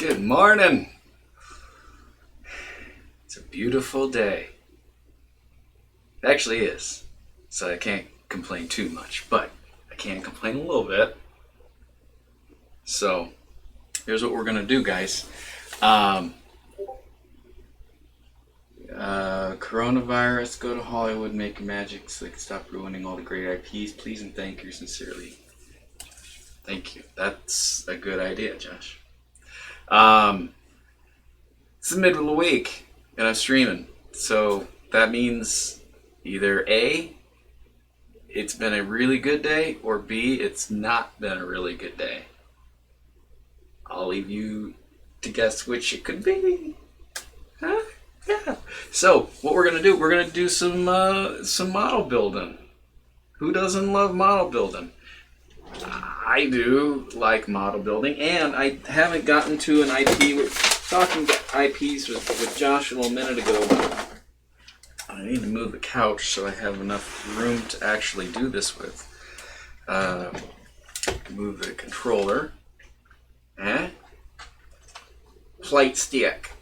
Good morning. It's a beautiful day. It actually is. So I can't complain too much, but I can complain a little bit. So here's what we're going to do, guys. Coronavirus, go to Hollywood, make magic so they can stop ruining all the great IPs. Please and thank you sincerely. Thank you. That's a good idea, Josh. It's the middle of the week, and I'm streaming. So that means either A, it's been a really good day, or B, it's not been a really good day. I'll leave you to guess which it could be. Huh? Yeah. So what we're gonna do some model building. Who doesn't love model building? I do like model building, and I haven't gotten to an IP. We're talking IPs with Josh a little minute ago. I need to move the couch so I have enough room to actually do this with. Move the controller. Flight stick.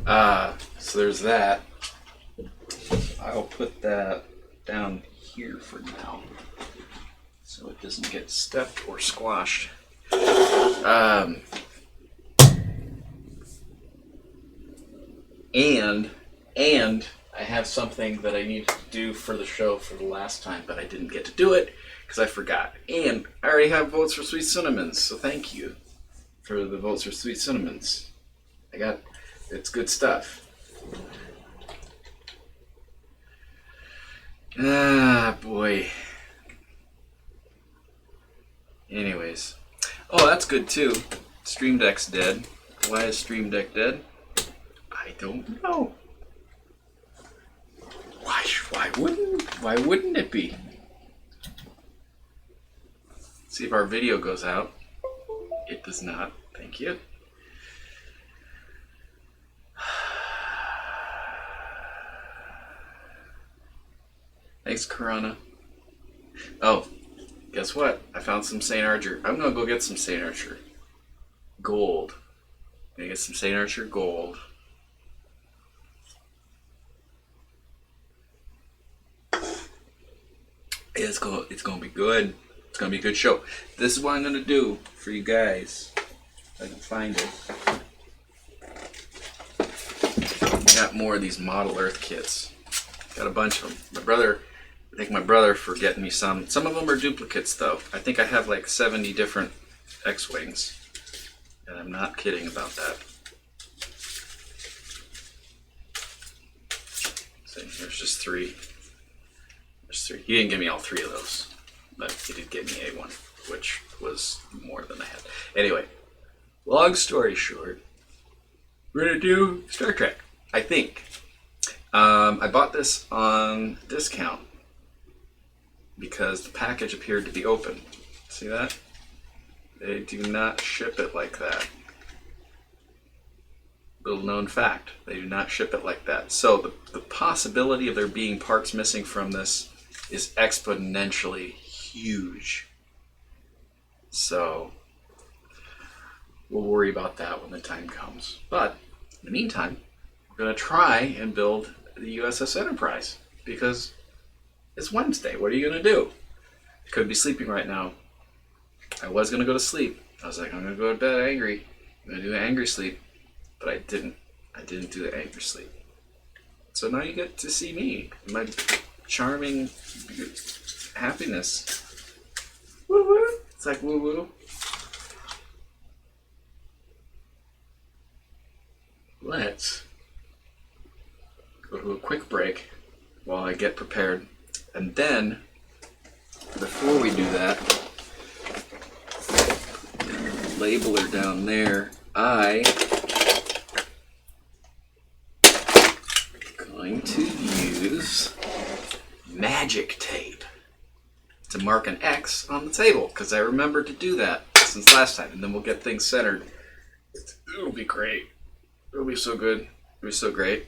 So there's that. I'll put that down here for now, so it doesn't get stepped or squashed. And I have something that I need to do for the show for the last time, but I didn't get to do it because I forgot. And I already have votes for Sweet Cinnamons, so thank you for the votes for Sweet Cinnamons. It's good stuff. Ah, boy. Anyways. Oh, that's good too. Stream Deck's dead. Why is Stream Deck dead? I don't know. Why wouldn't it be? See if our video goes out. It does not. Thank you. Thanks, Corona. Oh, guess what? I found some St. Archer. I'm gonna go get some St. Archer gold. I'm gonna get some St. Archer gold. It's gonna be good. It's gonna be a good show. This is what I'm gonna do for you guys. If I can find it. Got more of these Model Earth kits. Got a bunch of them. I thank my brother for getting me some. Some of them are duplicates, though. I think I have like 70 different X-Wings. And I'm not kidding about that. So there's just three. There's three. He didn't give me all three of those. But he did give me a one, which was more than I had. Anyway, long story short, we're going to do Star Trek, I think. I bought this on discount because the package appeared to be open. See that? They do not ship it like that. Little known fact, they do not ship it like that. So the possibility of there being parts missing from this is exponentially huge. So we'll worry about that when the time comes. But in the meantime, we're going to try and build the USS Enterprise because it's Wednesday. What are you going to do? I could be sleeping right now. I was going to go to sleep. I was like, I'm going to go to bed angry. I'm going to do an angry sleep. But I didn't. I didn't do the angry sleep. So now you get to see me. My charming happiness. Woo woo. It's like woo woo. Let's go to a quick break while I get prepared. And then, before we do that, labeler down there, I'm going to use magic tape to mark an X on the table, because I remembered to do that since last time, and then we'll get things centered. It'll be great. It'll be so good. It'll be so great.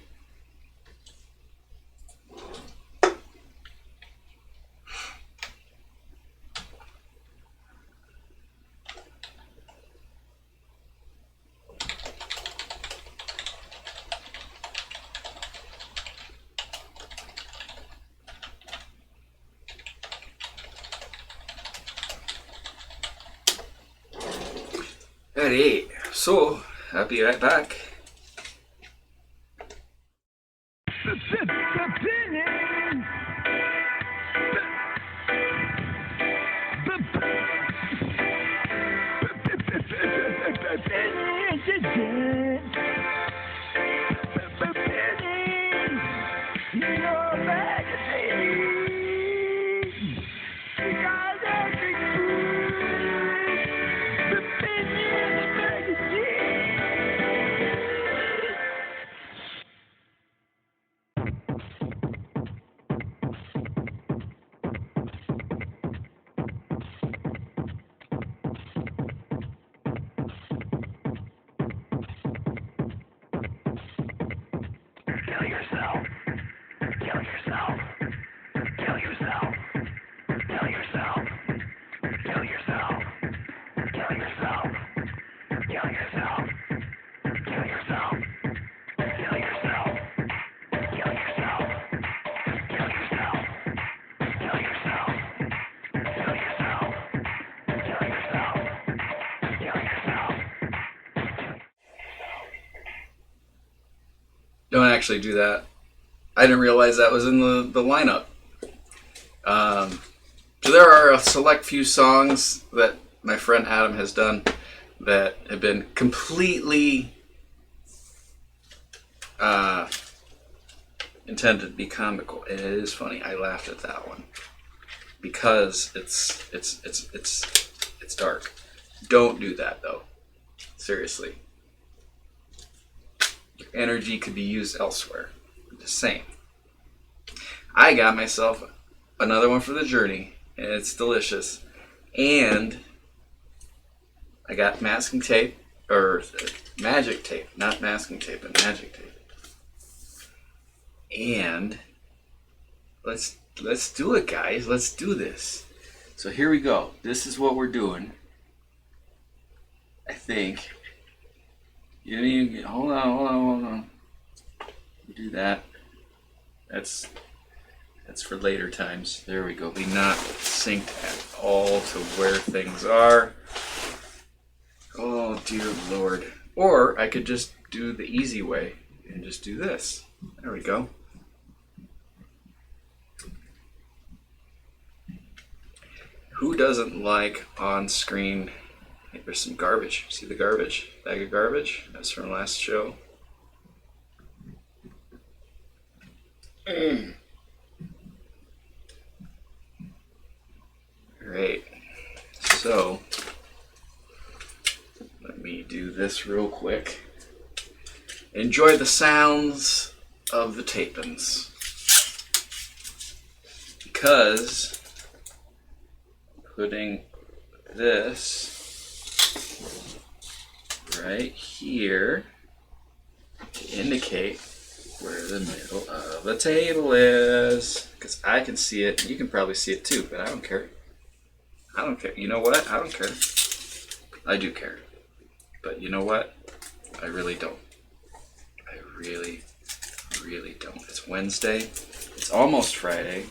Alright, so I'll be right back. Don't actually do that. I didn't realize that was in the lineup. So there are a select few songs that my friend Adam has done that have been completely intended to be comical. And it is funny. I laughed at that one because it's dark. Don't do that though. Seriously. Your energy could be used elsewhere. I'm just saying. I got myself another one for the journey, and it's delicious. And I got masking tape, or magic tape, not masking tape, but magic tape. And let's do it, guys. Let's do this. So here we go. This is what we're doing. I think. You didn't even get, hold on. Do that. That's for later times. There we go. Be not synced at all to where things are. Oh dear Lord. Or I could just do the easy way and just do this. There we go. Who doesn't like on-screen? Hey, there's some garbage. See the garbage? Bag of garbage? That's from last show. Alright. So, let me do this real quick. Enjoy the sounds of the tapins. Because putting this right here to indicate where the middle of the table is. Because I can see it, and you can probably see it too, but I don't care. I don't care. You know what? I don't care. I do care. But you know what? I really don't. I really don't. It's Wednesday. It's almost Friday.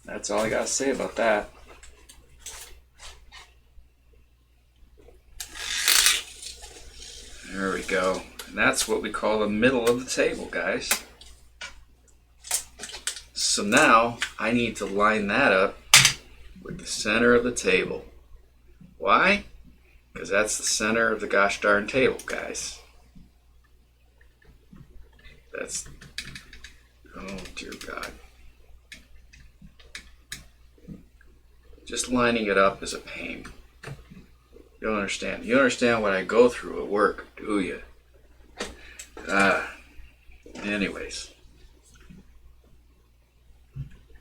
That's all I gotta say about that. There we go. And that's what we call the middle of the table, guys. So now I need to line that up with the center of the table. Why? Because that's the center of the gosh darn table, guys. That's, oh dear God. Just lining it up is a pain. You don't understand. You don't understand what I go through at work, do you? Anyways.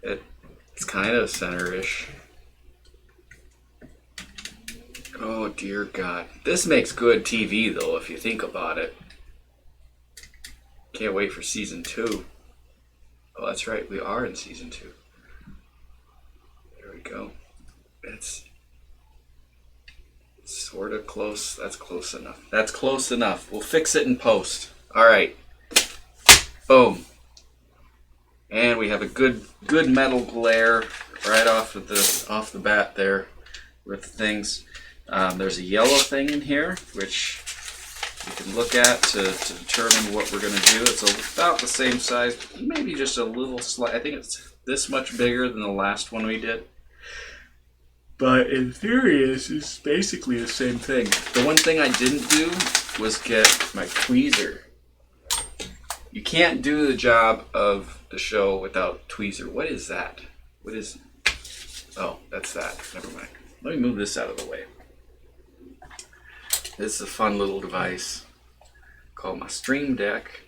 It's kind of center-ish. Oh dear God. This makes good TV though, if you think about it. Can't wait for season 2. Oh, that's right. We are in season 2. There we go. It's sort of close. That's close enough. That's close enough. We'll fix it in post. All right. Boom. And we have a good metal glare right off the bat there with things. There's a yellow thing in here, which you can look at to determine what we're going to do. It's about the same size, maybe just a little slight. I think it's this much bigger than the last one we did. But in theory, it's basically the same thing. The one thing I didn't do was get my tweezer. You can't do the job of the show without tweezer. What is that? What is... Oh, that's that. Never mind. Let me move this out of the way. This is a fun little device called my Stream Deck.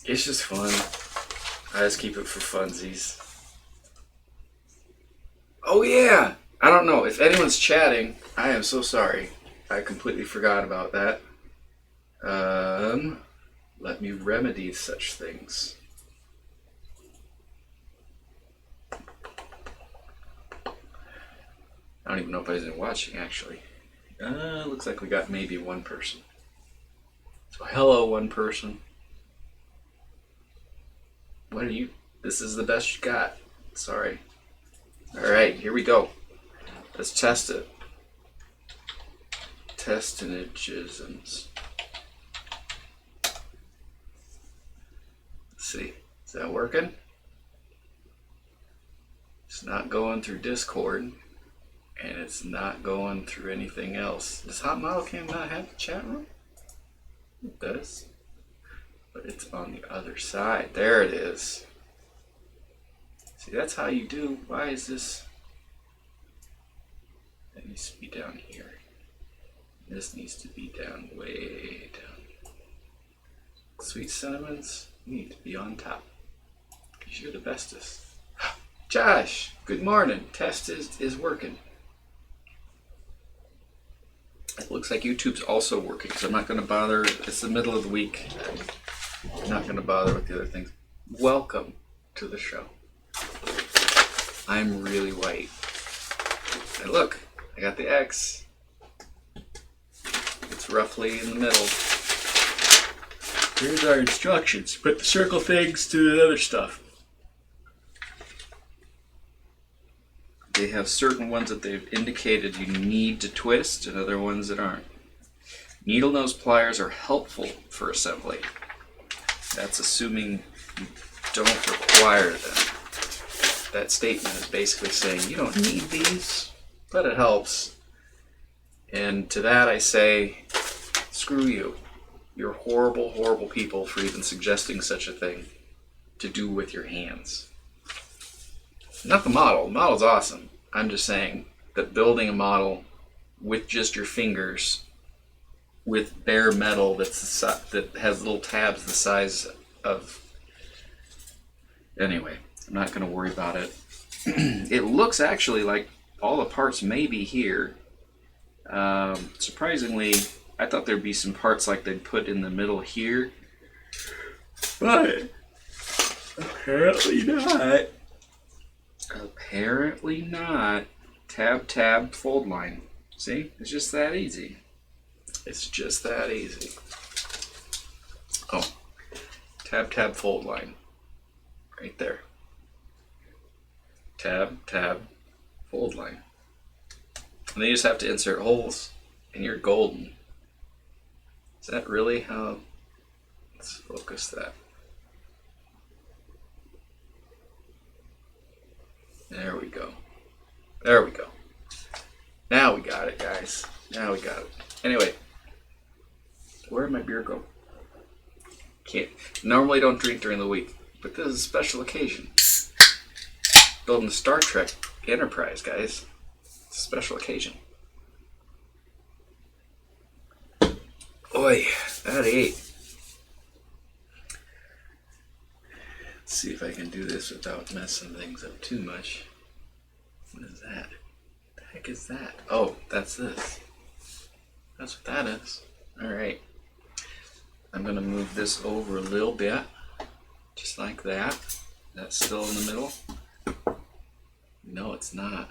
It's just fun. I just keep it for funsies. Oh yeah! I don't know. If anyone's chatting, I am so sorry. I completely forgot about that. Let me remedy such things. I don't even know if anybody's watching, actually. Looks like we got maybe one person. So hello, one person. What are you? This is the best you got. Sorry. Alright, here we go. Let's test it. Testinagisms. Let's see. Is that working? It's not going through Discord. And it's not going through anything else. Does Hot Model Cam not have the chat room? It does. But it's on the other side. There it is. See, that's how you do. Why is this? That needs to be down here. This needs to be down way down. Sweet Cinnamons, you need to be on top. Because you're the bestest. Josh, good morning. Test is working. It looks like YouTube's also working, so I'm not going to bother. It's the middle of the week. I'm not going to bother with the other things. Welcome to the show. I'm really white. And look, I got the X. It's roughly in the middle. Here's our instructions. Put the circle things to the other stuff. They have certain ones that they've indicated you need to twist and other ones that aren't. Needle nose pliers are helpful for assembly. That's assuming you don't require them. That statement is basically saying you don't need these, but it helps. And to that I say, screw you. You're horrible, horrible people for even suggesting such a thing to do with your hands. Not the model. The model's awesome. I'm just saying that building a model with just your fingers, with bare metal that has little tabs the size of... Anyway, I'm not going to worry about it. It looks actually like all the parts may be here. Surprisingly, I thought there'd be some parts like they'd put in the middle here. But apparently not. Apparently not. Tab, tab, fold line. See? It's just that easy. It's just that easy. Oh. Tab, tab, fold line. Right there. Tab, tab, fold line. And then you just have to insert holes, and you're golden. Is that really how... Let's focus that. There we go. There we go. Now we got it, guys. Now we got it. Anyway, where did my beer go? Can't. Normally don't drink during the week, but this is a special occasion. Building the Star Trek Enterprise, guys. It's a special occasion. Oi, that ate. Let's see if I can do this without messing things up too much. What is that? What the heck is that? Oh, that's this. That's what that is. Alright. I'm going to move this over a little bit. Just like that. That's still in the middle. No, it's not.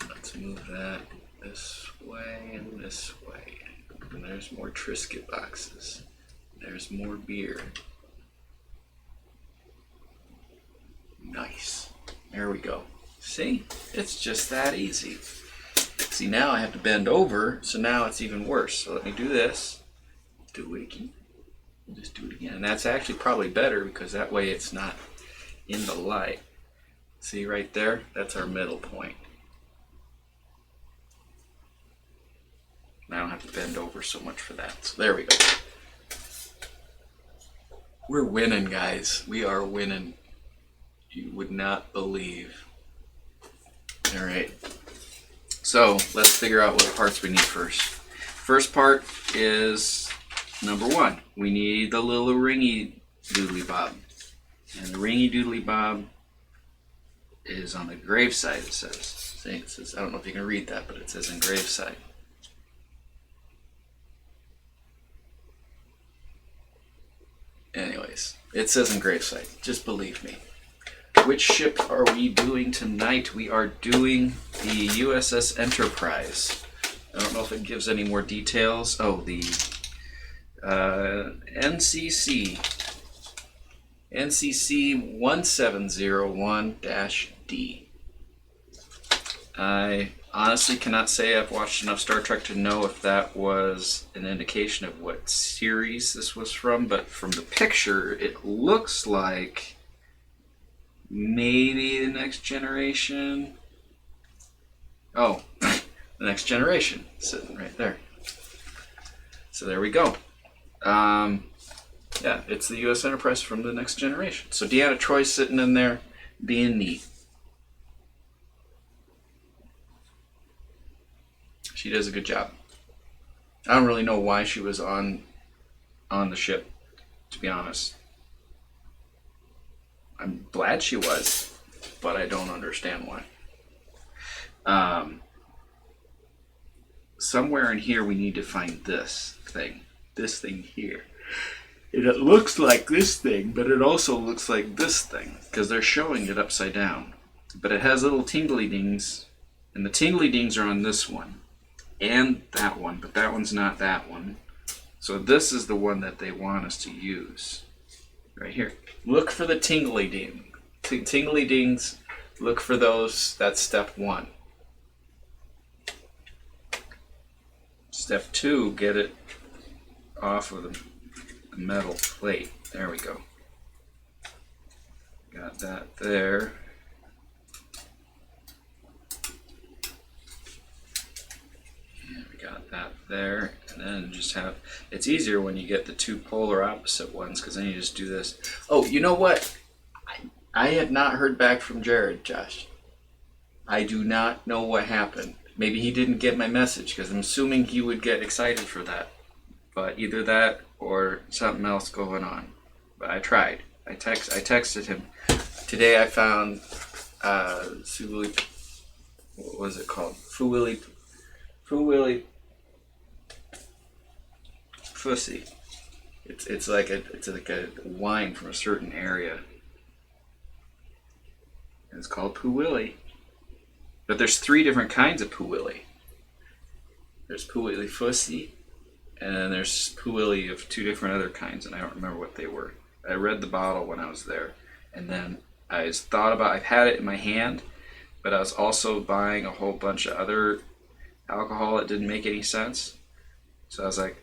Let's move that this way and this way. And there's more Triscuit boxes. There's more beer. Nice. There we go. See? It's just that easy. See, now I have to bend over, so now it's even worse. So let me do this. Do it again. Just do it again. And that's actually probably better because that way it's not in the light. See right there? That's our middle point. I don't have to bend over so much for that. So there we go. We're winning, guys. We are winning. You would not believe. All right. So let's figure out what parts we need first. First part is number one. We need the little ringy doodly bob. And the ringy doodly bob is on the grave side, it says. See, it says, I don't know if you can read that, but it says engraved side. Anyways, it says engraved side. Just believe me. Which ship are we doing tonight? We are doing the USS Enterprise. I don't know if it gives any more details. Oh, the NCC 1701-D. I honestly cannot say I've watched enough Star Trek to know if that was an indication of what series this was from, but from the picture, it looks like maybe the Next Generation. Oh, the Next Generation sitting right there. So there we go. Yeah, it's the U.S. Enterprise from the Next Generation. So Deanna Troy's sitting in there being neat. She does a good job. I don't really know why she was on the ship, to be honest. I'm glad she was, but I don't understand why. Somewhere in here we need to find this thing here. And it looks like this thing, but it also looks like this thing, because they're showing it upside down. But it has little tingly dings, and the tingly dings are on this one, and that one, but that one's not that one. So this is the one that they want us to use, right here. Look for the tingly ding. Tingly dings, look for those. That's step one. Step two, get it off of the metal plate. There we go. Got that there. And we got that there. And then just have, it's easier when you get the two polar opposite ones, because then you just do this. Oh, you know what? I have not heard back from Jared, Josh. I do not know what happened. Maybe he didn't get my message, because I'm assuming he would get excited for that. But either that or something else going on. But I tried. I texted him. Today I found Suwili, what was it called? Fuwili Fussy. It's like a wine from a certain area. And it's called Puwili. But there's 3 different kinds of Puwili. There's Puwili Fussy, and then there's Puwili of 2 different other kinds, and I don't remember what they were. I read the bottle when I was there, and then I just thought about, I've had it in my hand, but I was also buying a whole bunch of other alcohol that didn't make any sense. So I was like,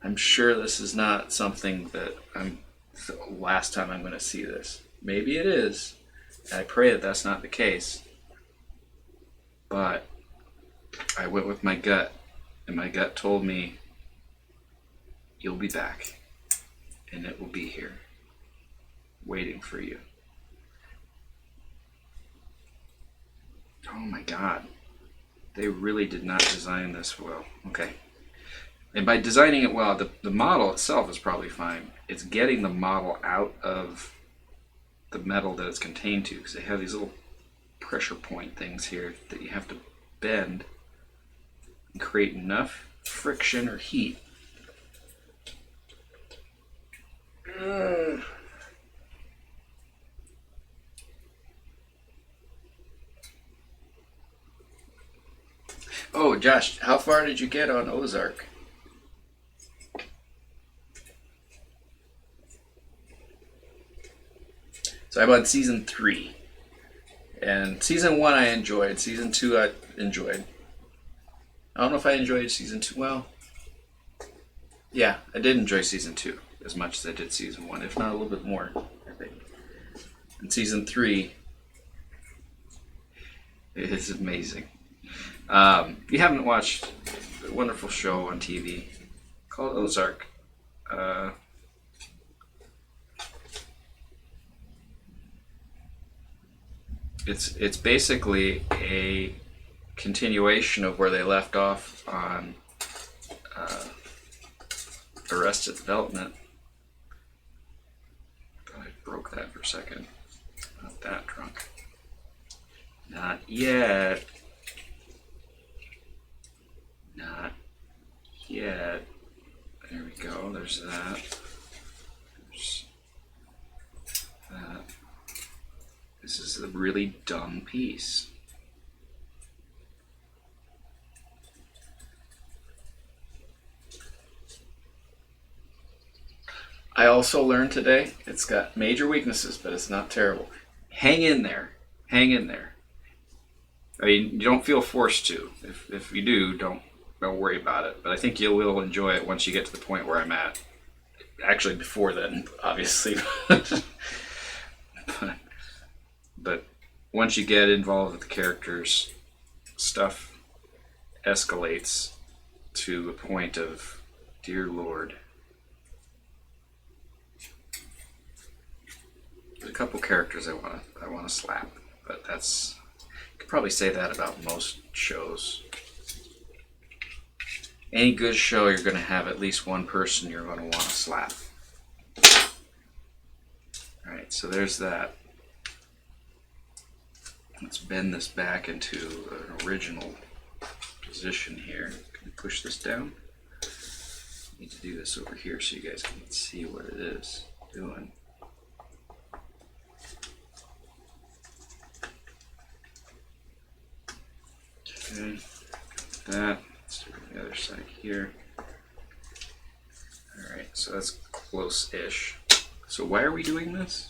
I'm sure this is not something that the last time I'm going to see this. Maybe it is. I pray that that's not the case. But I went with my gut, and my gut told me, you'll be back, and it will be here, waiting for you. Oh my God. They really did not design this well. Okay. And by designing it well, the model itself is probably fine. It's getting the model out of the metal that it's contained to, because they have these little pressure point things here that you have to bend and create enough friction or heat. Oh, Josh, how far did you get on Ozark? So I'm on season 3. And season 1 I enjoyed. Season 2 I enjoyed. I don't know if I enjoyed season 2. Well, yeah, I did enjoy season 2 as much as I did season 1, if not a little bit more, I think. And season 3 is amazing. If you haven't watched a wonderful show on TV called Ozark, it's basically a continuation of where they left off on Arrested Development. I broke that for a second. Not that drunk. Not yet. Not yet. There we go. There's that. There's that. This is a really dumb piece. I also learned today it's got major weaknesses, but it's not terrible. Hang in there. Hang in there. I mean, you don't feel forced to. If you do, don't worry about it. But I think you will enjoy it once you get to the point where I'm at. Actually, before then, obviously. But once you get involved with the characters, stuff escalates to a point of, dear Lord. There's a couple characters I want to slap, but that's, you could probably say that about most shows. Any good show, you're going to have at least one person you're going to want to slap. All right, so there's that. Let's bend this back into an original position here. Can we push this down? I need to do this over here so you guys can see what it is doing. Okay, that. Let's do it on the other side here. Alright, so that's close-ish. So why are we doing this?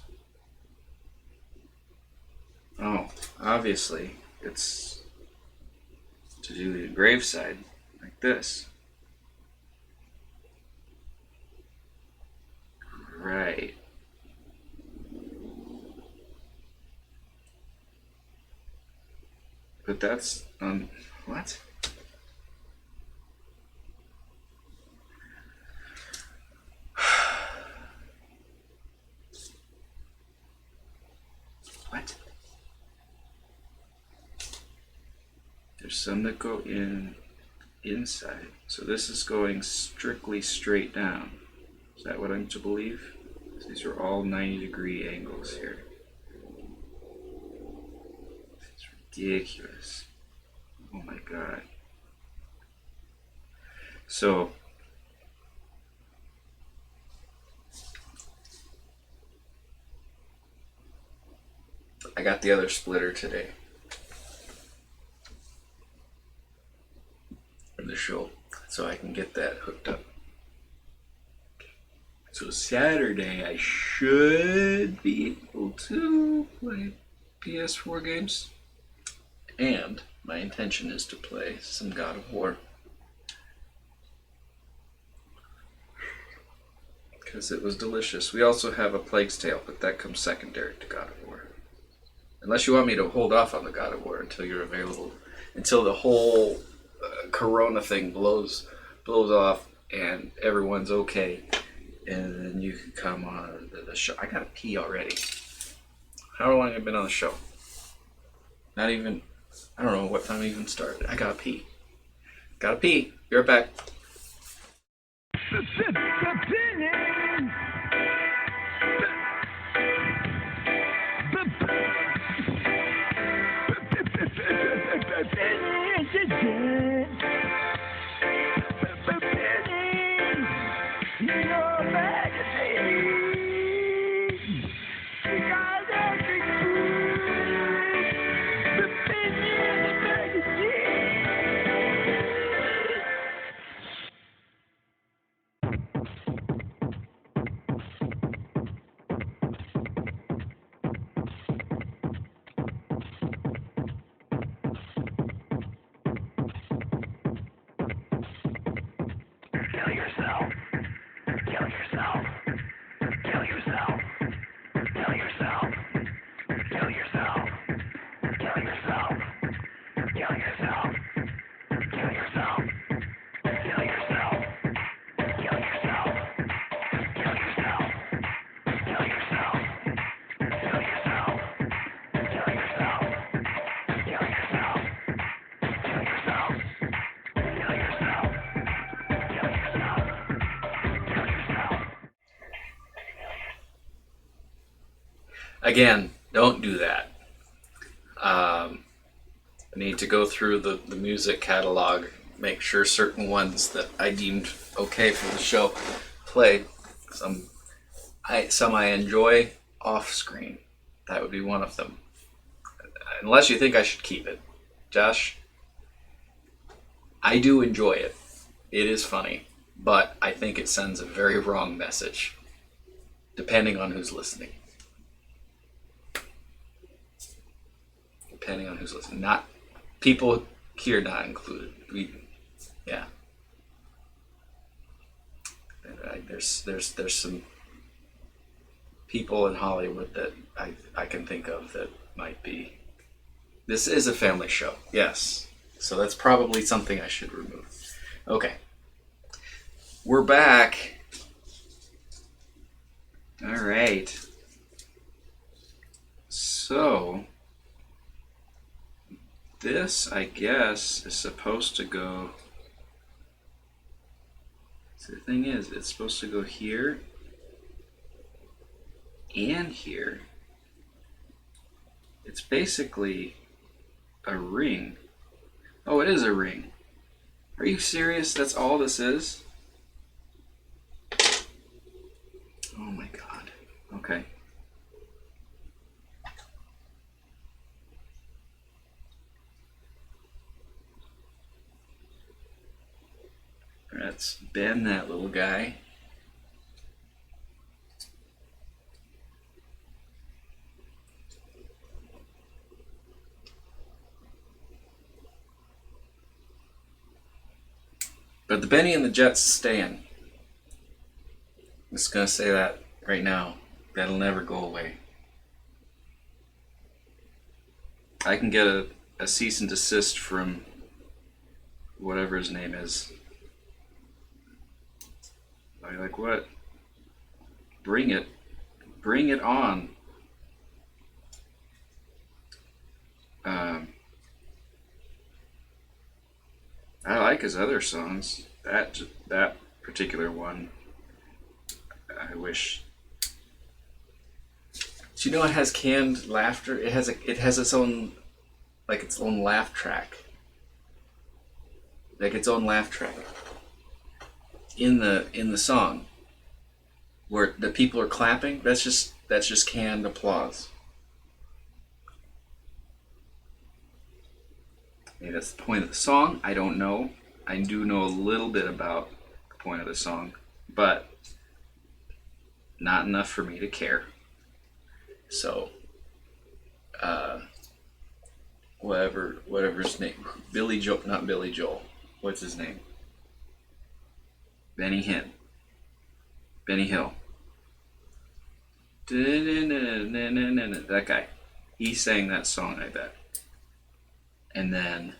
Oh, obviously, it's to do the engraved side, like this. Right. But that's, what? What? There's some that go inside. So this is going strictly straight down. Is that what I'm to believe? These are all 90-degree angles here. It's ridiculous. Oh my God. So I got the other splitter today for the show, so I can get that hooked up. So Saturday I should be able to play PS4 games, and my intention is to play some God of War, because it was delicious. We also have a Plague's Tale, but that comes secondary to God of War. Unless you want me to hold off on the God of War until you're available, until the whole Corona thing blows off and everyone's okay, and then you can come on the show. I gotta pee already. How long have I been on the show? Not even, I don't know what time I even started. I gotta pee. Gotta pee. Be right back. Again, don't do that. I need to go through the music catalog, make sure certain ones that I deemed okay for the show play. Some I enjoy off screen. That would be one of them. Unless you think I should keep it. Josh, I do enjoy it. It is funny, but I think it sends a very wrong message, depending on who's listening. Depending on who's listening. Not people here not included. Yeah. There's some people in Hollywood that I can think of that might be. This is a family show, yes. So that's probably something I should remove. Okay. We're back. All right. So this, I guess, is supposed to go. So the thing is, it's supposed to go here and here. It's basically a ring. Oh, it is a ring. Are you serious? That's all this is? Oh my god. Okay. Let's bend that little guy. But the Benny and the Jets staying. I'm just gonna say that right now. That'll never go away. I can get a cease and desist from whatever his name is. I'm like, what? Bring it. Bring it on. I like his other songs. That particular one, I wish. Do you know it has canned laughter? It has its own, like its own laugh track. Like its own laugh track in the song, where the people are clapping. That's just canned applause. Maybe that's the point of the song. I don't know. I do know a little bit about the point of the song, but not enough for me to care. So, whatever his name, Billy Joel, not Billy Joel. What's his name? Benny Hill. Benny Hill. That guy. He sang that song, I bet. And then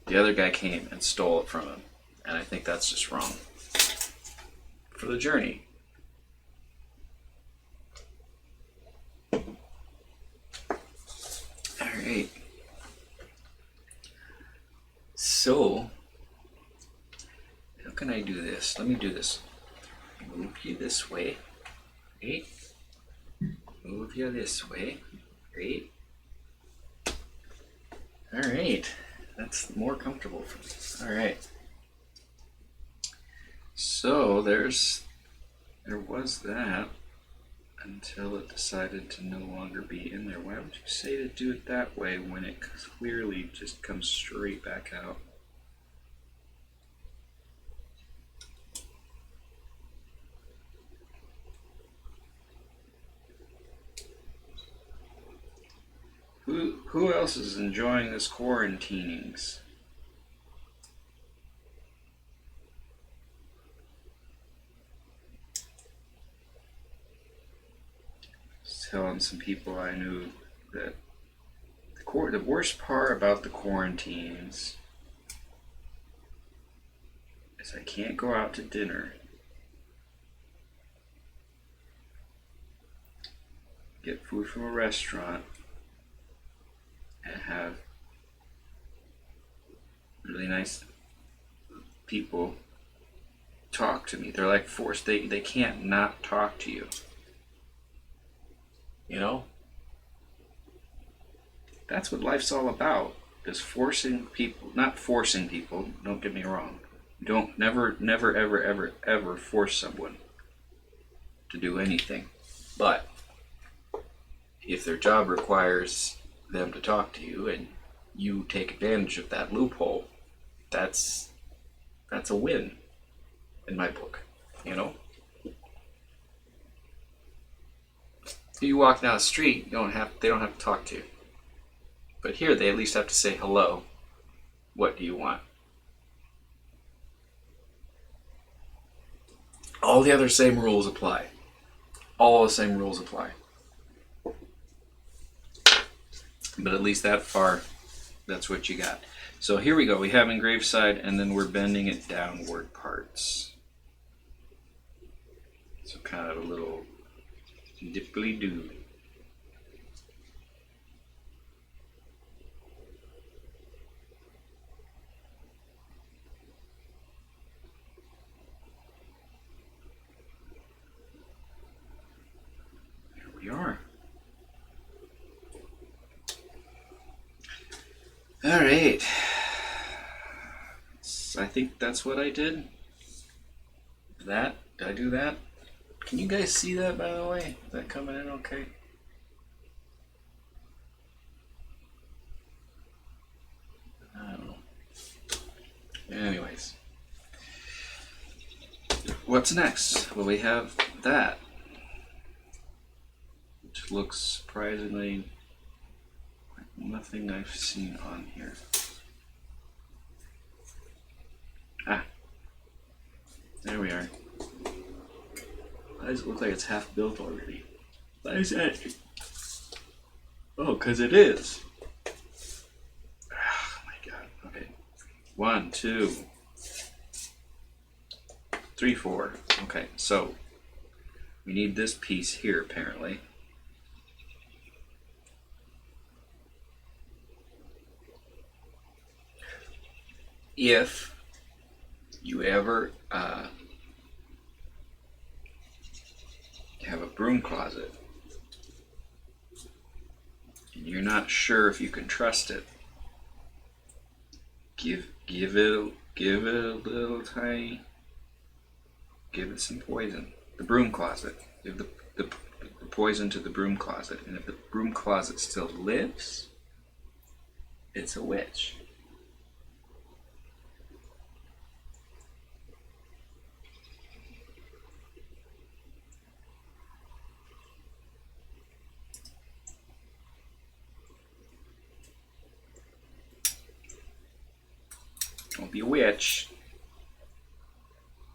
the other guy came and stole it from him. And I think that's just wrong. For the journey. Alright. So, how can I do this? Let me do this. Move you this way. Right? Move you this way. Great. Alright. That's more comfortable for me. Alright. So there was that until it decided to no longer be in there. Why would you say to do it that way when it clearly just comes straight back out? Who else is enjoying this quarantinings? Telling some people I knew that the worst part about the quarantines is I can't go out to dinner, get food from a restaurant, and have really nice people talk to me. They're like forced. They can't not talk to you. You know, that's what life's all about. Is forcing people, not forcing people. Don't get me wrong. You don't never ever force someone to do anything. But if their job requires them to talk to you and you take advantage of that loophole, that's a win in my book. You know, if you walk down the street, they don't have to talk to you. But here they at least have to say hello. What do you want? All the other same rules apply. All the same rules apply. But at least that far, that's what you got. So here we go. We have engraved side, and then we're bending it downward parts. So kind of a little dipply-doo. Here we are. All right. I think that's what I did. Did I do that? Can you guys see that, by the way? Is that coming in okay? I don't know. Anyways. What's next? Well, we have that. Which looks surprisingly like nothing I've seen on here. Ah. There we are. Why does it look like it's half built already? Why is that? Oh, because it is. Oh my god. Okay. 1, 2, 3, 4. Okay, so we need this piece here apparently. If you ever have a broom closet and you're not sure if you can trust it, give it some poison. The broom closet. Give the poison to the broom closet, and if the broom closet still lives, it's a witch. Don't be a witch.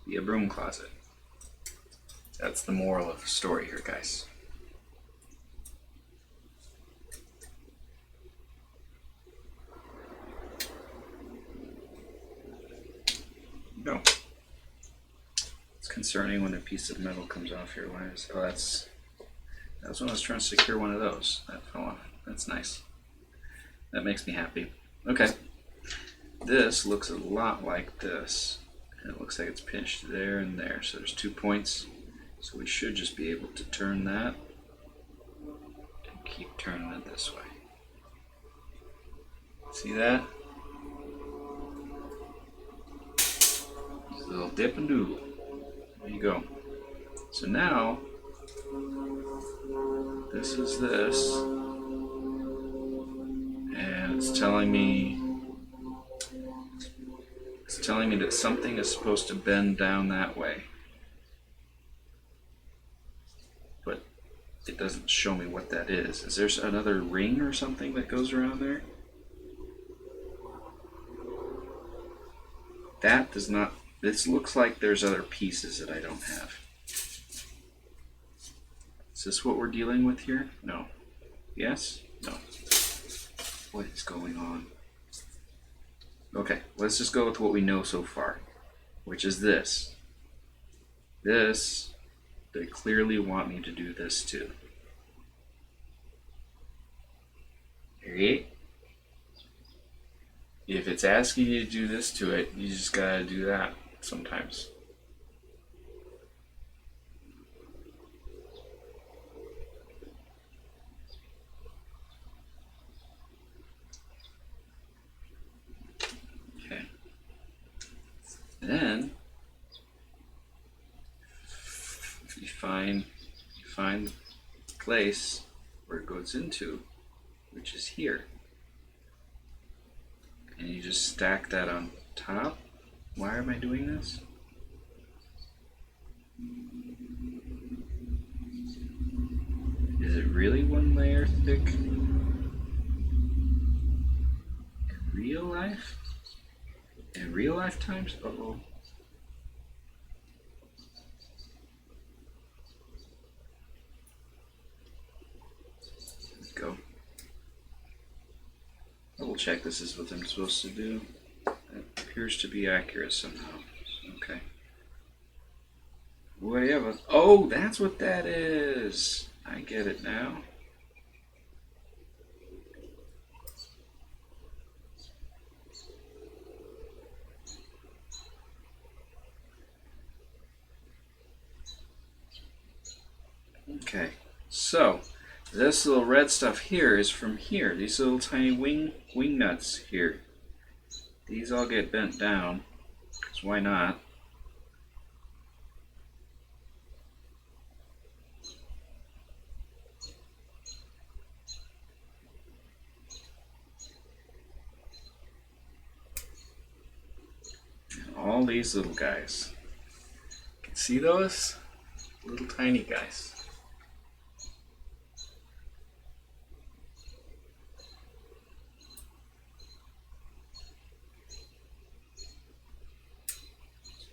Be a broom closet. That's the moral of the story here, guys. No. It's concerning when a piece of metal comes off here. Why is? Oh, that's when I was trying to secure one of those. That fell off. That's nice. That makes me happy. Okay. This looks a lot like this. And it looks like it's pinched there and there. So there's 2 points. So we should just be able to turn that and keep turning it this way. See that? Just a little dip and doodle. There you go. So now, this is this. And it's telling me that something is supposed to bend down that way. But it doesn't show me what that is. Is there another ring or something that goes around there? That does not. This looks like there's other pieces that I don't have. Is this what we're dealing with here? No. Yes? No. What is going on? Okay, let's just go with what we know so far, which is this. This, they clearly want me to do this too. Right? If it's asking you to do this to it, you just gotta do that sometimes. find the place where it goes into, which is here. And you just stack that on top. Why am I doing this? Is it really one layer thick in real life? In real life times? Uh-oh. Let's go. Double check this is what I'm supposed to do. It appears to be accurate somehow. Okay. Whatever. Oh, that's what that is. I get it now. Okay, so this little red stuff here is from here. These little tiny wing nuts here. These all get bent down, because why not? And all these little guys. You can see those? Little tiny guys.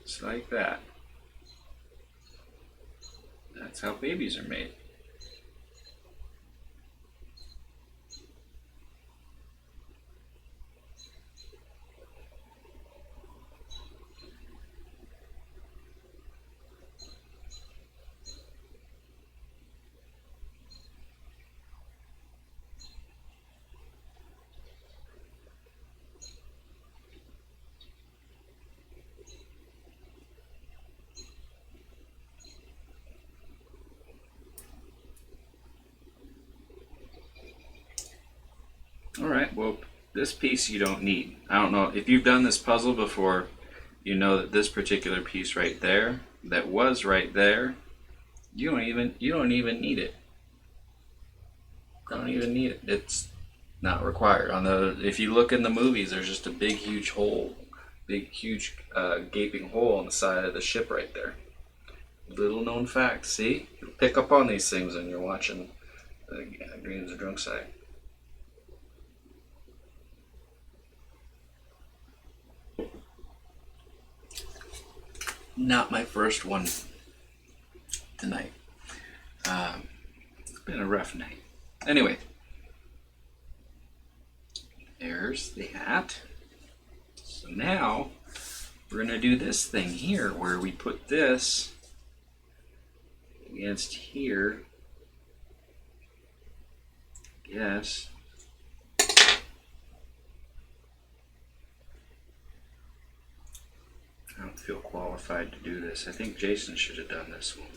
Just like that. That's how babies are made. Alright, well, this piece you don't need. I don't know, if you've done this puzzle before, you know that this particular piece right there, that was right there, you don't even need it. I don't even need it. It's not required. If you look in the movies, there's just a big huge hole, big huge gaping hole on the side of the ship right there. Little known fact. See, you'll pick up on these things when you're watching Dreams of Drunk Side. Not my first one tonight. It's been a rough night. Anyway, there's the hat. So now we're going to do this thing here where we put this against here. Yes. I don't feel qualified to do this. I think Jason should have done this one.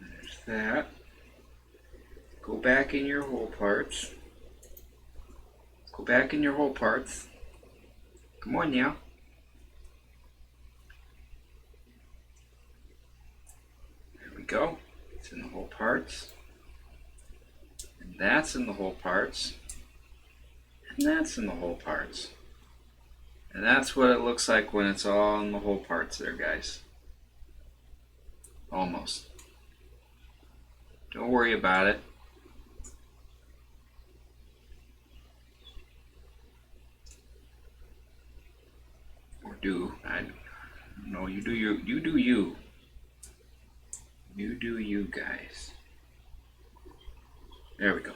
There's that. Go back in your hole parts. Go back in your hole parts. Come on now. There we go. It's in the hole parts. And that's in the hole parts. And that's in the hole parts. And that's what it looks like when it's all in the hole parts there, guys. Almost. Don't worry about it. Or do. I don't know. You do you. You do you. You do you, guys. There we go.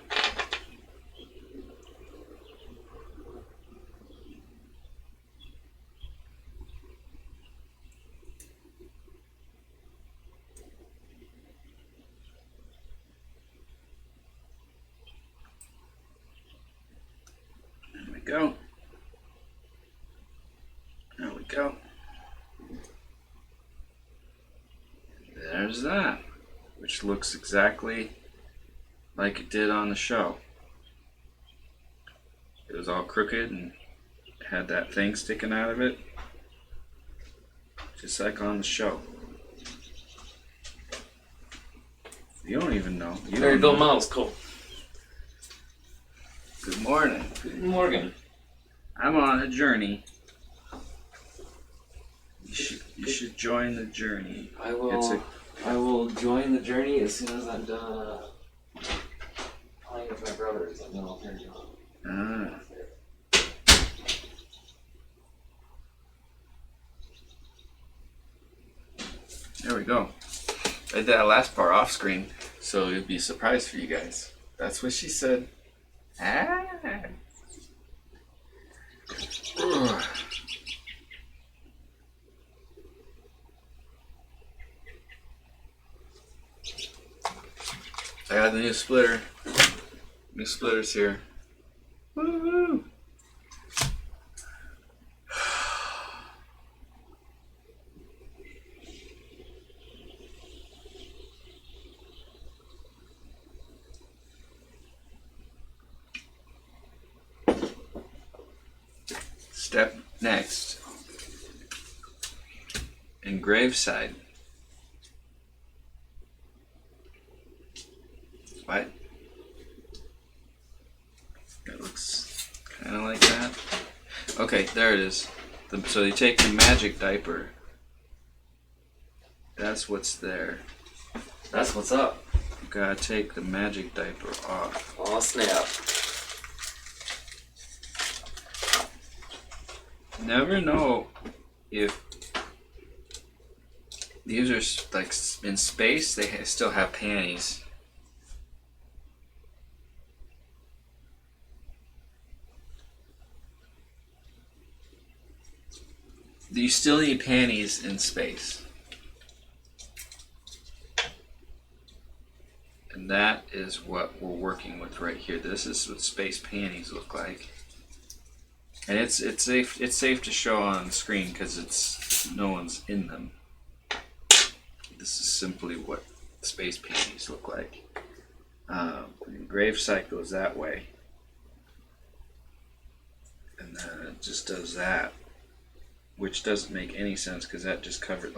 There we go. There we go. there's that, which looks exactly like it did on the show. It was all crooked and had that thing sticking out of it, just like on the show. You don't even know. You Very don't Bill know. Miles, cool. Good morning. Good morning. I'm on a journey. You should join the journey. I will join the journey as soon as I'm done playing with my brothers, and then I'll turn you on. There we go. I did that last part off screen, so it'd be a surprise for you guys. That's what she said. Ugh. I got the new splitter. New splitters here. Woo-hoo! Step next. Engrave side. What? It looks kind of like that. Okay, there it is. So you take the magic diaper. That's what's there. That's what's up. You gotta take the magic diaper off. Oh, snap. Never know if these are like in space, they still have panties. You still need panties in space. And that is what we're working with right here. This is what space panties look like. And it's safe to show on screen because no one's in them. This is simply what space panties look like. The grave site goes that way. And then it just does that. Which doesn't make any sense because that just covers,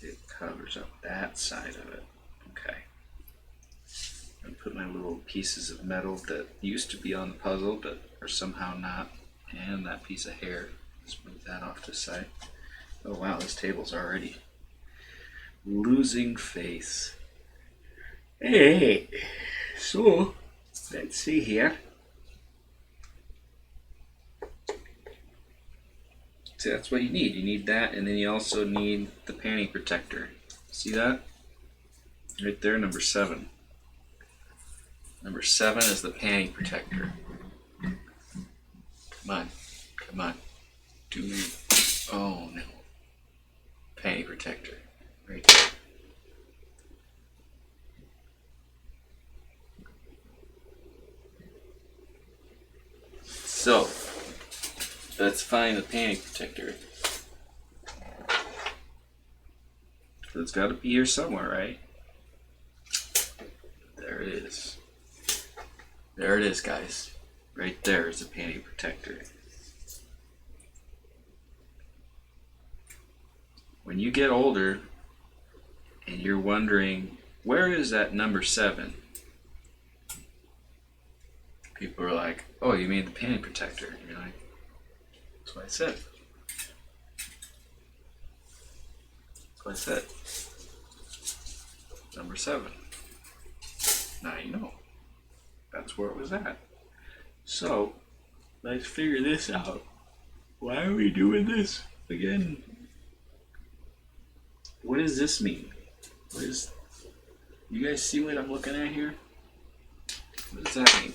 it covers up that side of it. Okay. And put my little pieces of metal that used to be on the puzzle but are somehow not. And that piece of hair. Let's move that off to the side. Oh wow, this table's already losing faith. Hey, so let's see here. See, that's what you need. You need that, and then you also need the panty protector. See that? Right there, number 7. Number 7 is the panty protector. Come on. Come on. Oh no. Panty protector. Right there. So, let's find the panty protector. So it's got to be here somewhere, right? There it is. There it is, guys. Right there is the panty protector. When you get older and you're wondering, where is that number 7? People are like, oh, you mean the panty protector? And you're like, that's what I said. That's what I said. Number 7. Now you know. That's where it was at. So, let's figure this out. Why are we doing this again? What does this mean? You guys see what I'm looking at here? What does that mean?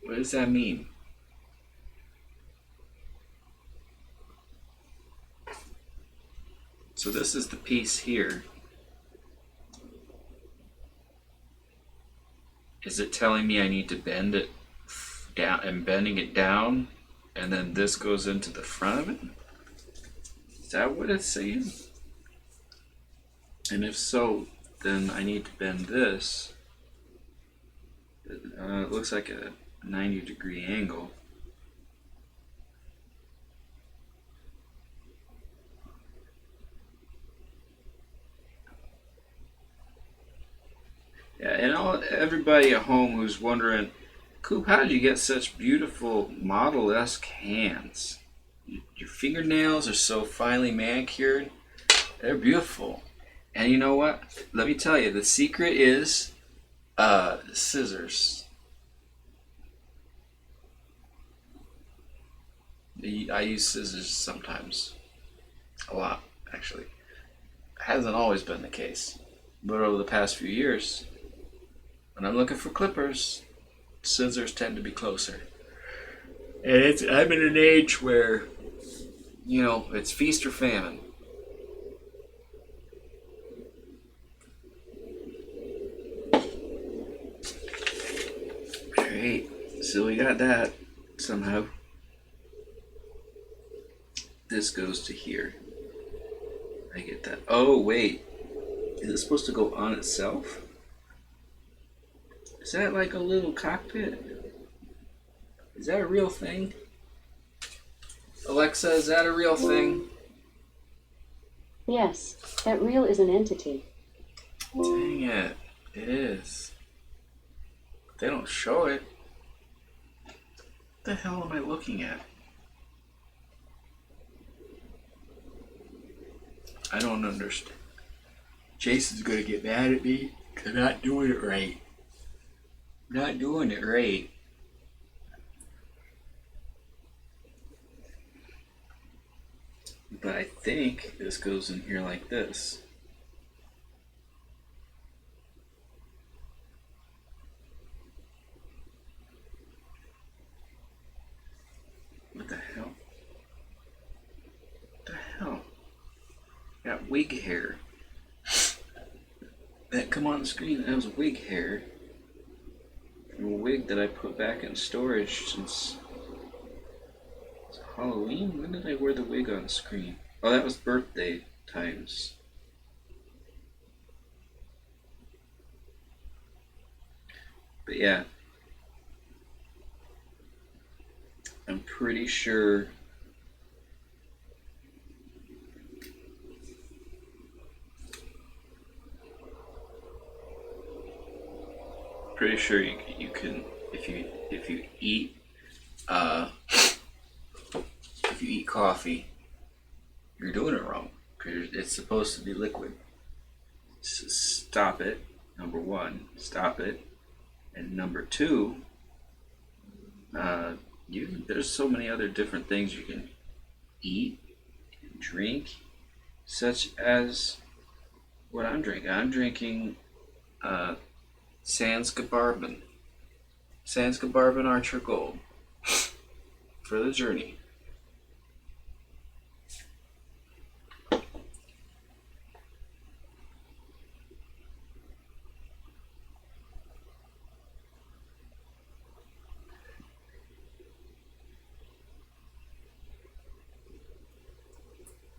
What does that mean? So this is the piece here. Is it telling me I need to bend it down and bending it down and then this goes into the front of it? Is that what it's saying? And if so, then I need to bend this. It looks like a 90-degree angle. Yeah, and everybody at home who's wondering, Coop, how did you get such beautiful model-esque hands? Your fingernails are so finely manicured. They're beautiful. And you know what? Let me tell you, the secret is scissors. I use scissors sometimes. A lot, actually. Hasn't always been the case. But over the past few years, when I'm looking for clippers, scissors tend to be closer. And I'm in an age where, it's feast or famine. Alright, so we got that somehow. This goes to here. I get that. Oh, wait. Is it supposed to go on itself? Is that like a little cockpit? Is that a real thing? Alexa, is that a real thing? Yes, that reel is an entity. Dang it. It is. They don't show it. What the hell am I looking at? I don't understand. Jason's gonna get mad at me because I'm not doing it right. Not doing it right. But I think this goes in here like this. What the hell? What the hell? Got wig hair. That come on the screen, that was wig hair. From a wig that I put back in storage since Halloween? When did I wear the wig on screen? Oh, that was birthday times. But yeah. I'm pretty sure you can if you eat coffee, you're doing it wrong because it's supposed to be liquid. So stop it. Number one, stop it, and number two, there's so many other different things you can eat and drink, such as what I'm drinking. I'm drinking Sanskarbon Archer Gold for the journey.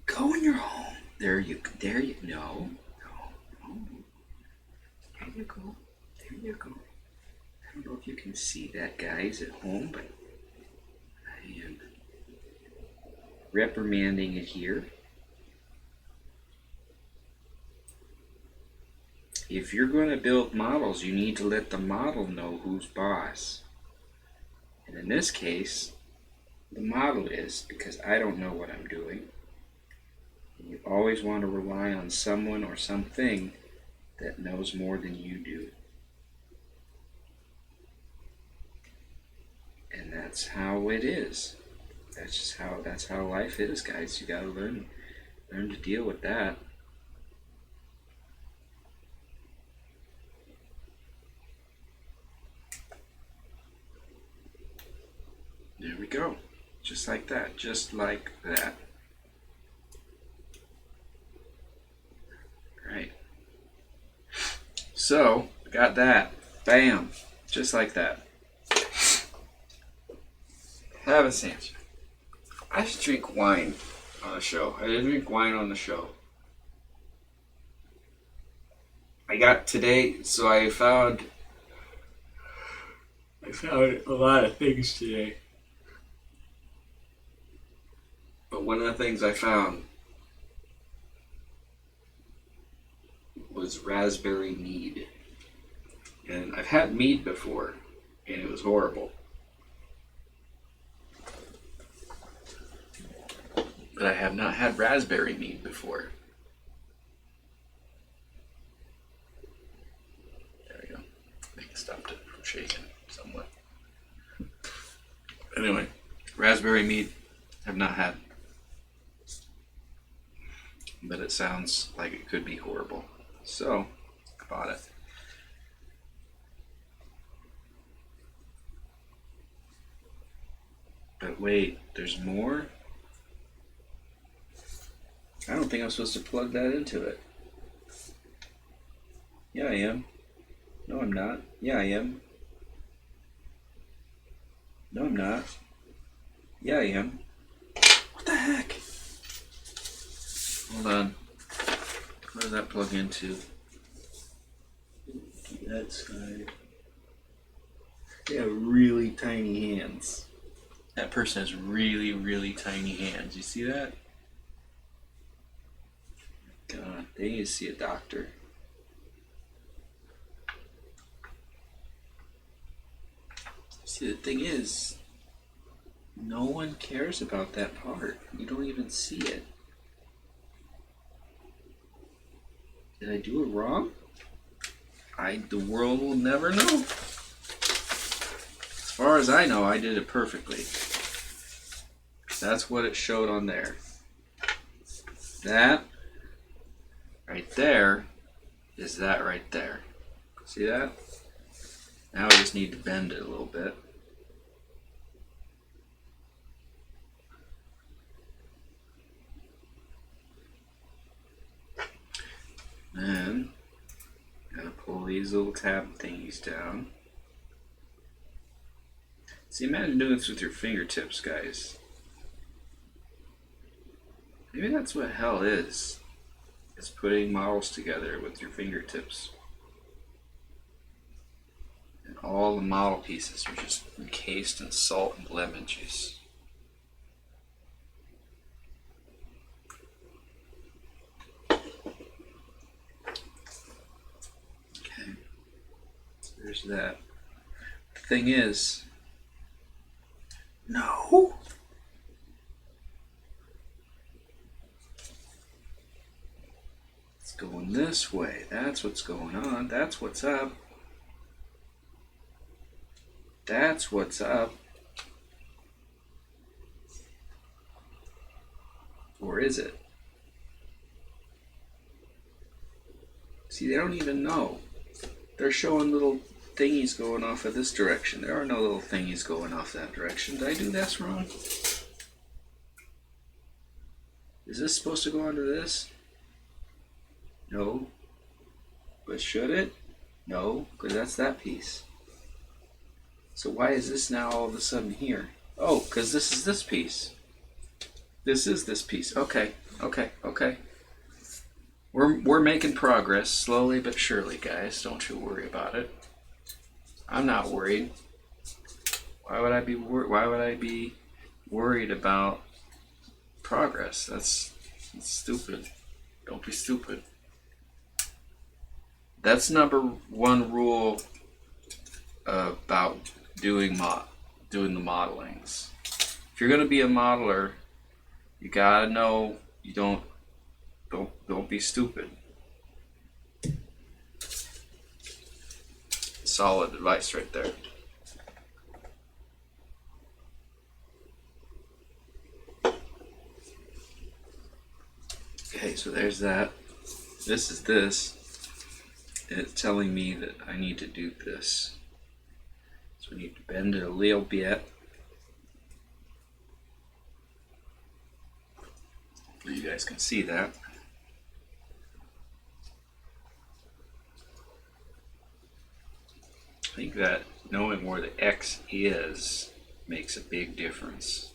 Go in your home. There you no. There you go. There you go. I don't know if you can see that, guys, at home, but I am reprimanding it here. If you're going to build models, you need to let the model know who's boss. And in this case, the model is, because I don't know what I'm doing. You always want to rely on someone or something that knows more than you do. And that's how it is. That's how life is, guys. You gotta learn to deal with that. There we go. Just like that. Just like that. Right. So, got that. Bam. Just like that. Have a sandwich. I should drink wine on the show. I didn't drink wine on the show. I got today, so I found a lot of things today. But one of the things I found was raspberry mead. And I've had mead before, and it was horrible. But I have not had raspberry mead before. There we go. I think it stopped it from shaking somewhat. Anyway, raspberry mead, I've not had. But it sounds like it could be horrible. So, I bought it. But wait, there's more? I don't think I'm supposed to plug that into it. Yeah, I am. No, I'm not. Yeah, I am. No, I'm not. Yeah, I am. What the heck? Hold on. Where does that plug into? That side. They have really tiny hands. That person has really, really tiny hands. You see that? God, they need to see a doctor. See, the thing is, no one cares about that part. You don't even see it. Did I do it wrong? The world will never know. As far as I know, I did it perfectly. That's what it showed on there. That right there is that right there. See that? Now we just need to bend it a little bit. Then, gotta pull these little tab thingies down. See, imagine doing this with your fingertips, guys. Maybe that's what hell is. It's putting models together with your fingertips. And all the model pieces are just encased in salt and lemon juice. Okay, so there's that. The thing is, no. It's going this way. That's what's going on. That's what's up. That's what's up. Or is it? See, they don't even know. They're showing little thingies going off of this direction. There are no little thingies going off that direction. Did I do this wrong? Is this supposed to go onto this? No. But should it? No, because that's that piece. So why is this now all of a sudden here? Oh, because this is this piece. This is this piece. Okay. We're making progress, slowly but surely, guys. Don't you worry about it. I'm not worried. Why would I be worried about progress? That's stupid. Don't be stupid. That's number one rule about doing the modelings. If you're gonna be a modeler, you gotta know you don't be stupid. Solid advice right there. Okay, so there's that. This is this. And it's telling me that I need to do this. So we need to bend it a little bit. So you guys can see that. I think that knowing where the X is makes a big difference.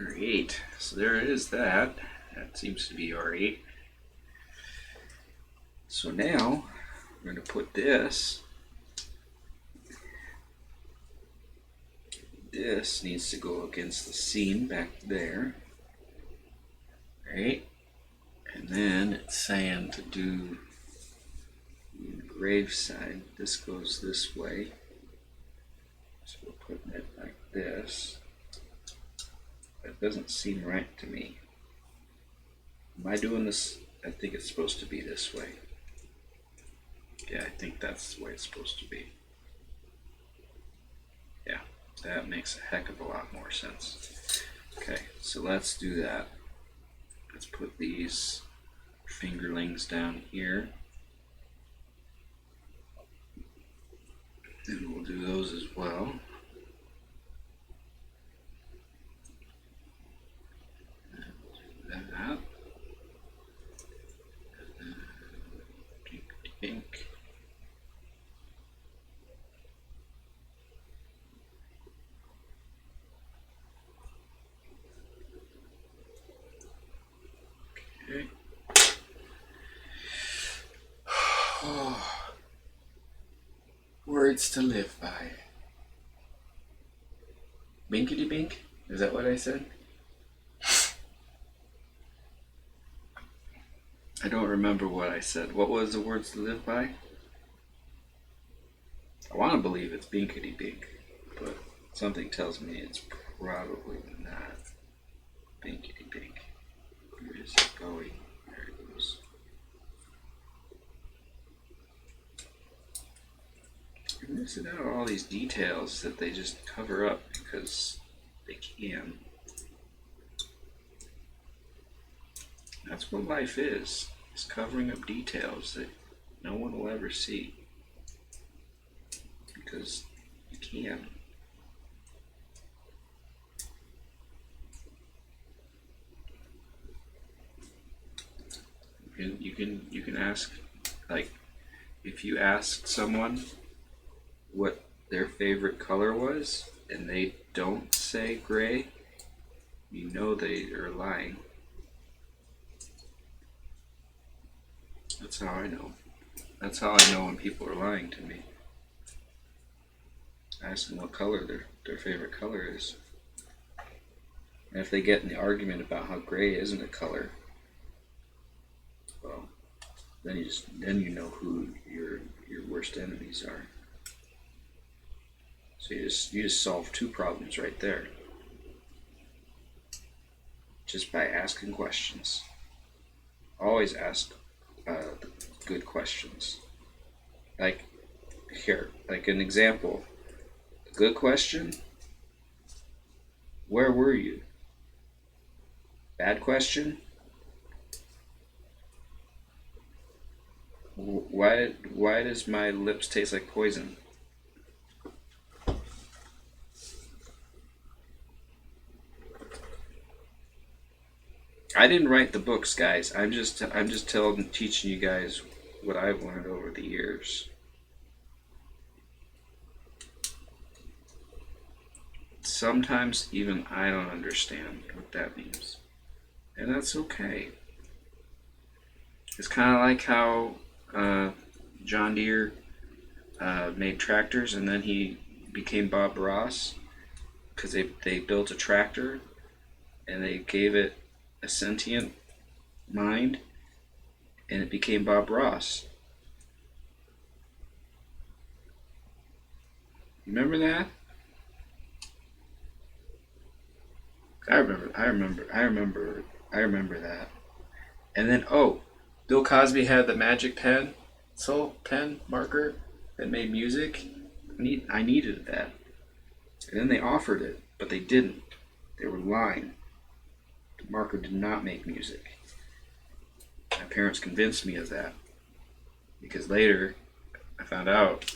Alright, so there it is that. That seems to be alright. So now we're going to put this. This needs to go against the seam back there. Right? And then it's saying to do the grave side. This goes this way. So we're putting it like this. That doesn't seem right to me. Am I doing this? I think it's supposed to be this way. Yeah, I think that's the way it's supposed to be. Yeah, that makes a heck of a lot more sense. Okay, so let's do that. Let's put these fingerlings down here. And we'll do those as well. That. Pink. Okay. Words to live by. Binkity bink? Is that what I said? I don't remember what I said. What was the words to live by? I want to believe it's binkity bink, but something tells me it's probably not binkity bink. Where is it going? There it goes. I'm missing out on all these details that they just cover up because they can. That's what life is covering up details that no one will ever see. Because you can. You can ask, like, if you ask someone what their favorite color was and they don't say gray, you know they are lying. That's how I know. That's how I know when people are lying to me. I ask them what color their favorite color is. And if they get in the argument about how gray isn't a color, well, then you know who your worst enemies are. So you just solve two problems right there. Just by asking questions. Always ask good questions. Like here, like an example. A good question. Where were you? Bad question. Why does my lips taste like poison? I didn't write the books, guys. I'm just teaching you guys what I've learned over the years. Sometimes even I don't understand what that means. And that's okay. It's kind of like how John Deere made tractors and then he became Bob Ross because they built a tractor and they gave it a sentient mind and it became Bob Ross. Remember that? I remember that. And then Bill Cosby had the magic pen marker that made music. I needed that. And then they offered it, but they didn't. They were lying. The marker did not make music. My parents convinced me of that. Because later I found out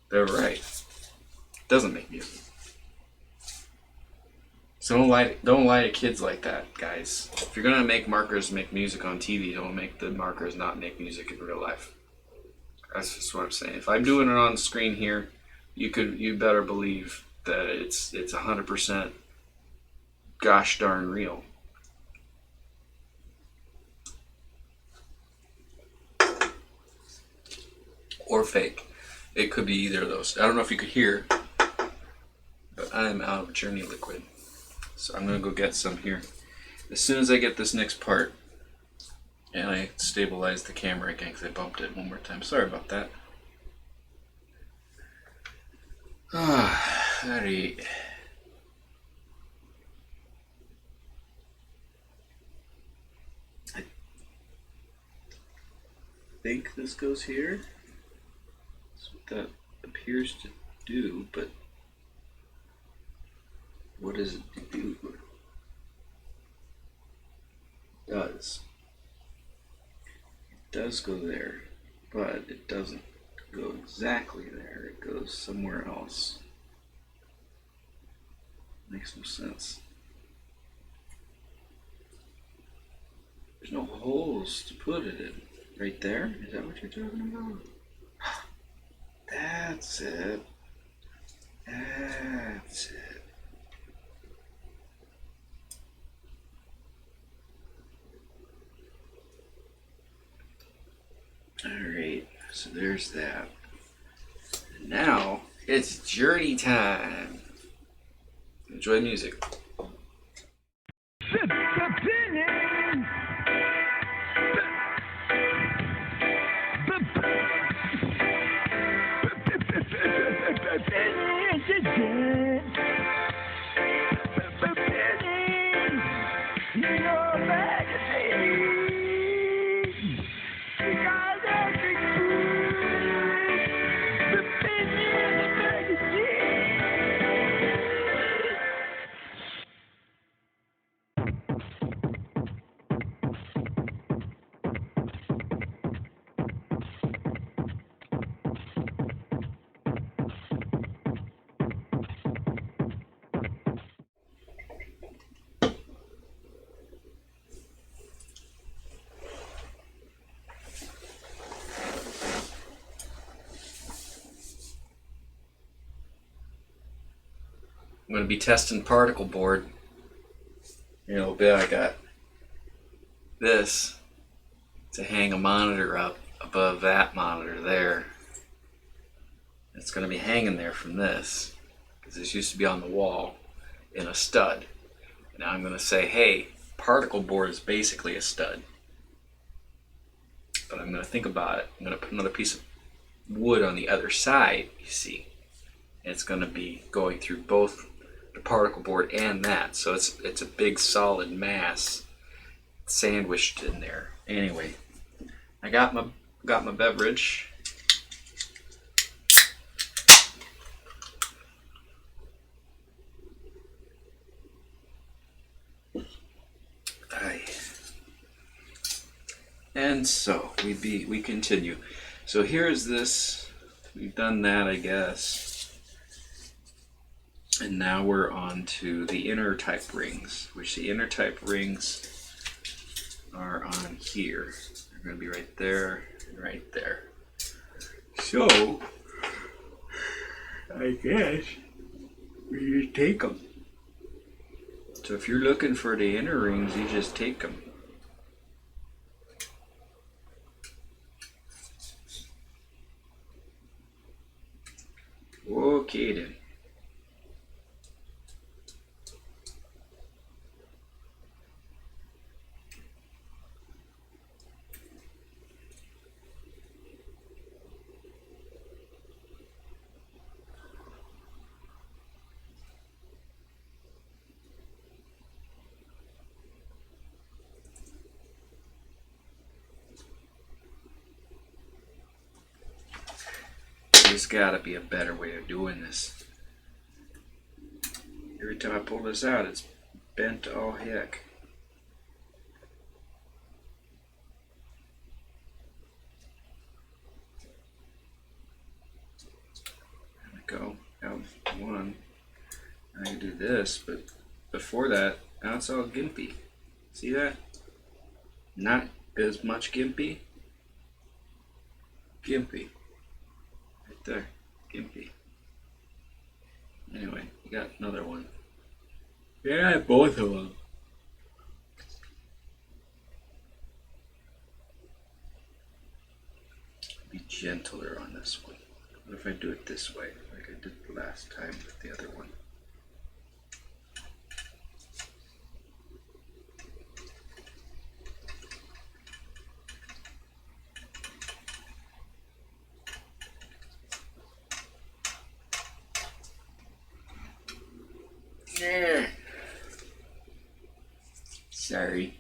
they were right. It doesn't make music. So don't lie to kids like that, guys. If you're gonna make markers make music on TV, don't make the markers not make music in real life. That's just what I'm saying. If I'm doing it on the screen here, you better believe that it's 100% gosh darn real. Or fake. It could be either of those. I don't know if you could hear, but I'm out of Journey liquid. So I'm going to go get some here. As soon as I get this next part, and I stabilize the camera again because I bumped it one more time. Sorry about that. Alright. I think this goes here. That's what that appears to do, but what does it do? It does. It does go there, but it doesn't go exactly there. It goes somewhere else. Makes no sense. There's no holes to put it in. Right there? Is that what you're talking about? That's it. That's it. Alright, so there's that. And now it's journey time. Enjoy music. I'm going to be testing particle board in a little bit. I got this to hang a monitor up above that monitor there. It's going to be hanging there from this because this used to be on the wall in a stud. Now I'm going to say, hey, particle board is basically a stud. But I'm going to think about it. I'm going to put another piece of wood on the other side, you see. And it's going to be going through both the particle board and that. So it's a big solid mass sandwiched in there. Anyway, I got my beverage. And so we continue. So here's this. We've done that, I guess. And now we're on to the inner type rings, which the inner type rings are on here. They're going to be right there and right there. So, I guess we just take them. So if you're looking for the inner rings, you just take them. Okay then. There's gotta be a better way of doing this. Every time I pull this out, it's bent to all heck. There we go. Now one. I can do this, but before that, now it's all gimpy. See that? Not as much gimpy. Gimpy. Right there. Gimpy. Anyway, we got another one. Yeah, both of them. Be gentler on this one. What if I do it this way, like I did the last time with the other one? Yeah. Sorry.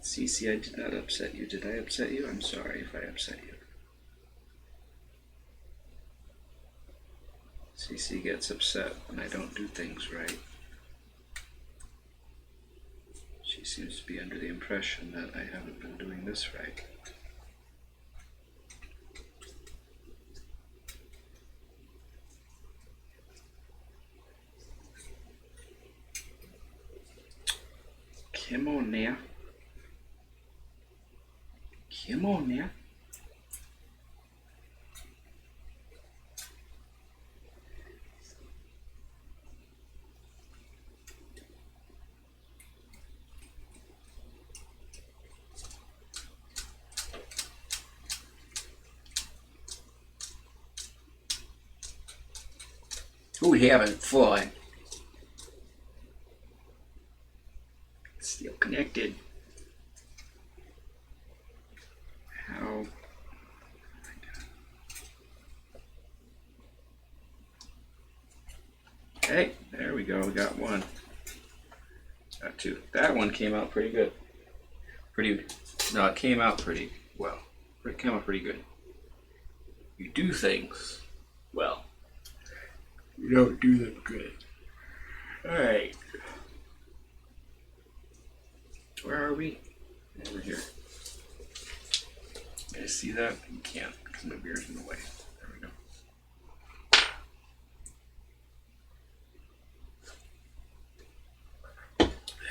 Cece, I did not upset you. Did I upset you? I'm sorry if I upset you. Cece gets upset when I don't do things right. She seems to be under the impression that I haven't been doing this right. Come on now. Come on now. Who having fun? Still connected. How? Okay, there we go. We got one. Got two. That one came out pretty good. No, it came out pretty well. It came out pretty good. You do things well. You don't do them good. Alright. Where are we? Over here. You guys see that? You can't because my beard's in the way. There we go.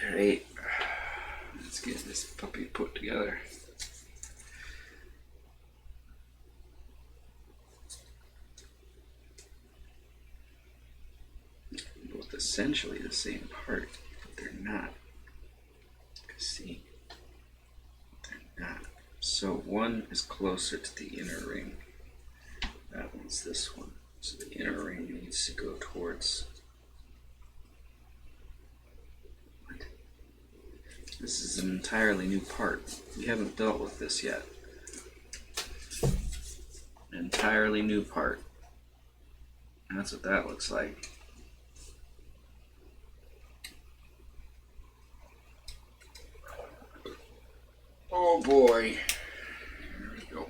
Alright. Let's get this puppy put together. Both essentially the same part, but they're not. See, they're not. So one is closer to the inner ring. That one's this one. So the inner ring needs to go towards. What? This is an entirely new part. We haven't dealt with this yet. An entirely new part. And that's what that looks like. Oh boy. There we go.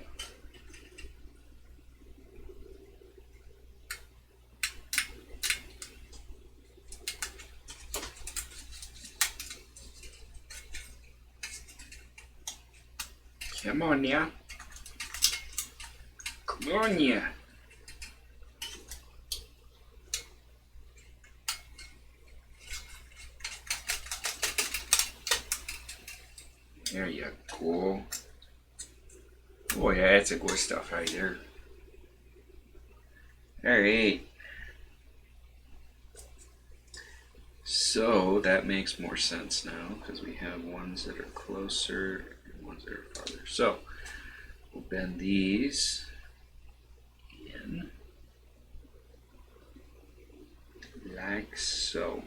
Come on, yeah. Come on, yeah. There you go. Oh yeah, that's a good stuff right there. Alright. So that makes more sense now because we have ones that are closer and ones that are farther. So we'll bend these in like so.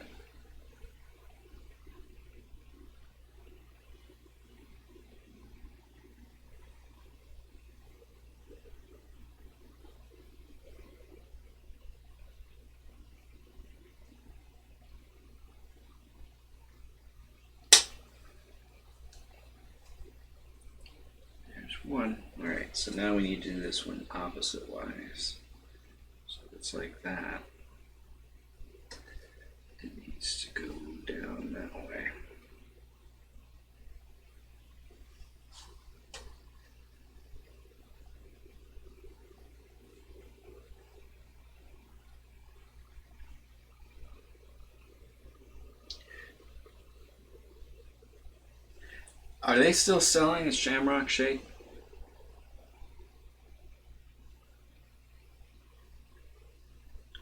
One. Alright, so now we need to do this one opposite wise. So it's like that. It needs to go down that way. Are they still selling a Shamrock Shake?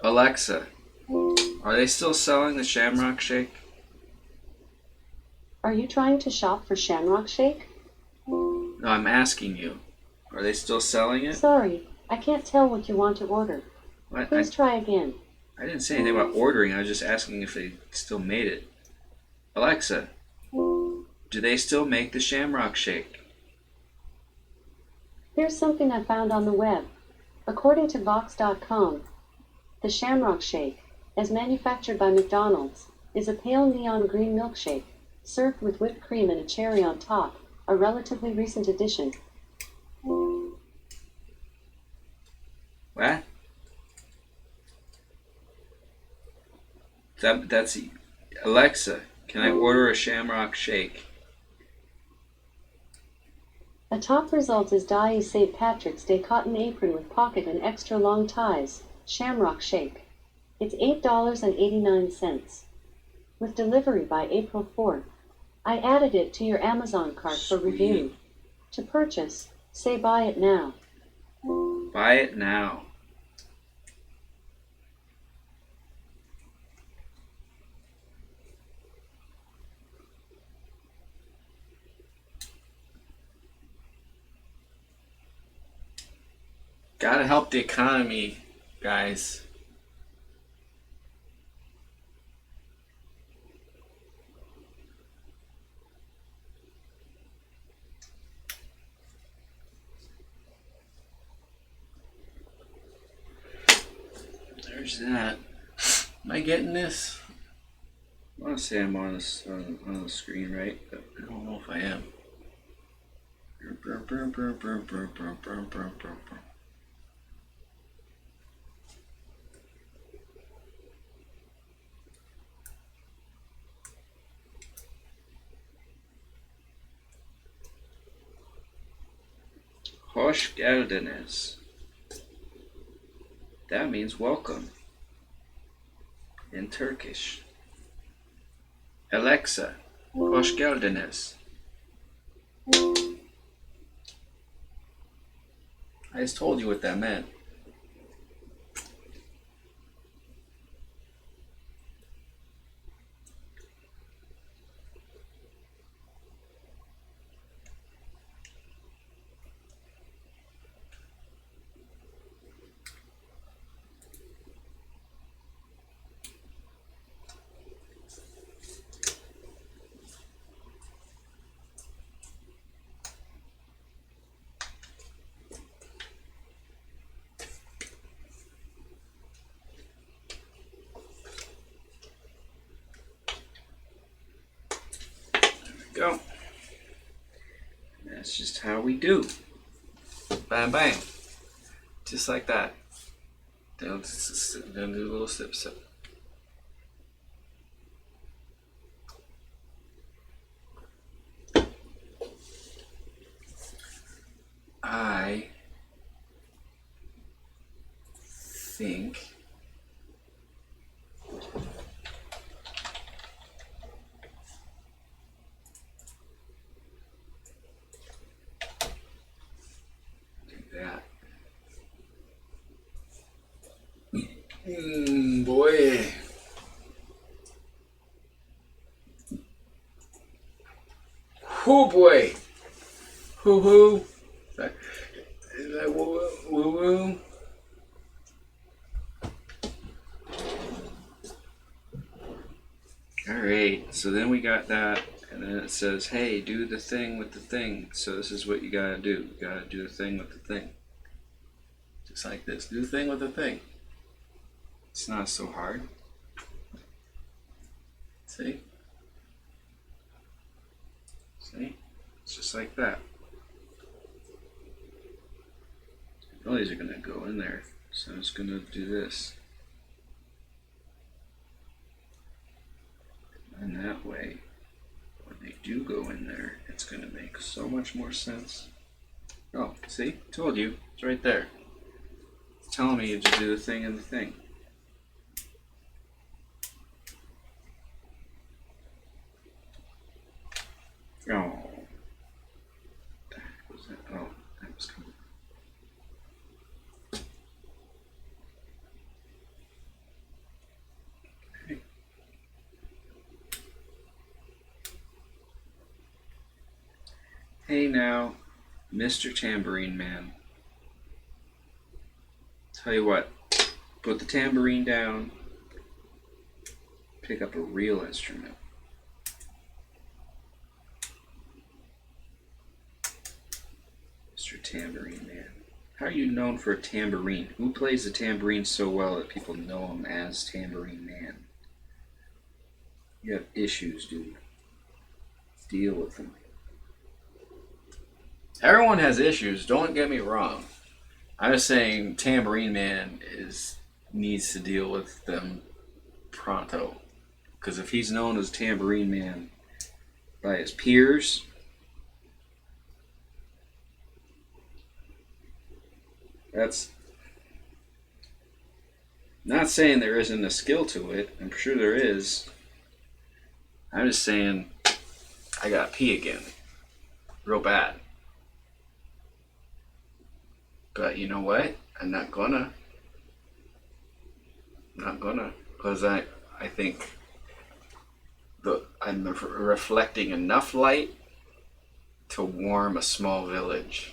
Alexa, Are they still selling the Shamrock Shake? Are you trying to shop for Shamrock Shake? No, I'm asking you. Are they still selling it? Sorry, I can't tell what you want to order. What? Please try again. I didn't say anything about ordering. I was just asking if they still made it. Alexa, do they still make the Shamrock Shake? Here's something I found on the web. According to Vox.com, the Shamrock Shake, as manufactured by McDonald's, is a pale neon green milkshake, served with whipped cream and a cherry on top, a relatively recent addition. What? That's Alexa, can I order a Shamrock Shake? A top result is Dai's St. Patrick's Day cotton apron with pocket and extra long ties, Shamrock Shake. It's $8.89. With delivery by April 4th. I added it to your Amazon cart for review. To purchase, say buy it now. Buy it now. Gotta help the economy, guys. There's that. Am I getting this? I want to say I'm on the screen, right? But I don't know if I am. Hoş geldiniz. That means welcome in Turkish. Alexa, hoş geldiniz. I just told you what that meant. Go. That's just how we do. Bam, bam. Just like that. Then do a little sip, sip. I think that. Boy. Oh boy. Hoo hoo. Is that woo woo woo? Alright, so then we got that, and then it says, hey, do the thing with the thing. So this is what you gotta do. You gotta do the thing with the thing. Just like this. Do the thing with the thing. It's not so hard. See? See? It's just like that. All these are gonna go in there. So I'm just gonna do this. And that way, when they do go in there, it's gonna make so much more sense. Oh, see? Told you. It's right there. It's telling me to do the thing and the thing. Oh. What the heck was that? Oh, that was coming. Hey now, Mr. Tambourine Man. Tell you what, put the tambourine down, pick up a real instrument. Mr. Tambourine Man. How are you known for a tambourine? Who plays the tambourine so well that people know him as Tambourine Man? You have issues, dude. Deal with them. Everyone has issues, don't get me wrong. I'm just saying Tambourine Man needs to deal with them pronto. Because if he's known as Tambourine Man by his peers, that's not saying there isn't a skill to it. I'm sure there is. I'm just saying I gotta pee again. Real bad. But you know what? I'm not gonna. Because I think I'm reflecting enough light to warm a small village.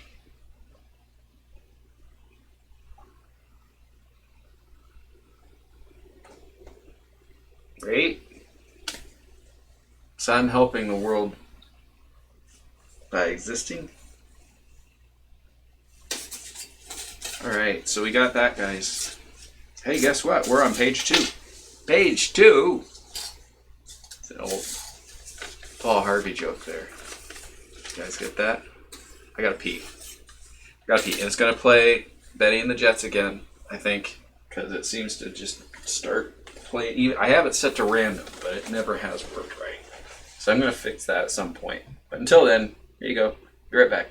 Right? So I'm helping the world by existing. Alright, so we got that, guys. Hey, guess what? We're on page 2. Page 2! It's an old Paul Harvey joke there. You guys get that? I gotta pee. And it's gonna play Betty and the Jets again, I think, because it seems to just start playing. I have it set to random, but it never has worked right. So I'm gonna fix that at some point. But until then, here you go. Be right back.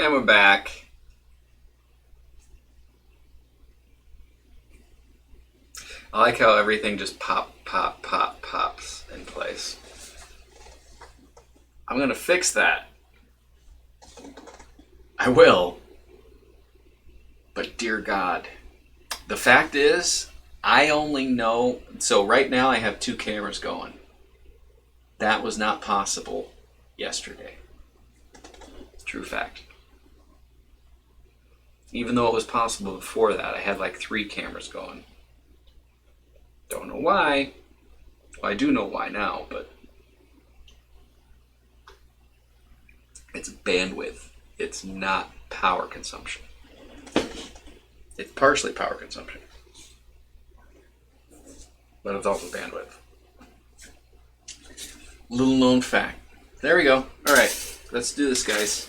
And we're back. I like how everything just pops in place. I'm going to fix that. I will. But dear God, the fact is, I only know... So right now I have 2 cameras going. That was not possible yesterday. True fact. Even though it was possible before that, I had like 3 cameras going. Don't know why. Well, I do know why now, but it's bandwidth. It's not power consumption. It's partially power consumption, but it's also bandwidth. Little known fact. There we go. All right, let's do this, guys.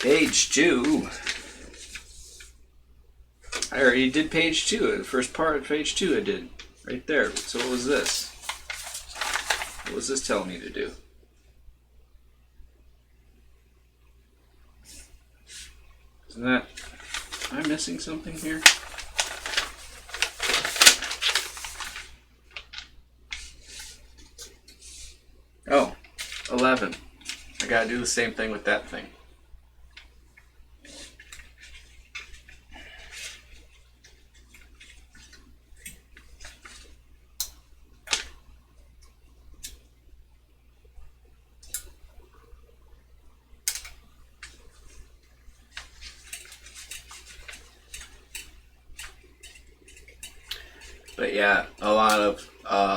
Page 2. I already did page 2. The first part of page 2 I did. Right there. So what was this? What was this telling me to do? Isn't that... Am I missing something here? Oh, 11. I gotta do the same thing with that thing. But yeah, a lot of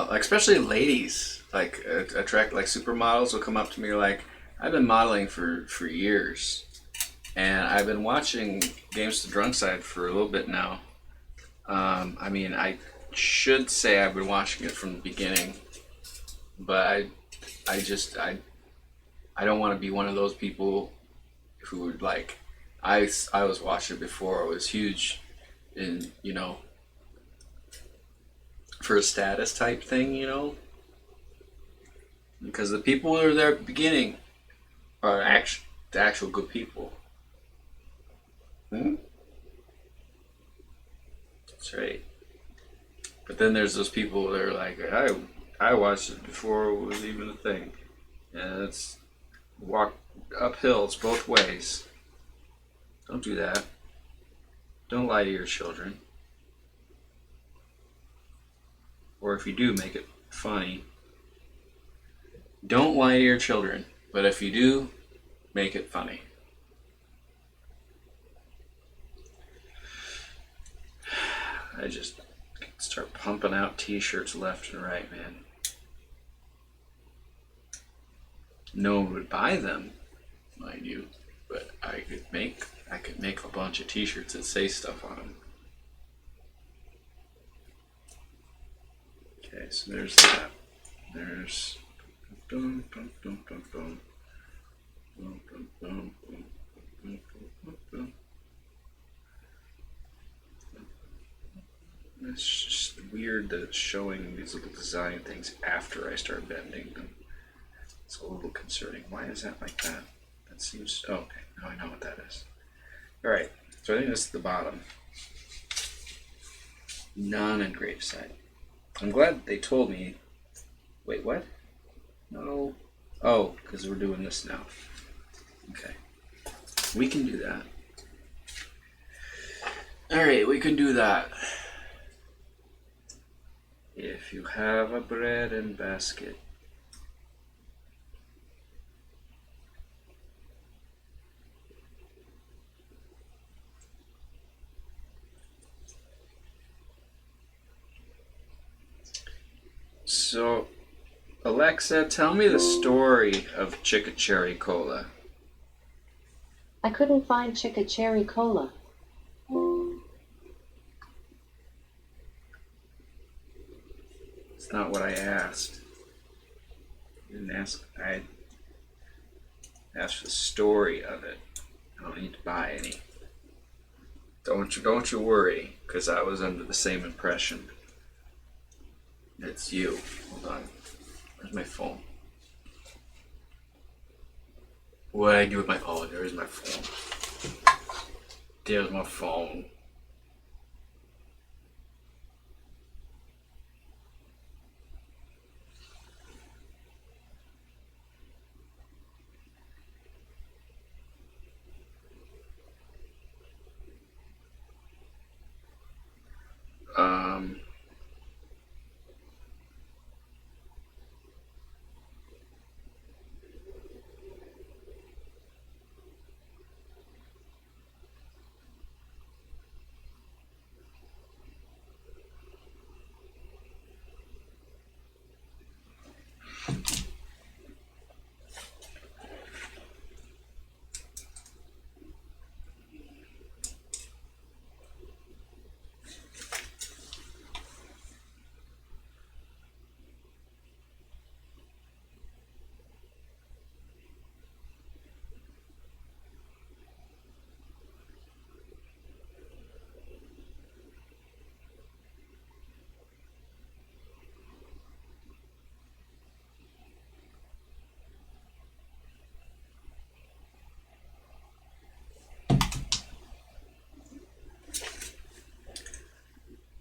especially ladies attract like supermodels will come up to me like, I've been modeling for years, and I've been watching Games to Drunk Side for a little bit now. I mean, I should say I've been watching it from the beginning, but I don't want to be one of those people who would like. I was watching it before it was huge, in for a status type thing, because the people who are there at the beginning are the actual good people. Hmm? That's right. But then there's those people that are like, I watched it before it was even a thing, and it's walk up hills both ways. Don't do that. Don't lie to your children. Or if you do, make it funny. Don't lie to your children, but if you do, make it funny. I just start pumping out t-shirts left and right, man. No one would buy them, mind you, but I could make a bunch of t-shirts that say stuff on them. Okay, so there's that. There's dum, dum, dum, dum, dum. Dum, dum, dum, dum, dum, dum, dum. It's just weird that it's showing these little design things after I start bending them. It's a little concerning. Why is that like that? That seems... Oh, okay. Now I know what that is. Alright, so I think this is the bottom. Non-engraved side. I'm glad they told me... Wait, what? No. Oh, because we're doing this now. Okay. We can do that. Alright, we can do that. If you have a bread and basket. So, Alexa, tell me the story of Chicka Cherry Cola. I couldn't find Chicka Cherry Cola. It's not what I asked. I didn't ask. I asked for the story of it. I don't need to buy any. Don't you worry, because I was under the same impression. It's you. Hold on. Where's my phone? What did I do with my... Oh, there's my phone. There's my phone. Um...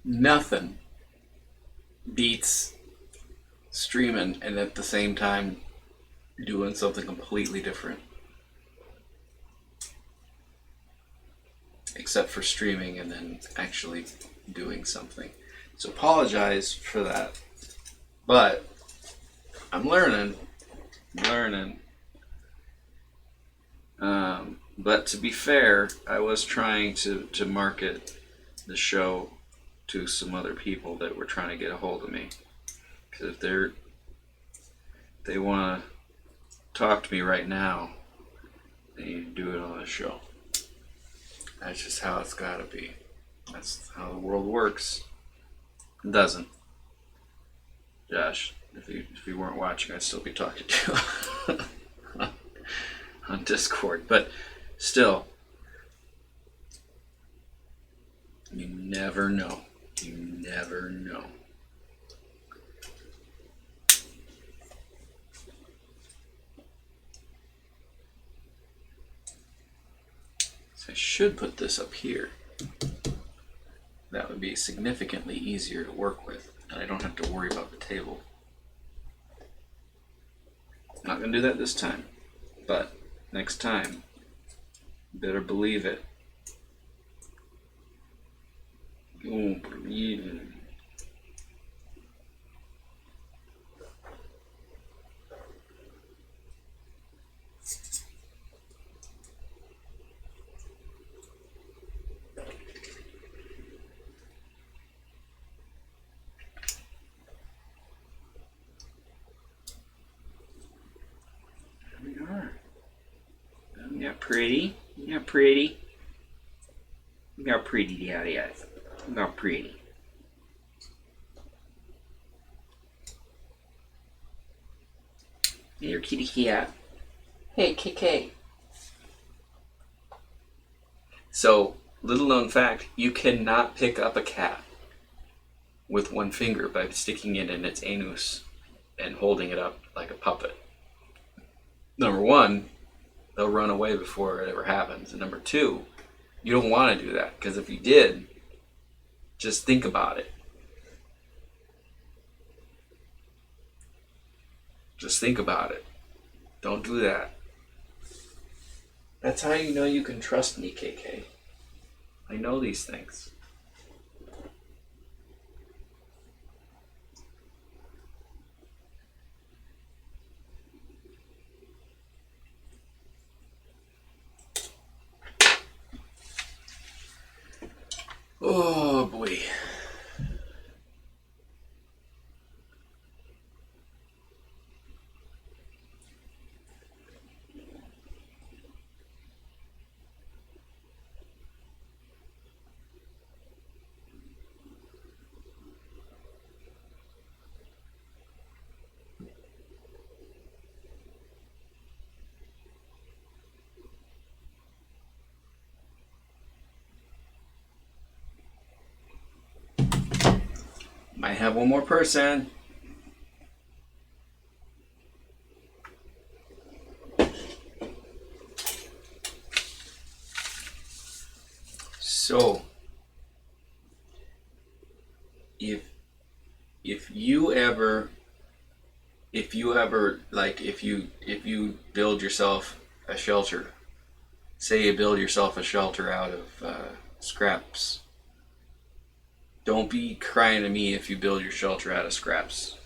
Nothing beats streaming and at the same time doing something completely different. Except for streaming and then actually doing something. So apologize for that. But I'm learning. But to be fair, I was trying to market the show to some other people that were trying to get a hold of me. Because if they want to talk to me right now, they need to do it on the show. That's just how it's got to be. That's how the world works. It doesn't. Josh, if you weren't watching, I'd still be talking to you on Discord. But still, you never know. You never know. So I should put this up here. That would be significantly easier to work with, and I don't have to worry about the table. I'm not going to do that this time, but next time, you better believe it. You won't believe it. Yeah, pretty. Yeah, pretty. You're pretty, yeah, yeah. You're pretty. You're kitty cat. Hey, KK. So, little known fact, you cannot pick up a cat with one finger by sticking it in its anus and holding it up like a puppet. Number one, they'll run away before it ever happens. And number two, you don't want to do that, because if you did, just think about it. Just think about it. Don't do that. That's how you know you can trust me, KK. I know these things. Oh boy. Might have one more person. So, if you ever like if you build yourself a shelter, say you build yourself a shelter out of scraps. Don't be crying to me if you build your shelter out of scraps.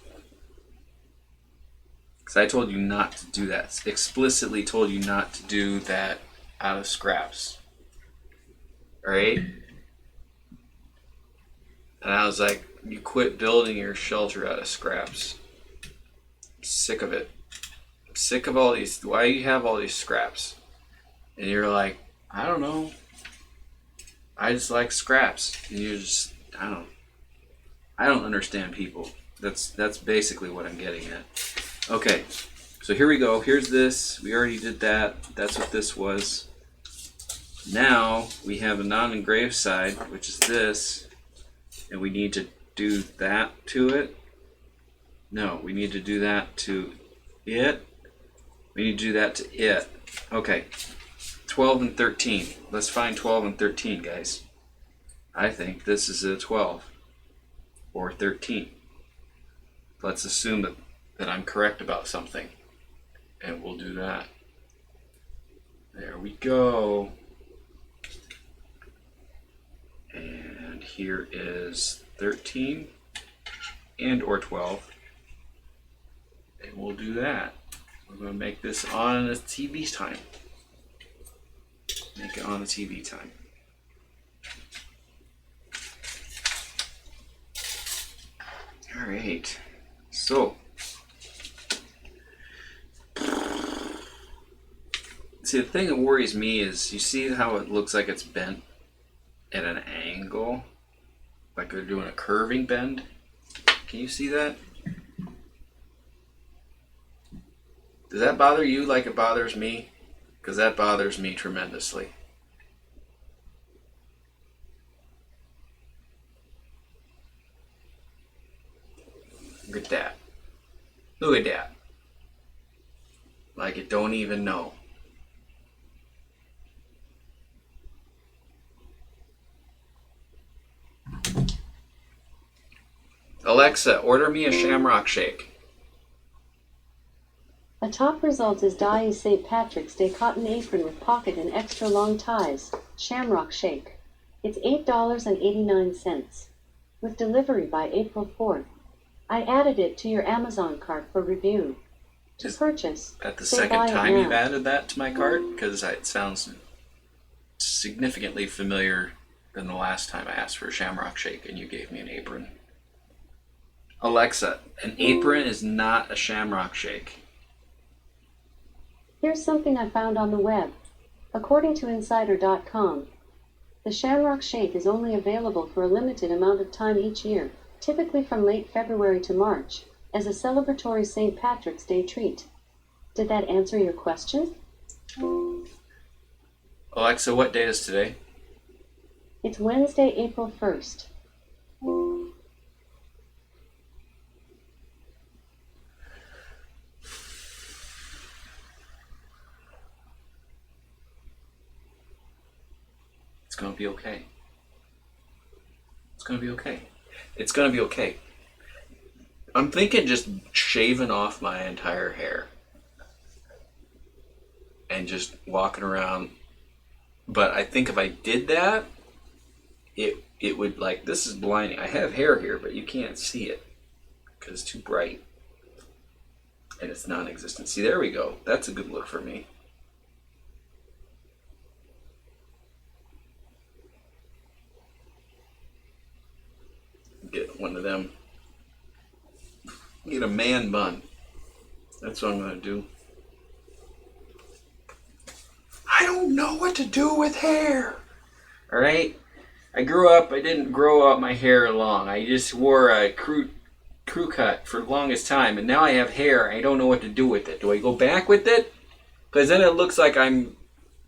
Because I told you not to do that. Explicitly told you not to do that out of scraps. Alright? And I was like, you quit building your shelter out of scraps. I'm sick of it. I'm sick of all these. Why do you have all these scraps? And you're like, I don't know. I just like scraps. And you're just, I don't understand people. That's basically what I'm getting at. Okay, so here we go. Here's this. We already did that. That's what this was. Now we have a non-engraved side, which is this, and we need to do that to it. No, we need to do that to it. We need to do that to it. Okay, 12 and 13. Let's find 12 and 13, guys. I think this is a 12 or 13. Let's assume that I'm correct about something, and we'll do that. There we go. And here is 13 and or 12, and we'll do that. We're going to make this on the TV time. Make it on the TV time. right. So, see, the thing that worries me is you see how it looks like it's bent at an angle? Like they're doing a curving bend? Can you see that? Does that bother you like it bothers me? Because that bothers me tremendously. Look at that. Look at that. Like it don't even know. Alexa, order me a shamrock shake. A top result is Dai's St. Patrick's Day cotton apron with pocket and extra long ties, Shamrock Shake. It's $8.89. With delivery by April 4th. I added it to your Amazon cart for review. To purchase, At the say buy second it time now. you've added that to my cart? Because it sounds significantly familiar than the last time I asked for a shamrock shake and you gave me an apron. Alexa, an apron is not a shamrock shake. Here's something I found on the web. According to Insider.com, the Shamrock Shake is only available for a limited amount of time each year, typically from late February to March, as a celebratory St. Patrick's Day treat. Did that answer your question? Alexa, what day is today? It's Wednesday, April 1st. It's gonna be okay. It's gonna be okay. It's gonna be okay. I'm thinking just shaving off my entire hair and just walking around. But I think if I did that, it would, like, this is blinding. I have hair here, but you can't see it because it's too bright and it's non-existent. See, there we go. That's a good look for me. Get one of them. Get a man bun. That's what I'm gonna do. I don't know what to do with hair. All right. I grew up. I didn't grow out my hair long. I just wore a crew cut for the longest time, and now I have hair. I don't know what to do with it. Do I go back with it? Because then it looks like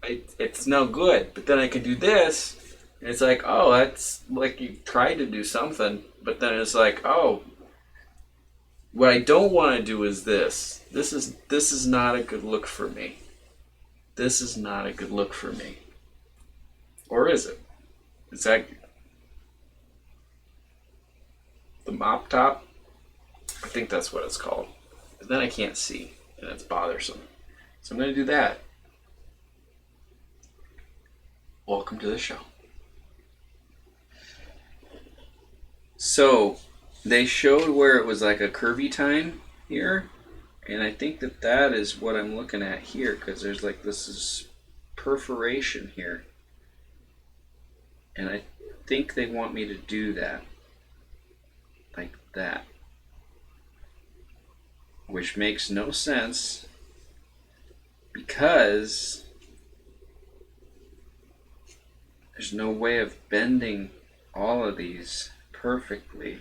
it's no good. But then I can do this, and it's like, oh, that's like you tried to do something. But then it's like, oh, what I don't want to do is this. This is not a good look for me. This is not a good look for me. Or is it? Is that the mop top? I think that's what it's called. But then I can't see, and it's bothersome. So I'm going to do that. Welcome to the show. So they showed where it was like a curvy time here, and I think that is what I'm looking at here, because there's like this perforation here, and I think they want me to do that like that, which makes no sense because there's no way of bending all of these perfectly.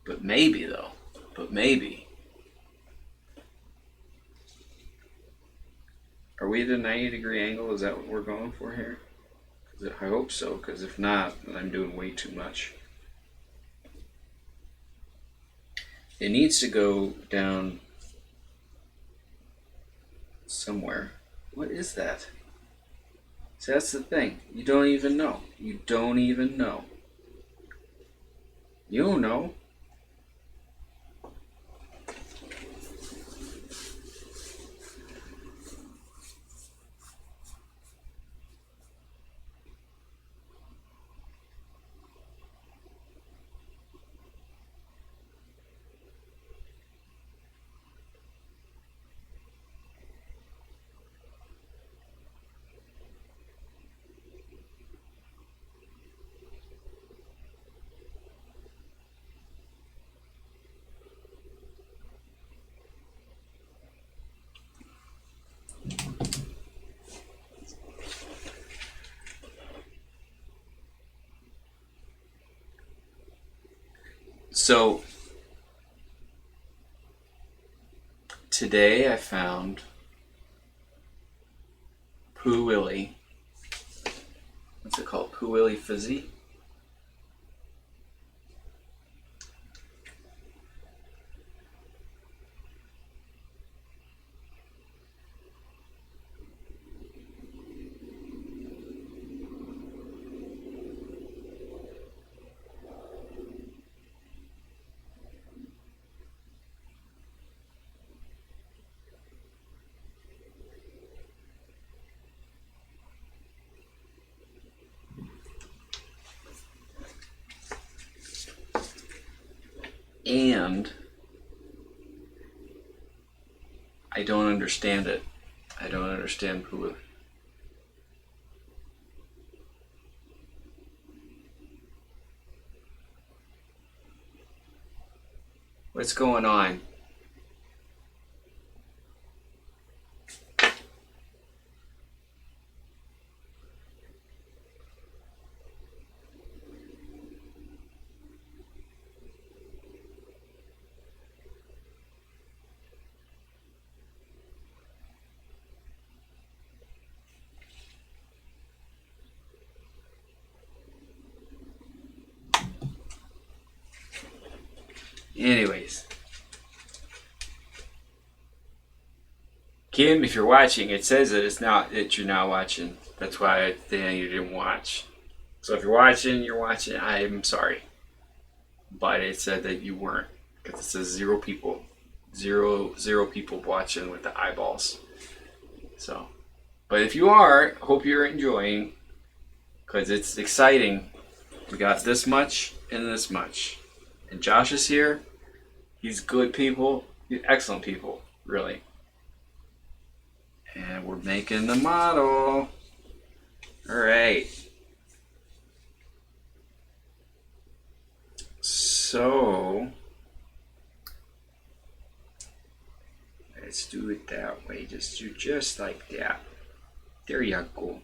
But maybe though. But maybe. Are we at a 90-degree angle? Is that what we're going for here? I hope so, because if not, then I'm doing way too much. It needs to go down somewhere. What is that? See, that's the thing. You don't even know. You don't even know. You don't know. So today I found Poo Willie. What's it called? Poo Willie Fizzy? And I don't understand it. I don't understand Poo. What's going on? Anyways. Kim, if you're watching, it says that it's not that you're not watching. That's why I think you didn't watch. So if you're watching, I'm sorry. But it said that you weren't. Because it says 0 people. Zero people watching with the eyeballs. So, but if you are, hope you're enjoying. Because it's exciting. We got this much and this much. And Josh is here. He's good people. He's excellent people, really. And we're making the model. Alright. So, let's do it that way. Just like that. There you go.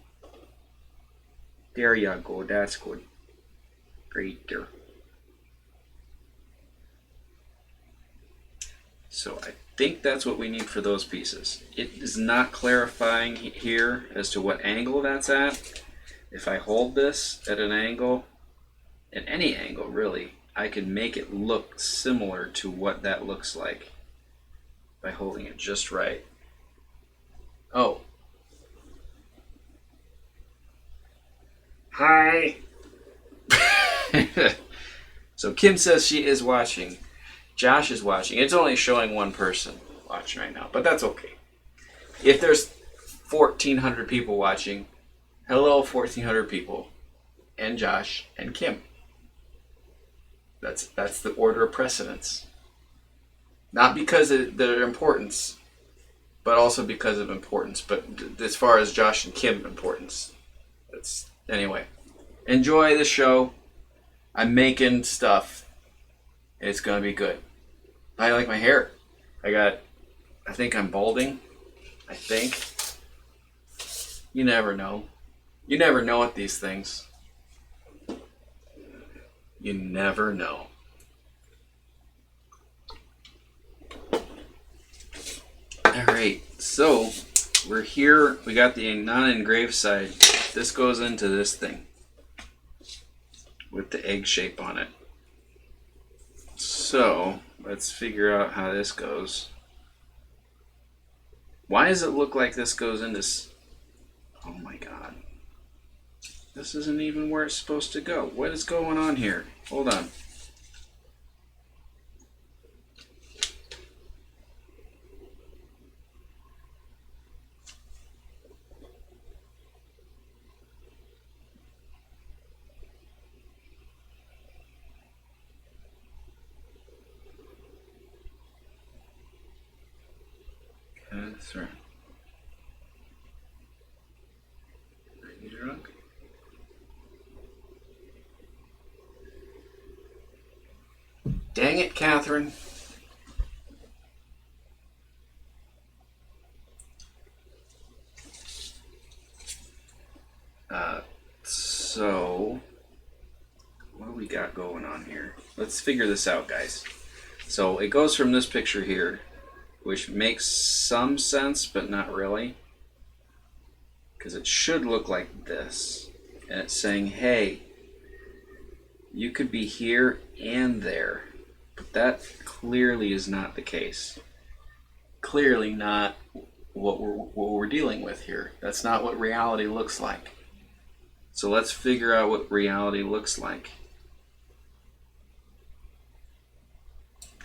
There you go. That's good. Right there. So I think that's what we need for those pieces. It is not clarifying here as to what angle that's at. If I hold this at an angle, at any angle really, I can make it look similar to what that looks like by holding it just right. Oh. Hi. So Kim says she is watching. Josh is watching. It's only showing one person watching right now, but that's okay. If there's 1,400 people watching, hello 1,400 people, and Josh and Kim. That's the order of precedence. Not because of their importance, but also because of importance. But as far as Josh and Kim importance, that's anyway. Enjoy the show. I'm making stuff. It's gonna be good. I like my hair. I think I'm balding. I think. You never know. You never know with these things. You never know. Alright, so we're here. We got the non-engraved side. This goes into this thing with the egg shape on it. So let's figure out how this goes. Why does it look like this goes in this? Oh my god. This isn't even where it's supposed to go. What is going on here? Hold on. That's right. Are you drunk? Dang it, Catherine. So, what do we got going on here? Let's figure this out, guys. So it goes from this picture here, which makes some sense, but not really. Because it should look like this. And it's saying, hey, you could be here and there. But that clearly is not the case. Clearly not what we're dealing with here. That's not what reality looks like. So let's figure out what reality looks like.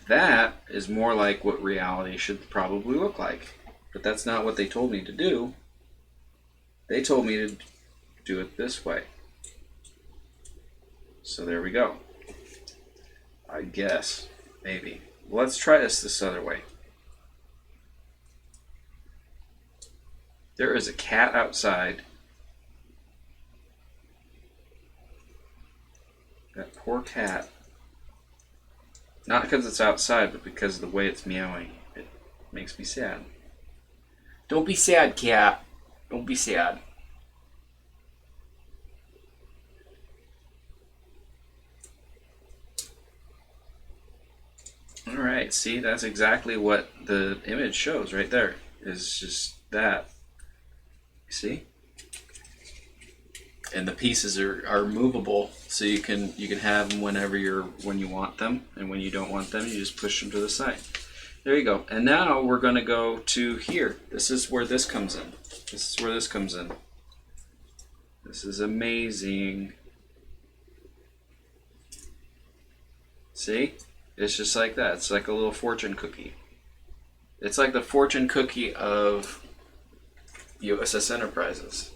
That is more like what reality should probably look like. But that's not what they told me to do. They told me to do it this way. So there we go. I guess. Maybe. Let's try this other way. There is a cat outside. That poor cat. Not because it's outside, but because of the way it's meowing. It makes me sad. Don't be sad, cat. Don't be sad. Alright, see, that's exactly what the image shows right there. Is just that. You see? And the pieces are movable, so you can have them when you want them, and when you don't want them, you just push them to the side. There you go. And now we're going to go to here. This is where this comes in. This is where this comes in. This is amazing. See? It's just like that. It's like a little fortune cookie. It's like the fortune cookie of USS Enterprises.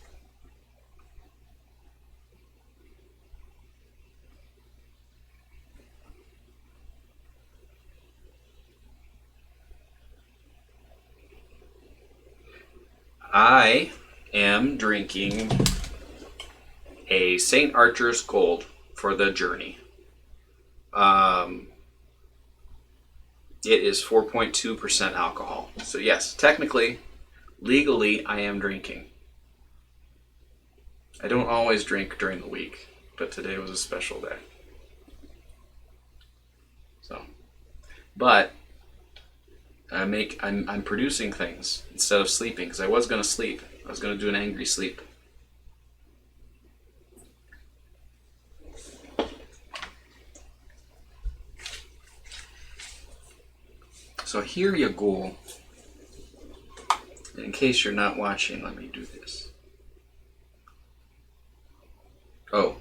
I am drinking a St. Archer's Gold for the journey. It is 4.2% alcohol. So yes, technically, legally, I am drinking. I don't always drink during the week, but today was a special day. So, but I'm producing things instead of sleeping, because I was going to sleep. I was going to do an angry sleep. So here you go. In case you're not watching, let me do this. Oh.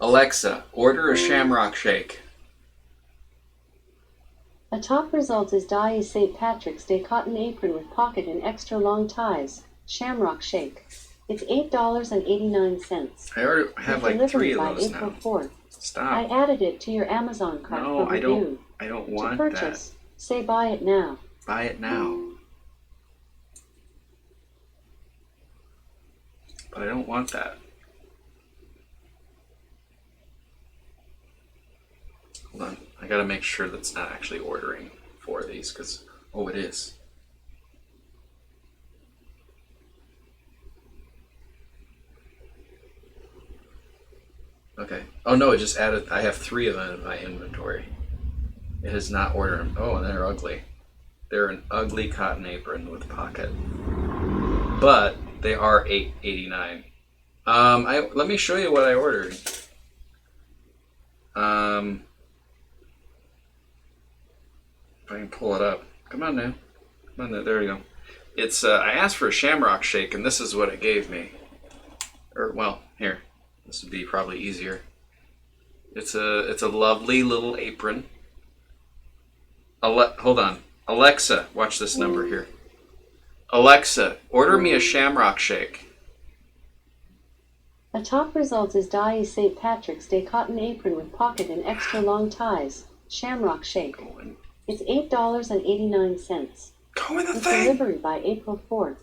Alexa, order a shamrock shake. A top result is die St. Patrick's Day cotton apron with pocket and extra long ties. Shamrock shake. It's $8.89. I already have like 3 of those April now. 4th. Stop. I added it to your Amazon cart No, for I review. don't To want purchase, that. say buy it now. Buy it now. But I don't want that. Hold on. I gotta make sure that's not actually ordering 4 of these, because, oh, it is. Okay. Oh no, it just added, I have 3 of them in my inventory. It has not ordered them. Oh, and they're ugly. They're an ugly cotton apron with pocket. But they are $8.89. Let me show you what I ordered. If I can pull it up. Come on now. Come on now. There we go. It's I asked for a shamrock shake, and this is what it gave me. Or well, here. This would be probably easier. It's a lovely little apron. Hold on. Alexa, watch this number here. Alexa, order me a shamrock shake. A top result is die St. Patrick's Day cotton apron with pocket and extra long ties. Shamrock shake. Oh, and It's $8.89. Go in the With thing! delivery by April 4th.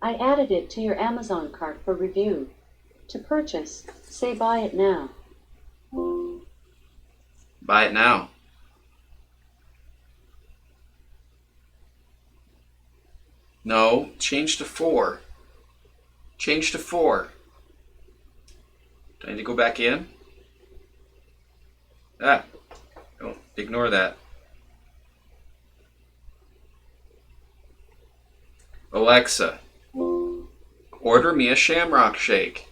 I added it to your Amazon cart for review. To purchase, say buy it now. Buy it now. No, change to 4. Change to 4. Do I need to go back in? Ah, don't ignore that. Alexa, order me a shamrock shake.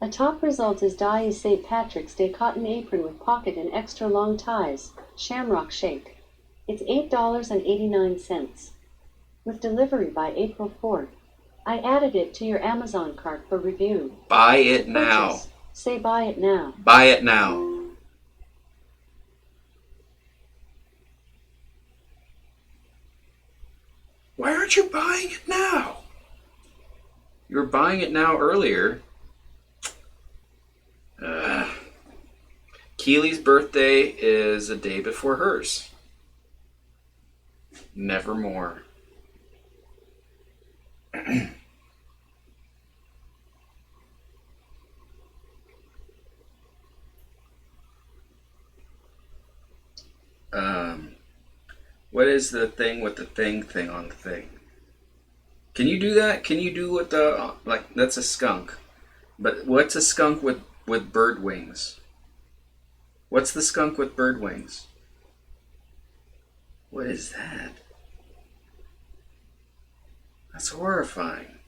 A top result is dye St. Patrick's Day cotton apron with pocket and extra long ties, Shamrock Shake. It's $8.89. With delivery by April 4th. I added it to your Amazon cart for review. Buy it now. Purchase, say buy it now. Buy it now. Why aren't you buying it now? You were buying it now earlier. Keely's birthday is a day before hers. Nevermore. What is the thing with the thing on the thing? Can you do that? Can you do what the, like, that's a skunk. But what's a skunk with bird wings? What's the skunk with bird wings? What is that? That's horrifying.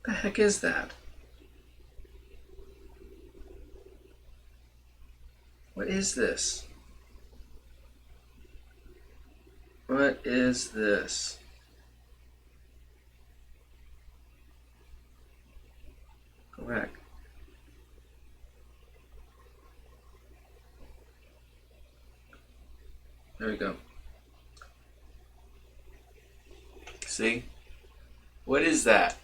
What the heck is that? What is this? What is this? Go back. There we go. See? What is that?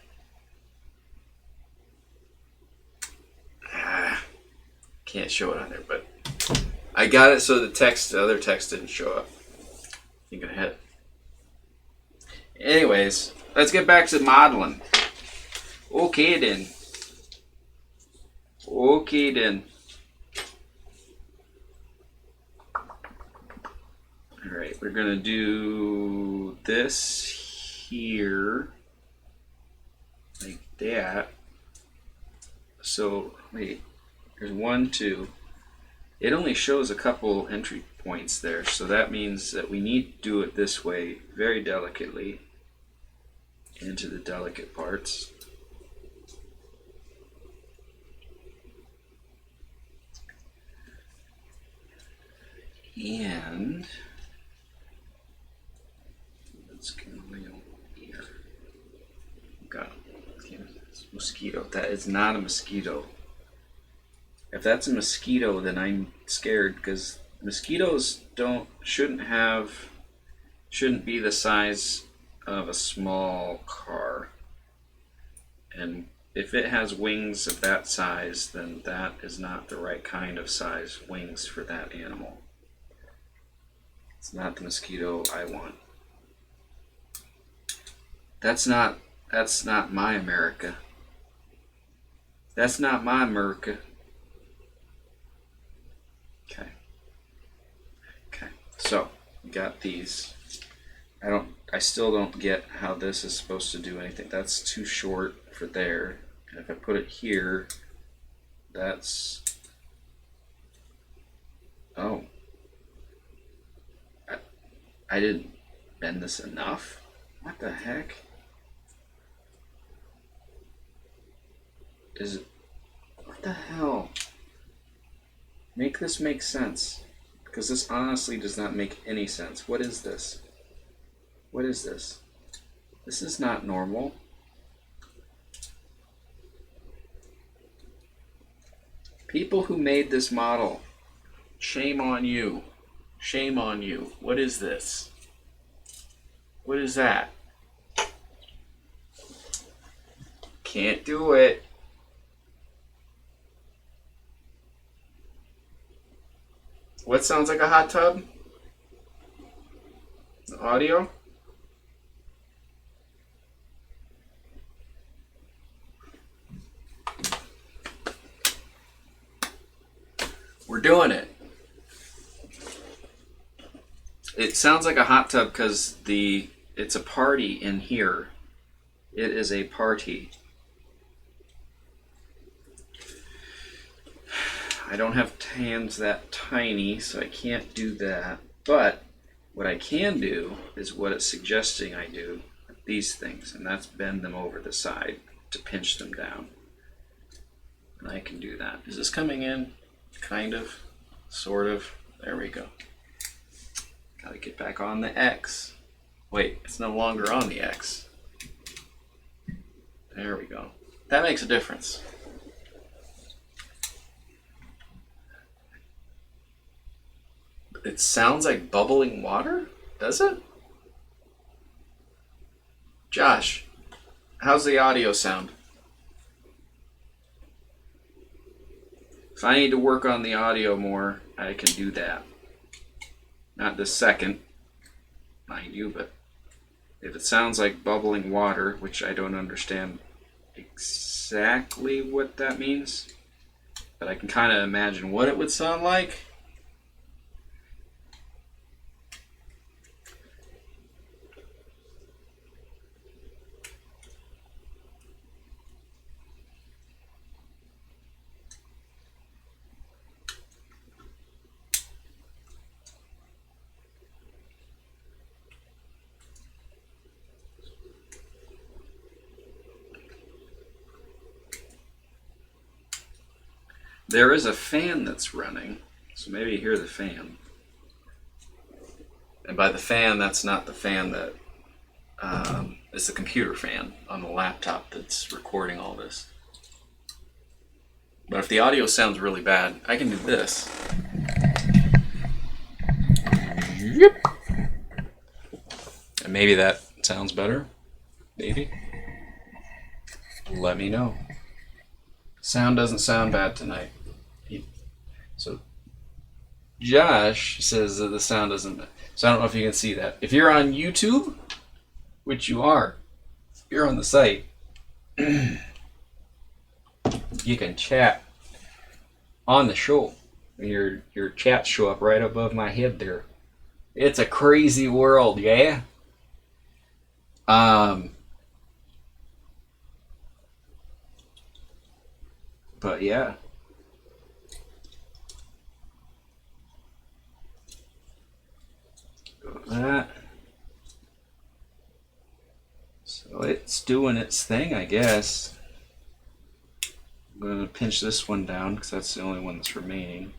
Can't show it on there, but I got it so the other text didn't show up. Think ahead. Anyways, let's get back to modeling. Okay then. Okay then. Alright, we're gonna do this here. Like that. So, wait. There's 1, 2. It only shows a couple entry points there, so that means that we need to do it this way very delicately into the delicate parts. And let's go here. Got it's mosquito. That is not a mosquito. If that's a mosquito, then I'm scared because mosquitoes shouldn't be the size of a small car. And if it has wings of that size, then that is not the right kind of size wings for that animal. It's not the mosquito I want. That's not my America. That's not my America. Okay, so we got these. I still don't get how this is supposed to do anything. That's too short for there. And if I put it here, that's, oh. I didn't bend this enough? What the heck? What the hell? Make this make sense. Because this honestly does not make any sense. What is this? What is this? This is not normal. People who made this model, shame on you. Shame on you. What is this? What is that? Can't do it. What sounds like a hot tub? audio. We're doing it. It sounds like a hot tub because it's a party in here. It is a party. I don't have hands that tiny, so I can't do that. But what I can do is what it's suggesting I do with these things, and that's bend them over the side to pinch them down. And I can do that. Is this coming in? Kind of, sort of. There we go. Gotta get back on the X. Wait, it's no longer on the X. There we go. That makes a difference. It sounds like bubbling water? Does it? Josh, how's the audio sound? If I need to work on the audio more, I can do that. Not this second, mind you, but if it sounds like bubbling water, which I don't understand exactly what that means, but I can kind of imagine what it would sound like. There is a fan that's running, so maybe you hear the fan. And by the fan, that's not the fan that, it's the computer fan on the laptop that's recording all this. But if the audio sounds really bad, I can do this. Yep. And maybe that sounds better. Maybe. Let me know. Sound doesn't sound bad tonight. So Josh says that the sound doesn't. So I don't know if you can see that. If you're on YouTube, which you are, you're on the site, you can chat on the show. Your chats show up right above my head there. It's a crazy world, yeah. But yeah. That. So it's doing its thing, I guess. I'm going to pinch this one down because that's the only one that's remaining.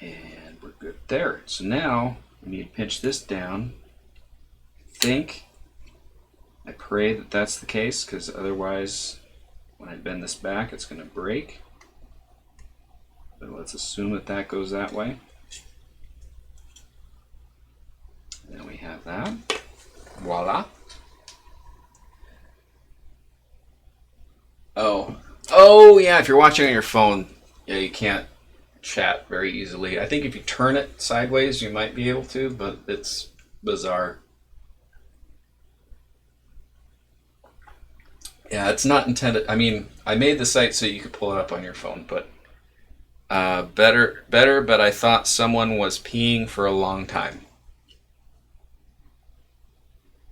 And we're good there. So now we need to pinch this down. I pray that that's the case, because otherwise when I bend this back it's going to break. But let's assume that that goes that way. And then we have that. Voila. Oh yeah, if you're watching on your phone, yeah, you can't chat very easily. I think if you turn it sideways you might be able to, but it's bizarre. Yeah, it's not intended. I mean, I made the site so you could pull it up on your phone, but better, but I thought someone was peeing for a long time.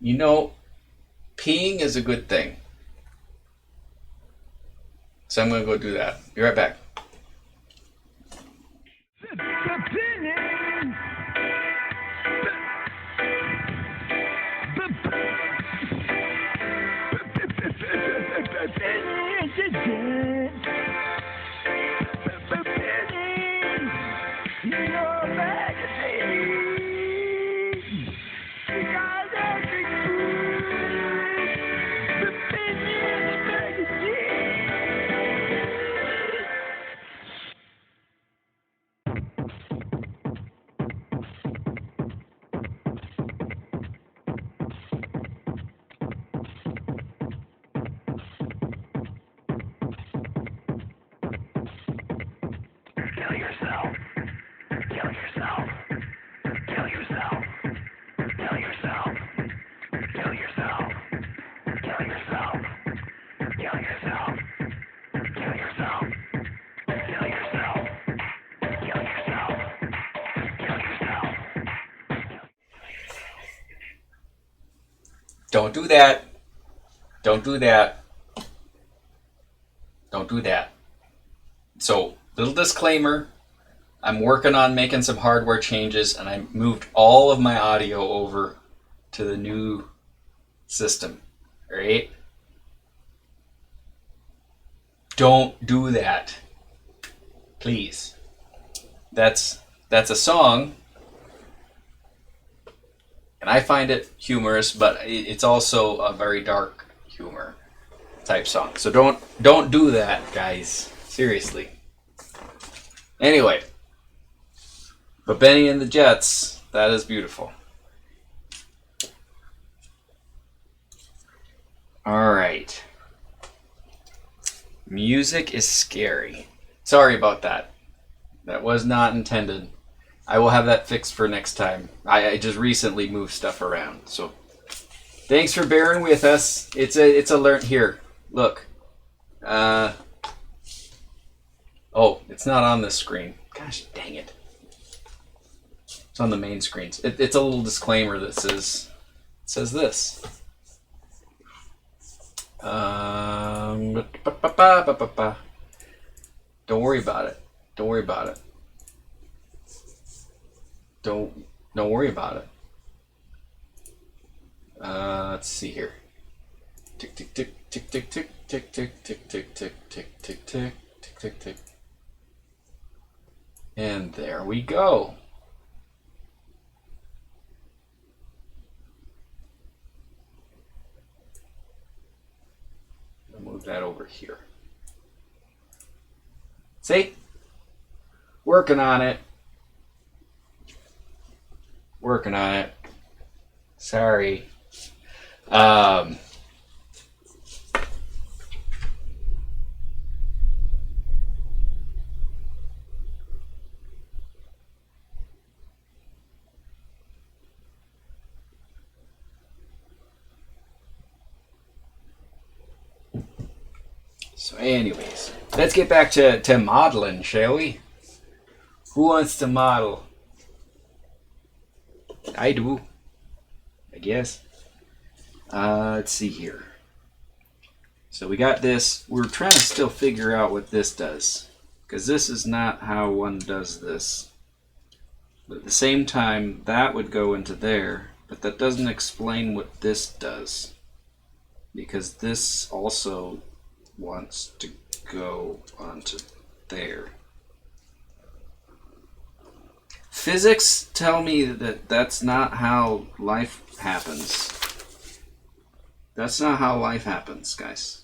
You know, peeing is a good thing. So I'm going to go do that. Be right back. Don't do that. Don't do that. Don't do that. So, little disclaimer. I'm working on making some hardware changes, and I moved all of my audio over to the new system. Right? Don't do that. Please. That's a song, and I find it humorous, but it's also a very dark humor type song. So don't do that, guys. Seriously. Anyway, but Benny and the Jets, that is beautiful. All right. Music is scary. Sorry about that. That was not intended. I will have that fixed for next time. I just recently moved stuff around, so thanks for bearing with us. It's a learn here. Look, oh, it's not on this screen. Gosh, dang it! It's on the main screens. It's a little disclaimer that says this. Don't worry about it. Don't worry about it. Don't worry about it. Let's see here. Tick tick tick tick tick tick tick tick tick tick tick tick tick tick tick tick tick. And there we go. I'll move that over here. See? Working on it. Working on it. Sorry. So anyways, let's get back to modeling, shall we? Who wants to model? I do, I guess. Let's see here. So we got this. We're trying to still figure out what this does, because this is not how one does this. But at the same time, that would go into there, but that doesn't explain what this does, because this also wants to go onto there. Physics tell me that that's not how life happens. That's not how life happens, guys.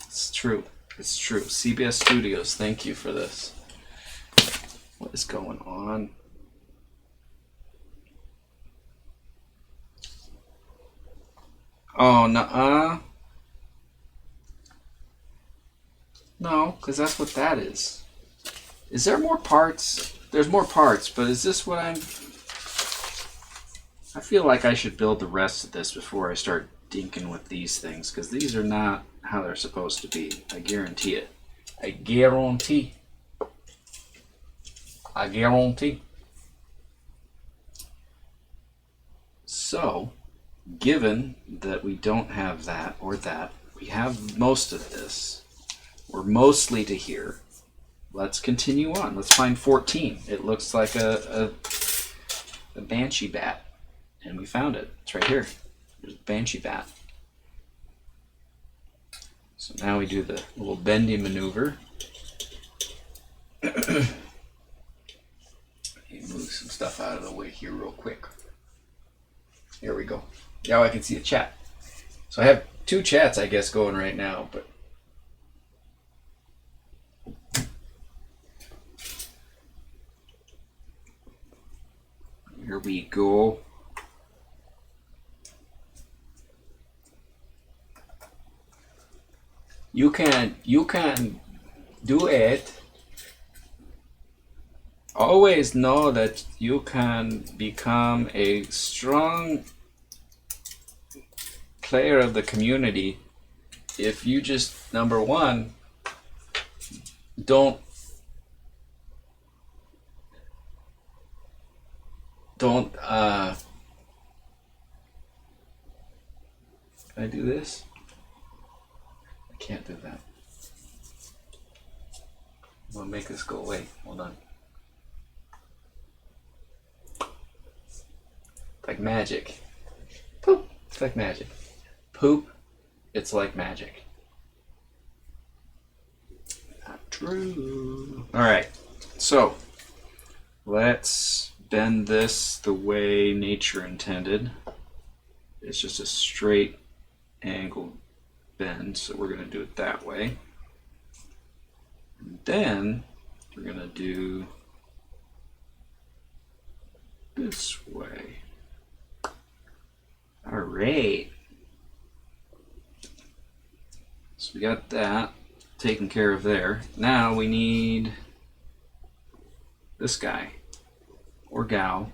It's true. It's true. CBS Studios, thank you for this. What is going on? Oh, nuh-uh. No, because that's what that is. Is there more parts? There's more parts, but is this what I'm... I feel like I should build the rest of this before I start dinking with these things, because these are not how they're supposed to be. I guarantee it. I guarantee. I guarantee. So, given that we don't have that or that, we have most of this. We're mostly to here. Let's continue on. Let's find 14. It looks like a banshee bat. And we found it. It's right here. There's a banshee bat. So now we do the little bendy maneuver. Let me move some stuff out of the way here real quick. Here we go. Now I can see the chat. So I have two chats, I guess, going right now, but here we go. You can do it. Always know that you can become a strong player of the community if you just, number one, don't Can I do this? I can't do that. I'm gonna make this go away. Hold on. Like magic. Poop. It's like magic. Poop. It's like magic. Not true. Alright. So, let's bend this the way nature intended. It's just a straight angle bend, so we're going to do it that way. And then we're going to do this way. Alright. So we got that taken care of there. Now we need this guy or gal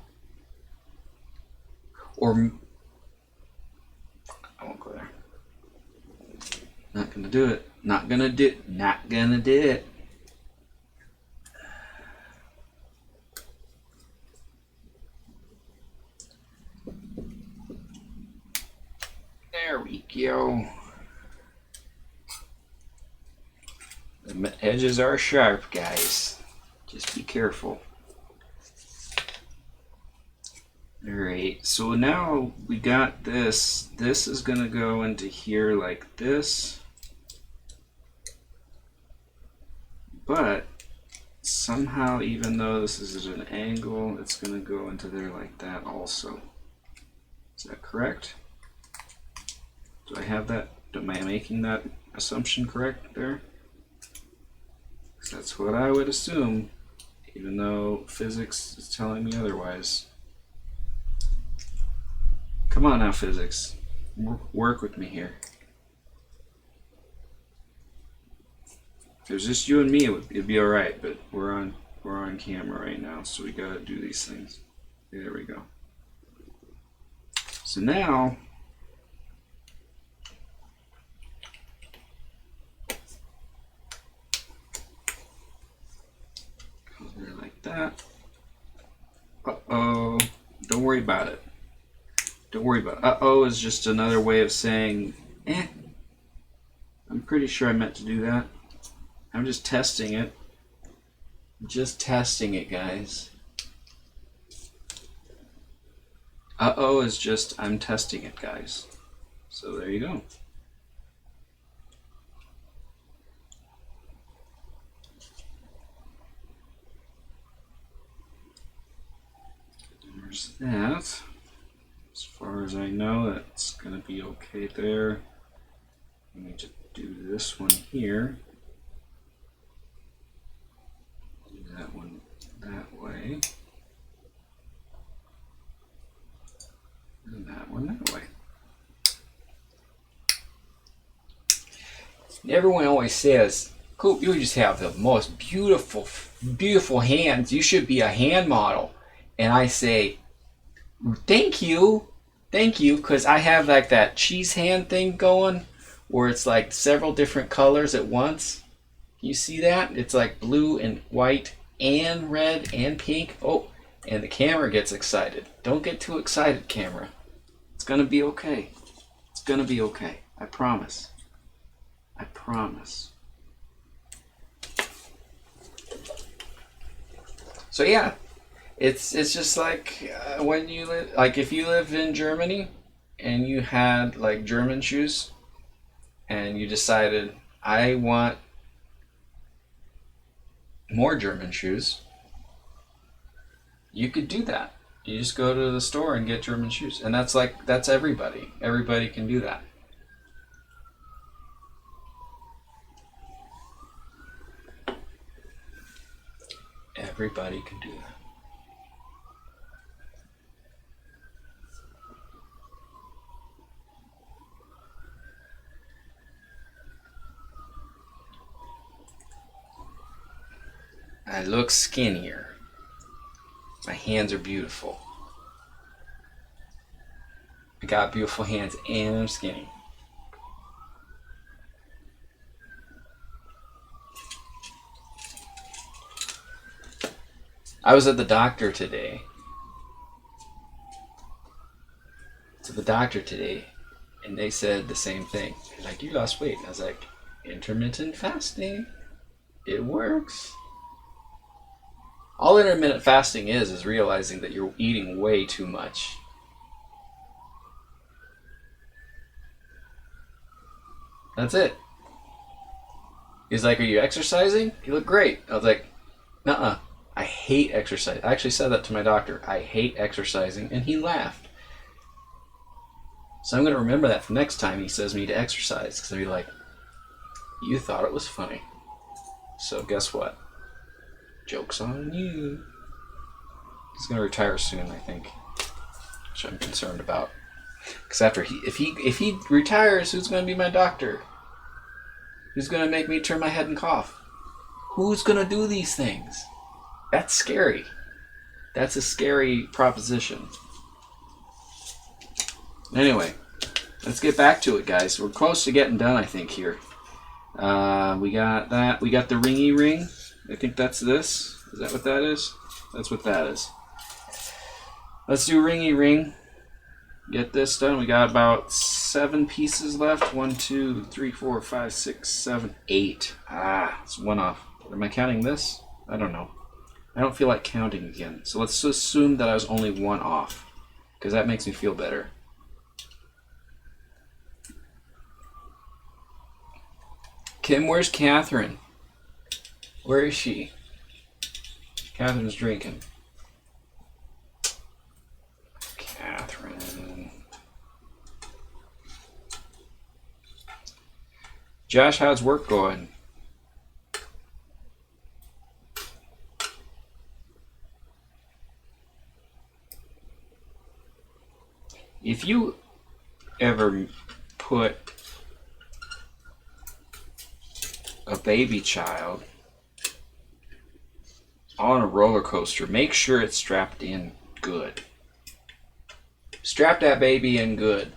or I won't go there. Not gonna do it. Not gonna do it. Not gonna do it. There we go. The edges are sharp, guys. Just be careful. Alright, so now we got this. This is going to go into here like this. But somehow, even though this is at an angle, it's going to go into there like that also. Is that correct? Do I have that? Am I making that assumption correct there? Because that's what I would assume, even though physics is telling me otherwise. Come on now, physics. Work with me here. If it was just you and me, it'd be alright, but we're on camera right now, so we gotta do these things. There we go. So now go there like that. Uh-oh. Don't worry about it. Don't worry about it. Uh-oh is just another way of saying, I'm pretty sure I meant to do that. I'm just testing it. Just testing it, guys. Uh-oh is just, I'm testing it, guys. So there you go. There's that. As far as I know, that's going to be okay there. I need to do this one here. Do that one that way. And that one that way. Everyone always says, Coop, you just have the most beautiful, beautiful hands. You should be a hand model. And I say, thank you, because I have like that cheese hand thing going where it's like several different colors at once. You see that? It's like blue and white and red and pink. Oh, and the camera gets excited. Don't get too excited, camera. It's gonna be okay. It's gonna be okay. I promise. I promise. So yeah. It's just like when you live, like if you lived in Germany and you had like German shoes and you decided I want more German shoes, you could do that. You just go to the store and get German shoes, and that's everybody. Everybody can do that. Everybody can do that. I look skinnier. My hands are beautiful. I got beautiful hands and I'm skinny. I was at the doctor today. And they said the same thing. Like, you lost weight. And I was like, intermittent fasting. It works. All intermittent fasting is realizing that you're eating way too much. That's it. He's like, are you exercising? You look great. I was like, nuh-uh. I hate exercise. I actually said that to my doctor. I hate exercising. And he laughed. So I'm going to remember that for next time he says me to exercise. Because I'll be like, you thought it was funny. So guess what? Joke's on you. He's going to retire soon, I think. Which I'm concerned about. Because if he retires, who's going to be my doctor? Who's going to make me turn my head and cough? Who's going to do these things? That's scary. That's a scary proposition. Anyway, let's get back to it, guys. We're close to getting done, I think, here. We got that. We got the ringy ring. I think that's this. Is that what that is? That's what that is. Let's do ringy ring. Get this done. We got about 7 pieces left. 1, 2, 3, 4, 5, 6, 7, 8. It's one off. Am I counting this? I don't know. I don't feel like counting again. So let's assume that I was only one off, because that makes me feel better. Kim, where's Catherine? Where is she? Catherine's drinking. Catherine. Josh, how's work going? If you ever put a baby child on a roller coaster, make sure it's strapped in good. Strap that baby in good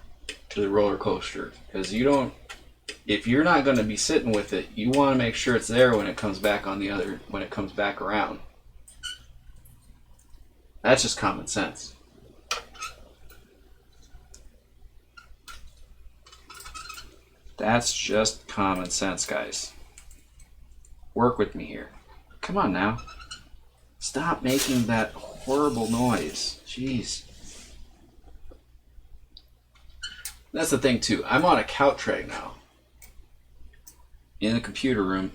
to the roller coaster, because if you're not going to be sitting with it, you want to make sure it's there when it comes back when it comes back around. That's just common sense. That's just common sense, guys. Work with me here. Come on now. Stop making that horrible noise. Jeez. That's the thing, too. I'm on a couch right now. In the computer room.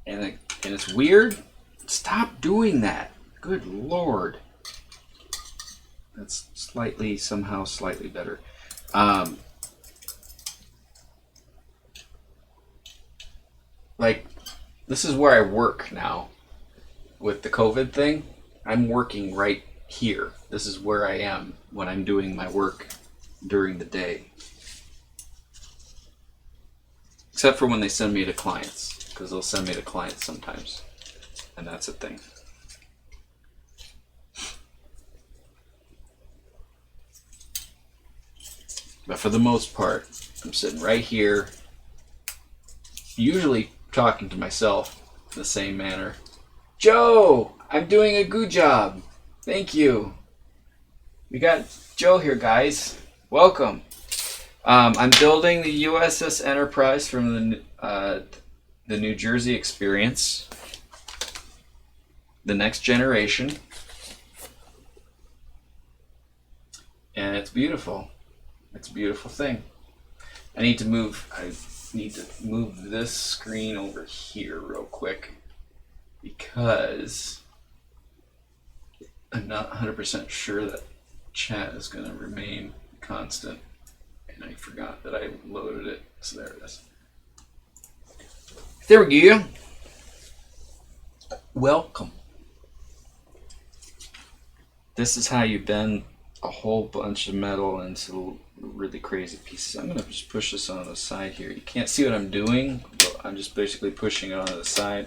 And it's weird. Stop doing that. Good Lord. That's somehow slightly better. This is where I work now with the COVID thing. I'm working right here. This is where I am when I'm doing my work during the day. Except for when they send me to clients, because they'll send me to clients sometimes. And that's a thing. But for the most part, I'm sitting right here, usually talking to myself in the same manner. Joe, I'm doing a good job. Thank you. We got Joe here, guys. Welcome. I'm building the USS Enterprise from the New Jersey experience. The next generation. And it's beautiful. It's a beautiful thing. I need to move this screen over here real quick, because I'm not 100% sure that chat is going to remain constant. And I forgot that I loaded it. So there it is. There we go. Welcome. This is how you bend a whole bunch of metal into really crazy pieces. I'm going to just push this on the side here. You can't see what I'm doing, but I'm just basically pushing it onto the side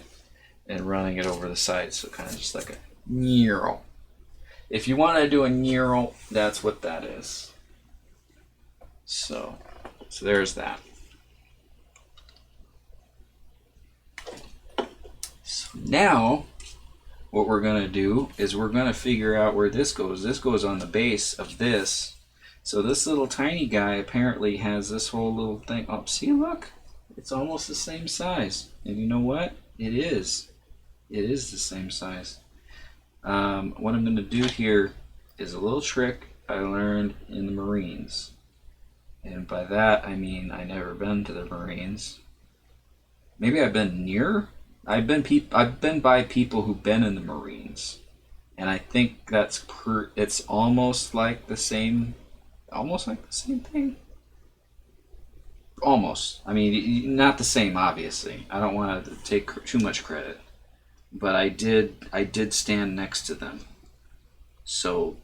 and running it over the side. So kind of just like a knurl. If you want to do a knurl, that's what that is. So there's that. So now what we're going to do is we're going to figure out where this goes. This goes on the base of this. So this little tiny guy apparently has this whole little thing. Oh, see, look. It's almost the same size. And you know what? It is. It is the same size. What I'm going to do here is a little trick I learned in the Marines. And by that, I mean I never been to the Marines. Maybe I've been near. I've been by people who've been in the Marines. And I think it's almost like the same thing. Almost. I mean, not the same, obviously. I don't want to take too much credit, but I did stand next to them. So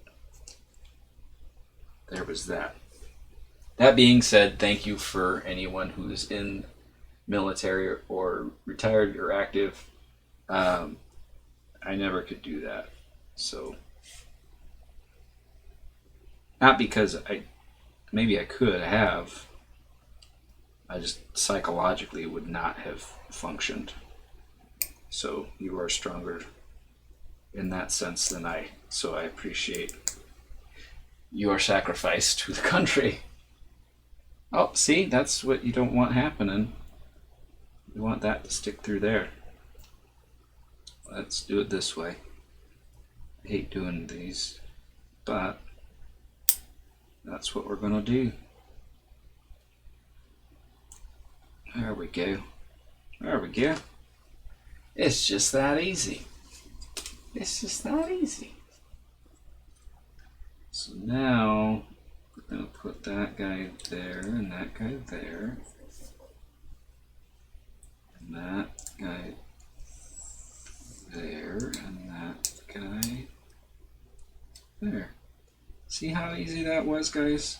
there was that. That being said, thank you for anyone who's in military or retired or active. I never could do that. So not because maybe I could have. I just psychologically would not have functioned. So you are stronger in that sense than I. So I appreciate your sacrifice to the country. Oh, see, that's what you don't want happening. You want that to stick through there. Let's do it this way. I hate doing these, but that's what we're gonna do. There we go. There we go. It's just that easy. It's just that easy. So now we're gonna put that guy there and that guy there. And that guy there and that guy there. See how easy that was, guys?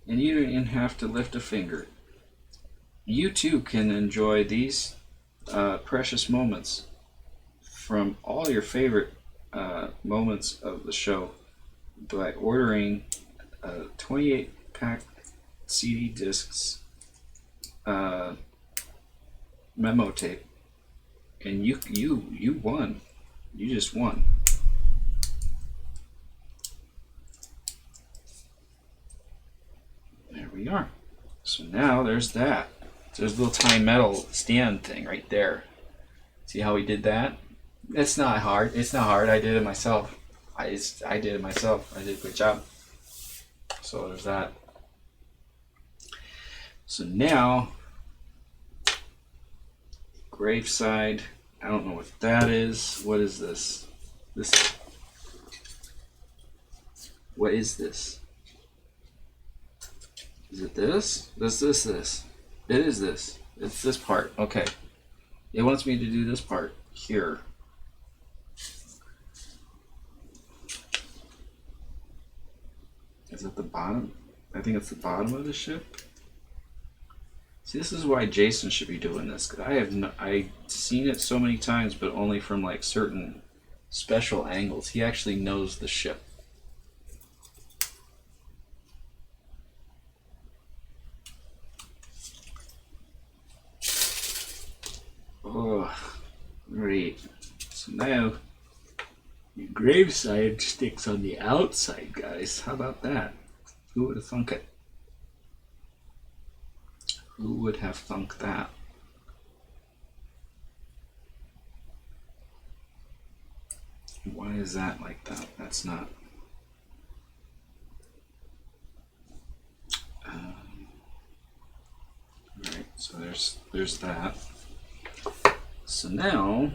And you didn't even have to lift a finger. You too can enjoy these precious moments from all your favorite moments of the show by ordering 28-pack CD discs memo tape, and you won. You just won. There we are. So now there's that. So there's a little tiny metal stand thing right there. See how we did that? It's not hard. It's not hard. I did it myself. I did it myself. I did a good job. So there's that. So now, graveside. I don't know what that is. What is this? What is this? Is it this? This? It is this. It's this part. Okay. It wants me to do this part here. Is it the bottom? I think it's the bottom of the ship. See, this is why Jason should be doing this, because I've seen it so many times, but only from like certain special angles. He actually knows the ship. Oh, great. So now your graveside sticks on the outside, guys. How about that? Who would have thunk it? Who would have thunk that? Why is that like that? That's not. Alright, so there's that. So now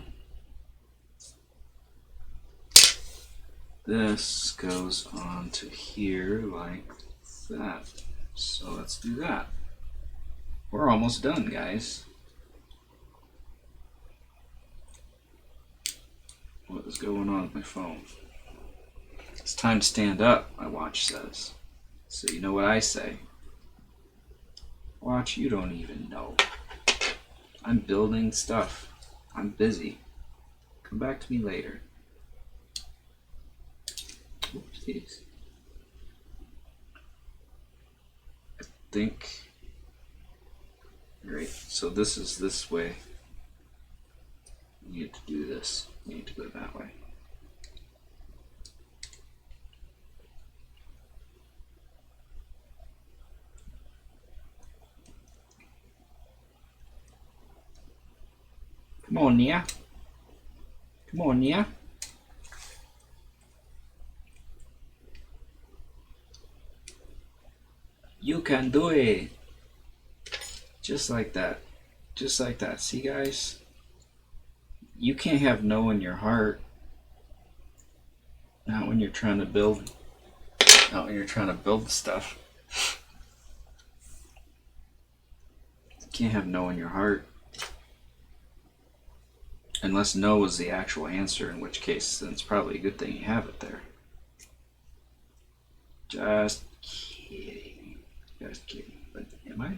this goes on to here like that. So let's do that. We're almost done, guys. What is going on with my phone? It's time to stand up, my watch says. So you know what I say? Watch, you don't even know. I'm building stuff. I'm busy. Come back to me later. Oopsies. I think. Great. So this is this way. You need to do this. You need to go that way. Come on, Nia. Come on, Nia. You can do it. Just like that. Just like that. See, guys? You can't have no in your heart. Not when you're trying to build. Not when you're trying to build stuff. You can't have no in your heart. Unless no is the actual answer, in which case then it's probably a good thing you have it there. Just kidding. Just kidding. But am I?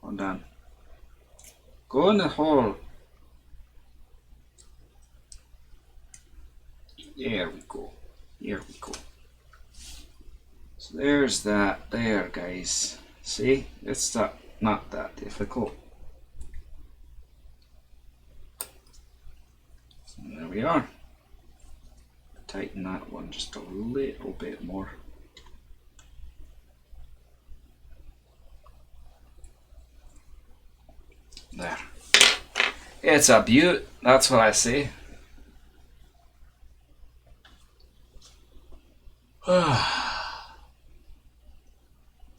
Hold on. Go in the hole. There we go. There we go. So there's that there, guys. See? It's not that difficult. So there we are. Tighten that one just a little bit more. There. It's a beaut. That's what I say.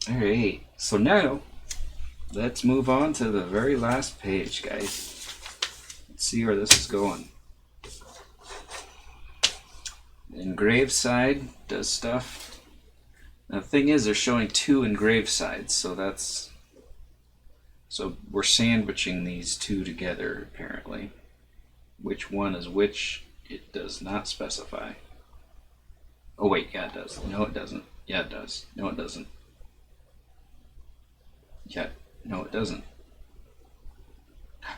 Alright, so now let's move on to the very last page, guys. Let's see where this is going. Engraved side does stuff. Now the thing is, they're showing 2 engraved sides, so we're sandwiching these 2 together apparently. Which one is which, it does not specify. Oh wait, yeah it does. No it doesn't. Yeah it does. No it doesn't. Yeah, no it doesn't.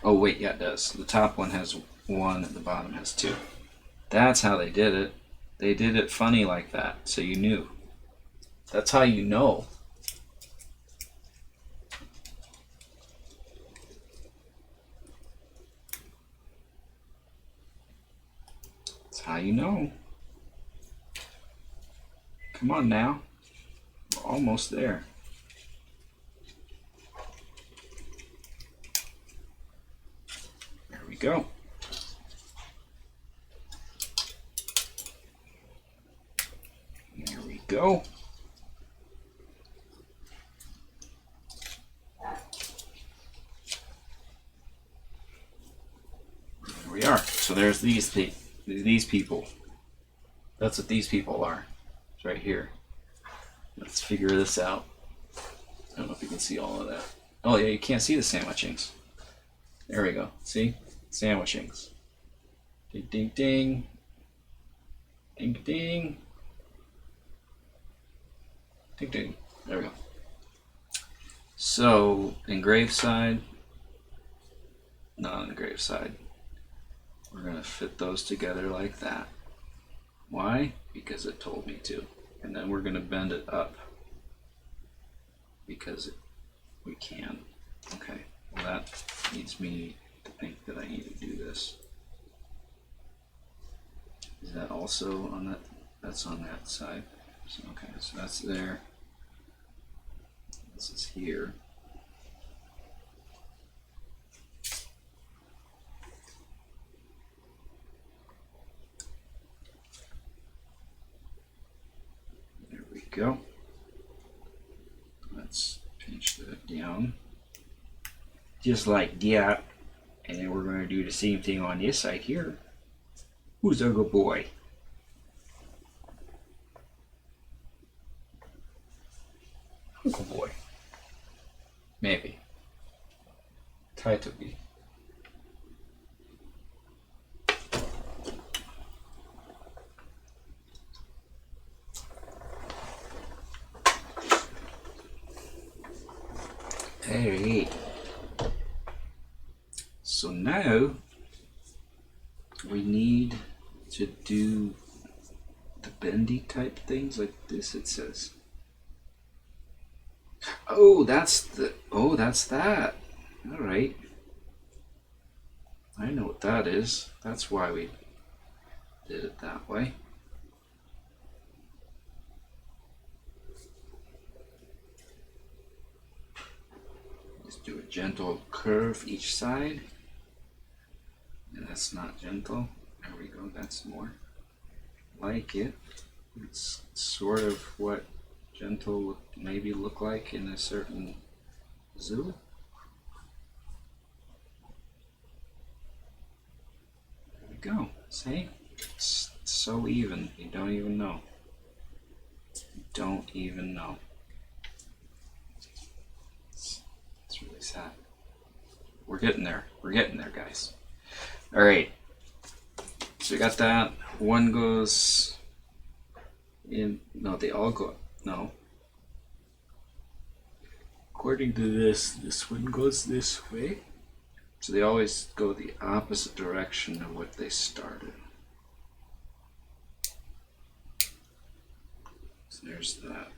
Oh wait, yeah it does. The top one has 1 and the bottom has 2. That's how they did it. They did it funny like that, so you knew. That's how you know. That's how you know. Come on now. We're almost there. There we go. There we go. There we are. So there's these people. That's what these people are. It's right here. Let's figure this out. I don't know if you can see all of that. Oh yeah, you can't see the sandwichings. There we go. See? Sandwichings. Ding ding ding. Ding ding. Ding ding. There we go. So, engraved side, non-engraved side. We're going to fit those together like that. Why? Because it told me to. And then we're going to bend it up because we can. Okay, well that leads me to think that I need to do this. Is that also on that? That's on that side. So, okay, so that's there. This is here. There we go. Let's pinch that down. Just like that. And then we're going to do the same thing on this side here. Who's a good boy? Good boy. Maybe. Try to be. Hey. So now we need to do the bendy type things like this, it says. Oh, that's that. All right. I know what that is. That's why we did it that way. Let's do it gentle curve each side. And that's not gentle. There we go, that's more like it. It's sort of what gentle would maybe look like in a certain zoo. There we go. See? It's so even. You don't even know. You don't even know. It's really sad. We're getting there. We're getting there, guys. All right. So we got that. One goes in. No, they all go. No. According to this one goes this way. So they always go the opposite direction of what they started. So there's that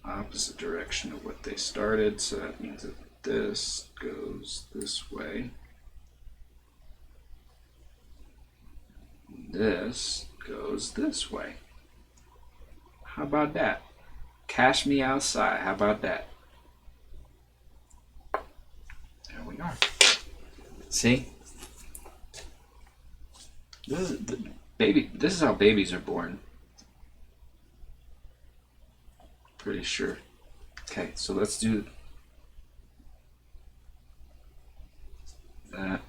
opposite direction of what they started. So that means that this goes this way. This goes this way. How about that? Cash me outside. How about that? There we are. See? This is how babies are born. Pretty sure. Okay, so let's do that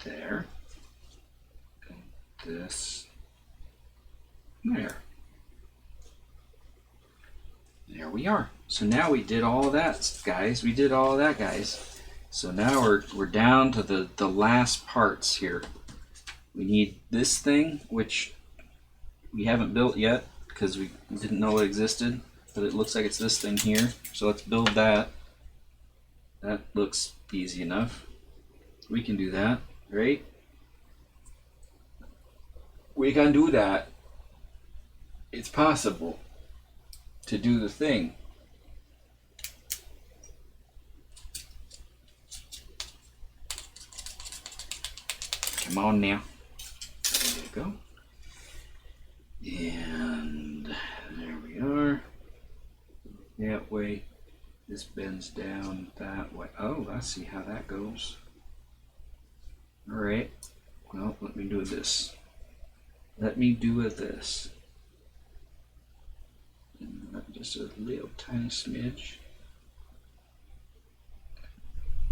there. This there. There we are. So now we did all that, guys. We did all that, guys. So now we're down to the last parts here. We need this thing, which we haven't built yet because we didn't know it existed, but it looks like it's this thing here. So let's build that. That looks easy enough. We can do that, right? We can do that. It's possible to do the thing. Come on now. There you go. And there we are. That way. This bends down that way. Oh, I see how that goes. Alright. Well, let me do this. Let me do this. And just a little tiny smidge.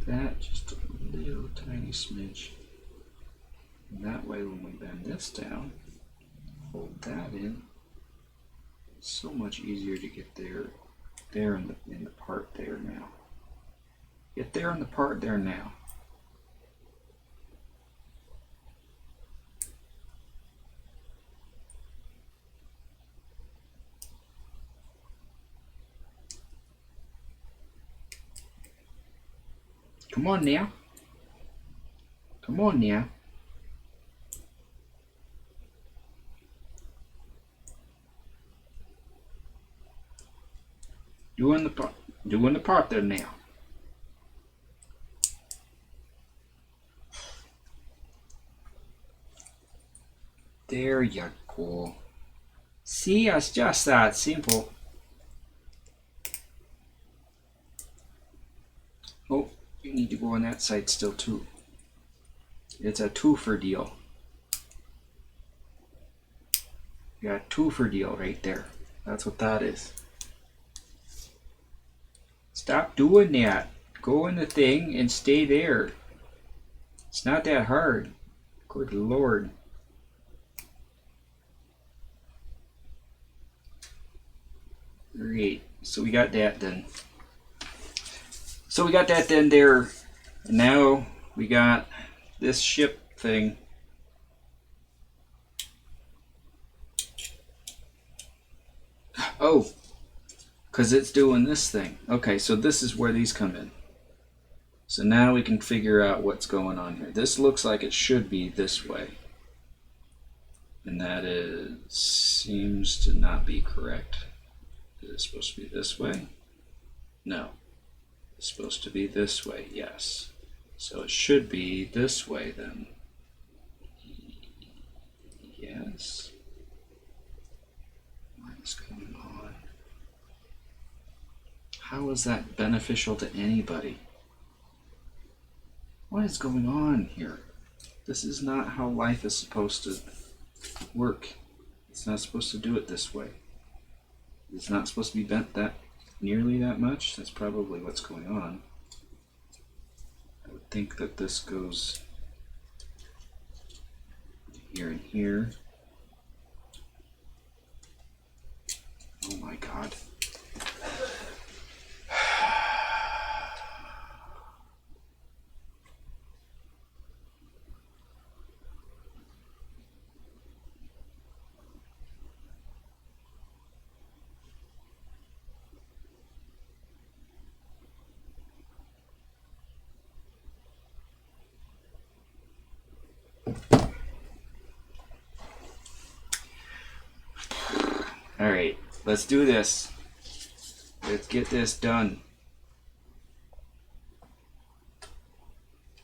That just a little tiny smidge. And that way when we bend this down, hold that in, it's so much easier to get there in the part there now. Get there in the part there now. Come on now. Come on now. Doing the part there now. There you go. See, it's just that simple. Oh, you need to go on that side still too. It's a twofer deal. You got a twofer deal right there. That's what that is. Stop doing that. Go in the thing and stay there. It's not that hard. Good Lord. Great. So we got that then. There. And now we got this ship thing. Oh. Because it's doing this thing. Okay, so this is where these come in. So now we can figure out what's going on here. This looks like it should be this way. And that seems to not be correct. Is it supposed to be this way? No. It's supposed to be this way, yes. So it should be this way then. Yes. What's going on? How is that beneficial to anybody? What is going on here? This is not how life is supposed to work. It's not supposed to do it this way. It's not supposed to be bent that nearly that much. That's probably what's going on. I would think that this goes here and here. Oh my God. All right, let's do this. Let's get this done.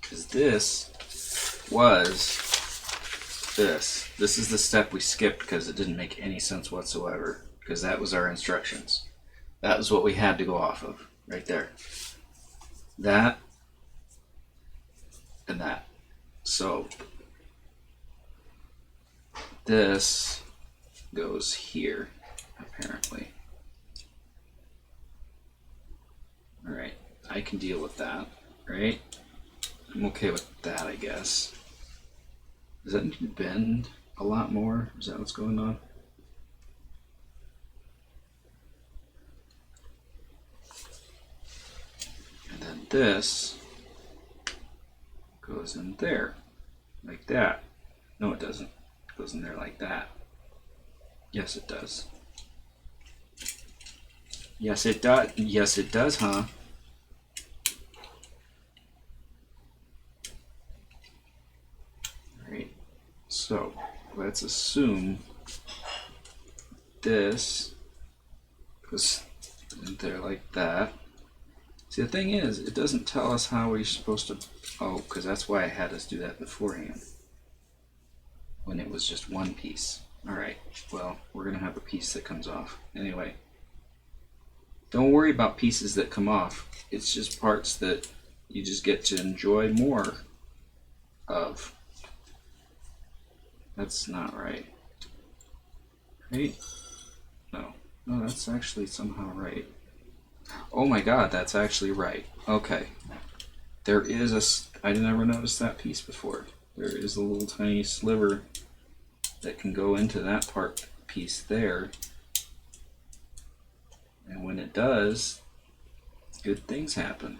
Because this was this. This is the step we skipped because it didn't make any sense whatsoever. Because that was our instructions. That was what we had to go off of. Right there. That. And that. So. This goes here. Apparently. Alright. I can deal with that. Right? I'm okay with that, I guess. Does that need to bend a lot more? Is that what's going on? And then this goes in there. Like that. No, it doesn't. It goes in there like that. Yes, it does. Yes, it does. Yes, it does, huh? Alright. So, let's assume this goes in there like that. See, the thing is, it doesn't tell us how we're supposed to... Oh, because that's why I had us do that beforehand. When it was just one piece. Alright, well, we're going to have a piece that comes off. Anyway. Don't worry about pieces that come off. It's just parts that you just get to enjoy more of. That's not right. Right? No. No, that's actually somehow right. Oh my God, that's actually right. Okay. There is a... I never noticed that piece before. There is a little tiny sliver that can go into that piece there. And when it does, good things happen.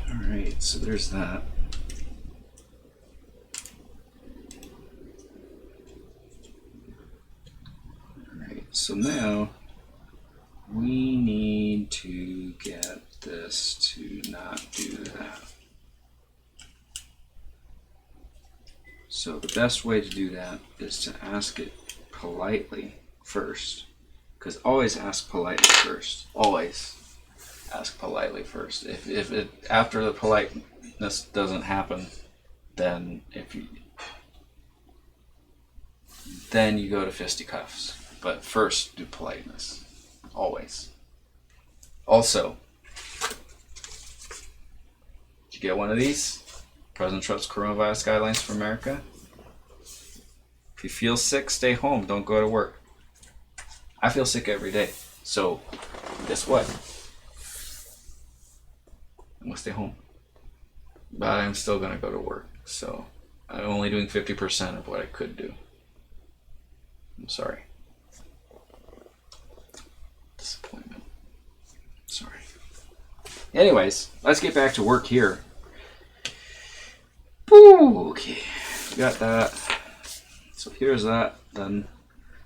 Alright, so there's that. Alright, so now we need to get this to not do that. So the best way to do that is to ask it politely first. Because always ask politely first. Always ask politely first. If it after the politeness doesn't happen, then then you go to fisticuffs. But first do politeness. Always. Also, did you get one of these? President Trump's coronavirus guidelines for America. If you feel sick, stay home. Don't go to work. I feel sick every day. So, guess what? I'm going to stay home. But I'm still going to go to work. So, I'm only doing 50% of what I could do. I'm sorry. Disappointment. Sorry. Anyways, let's get back to work here. Okay, we got that. So here's that done.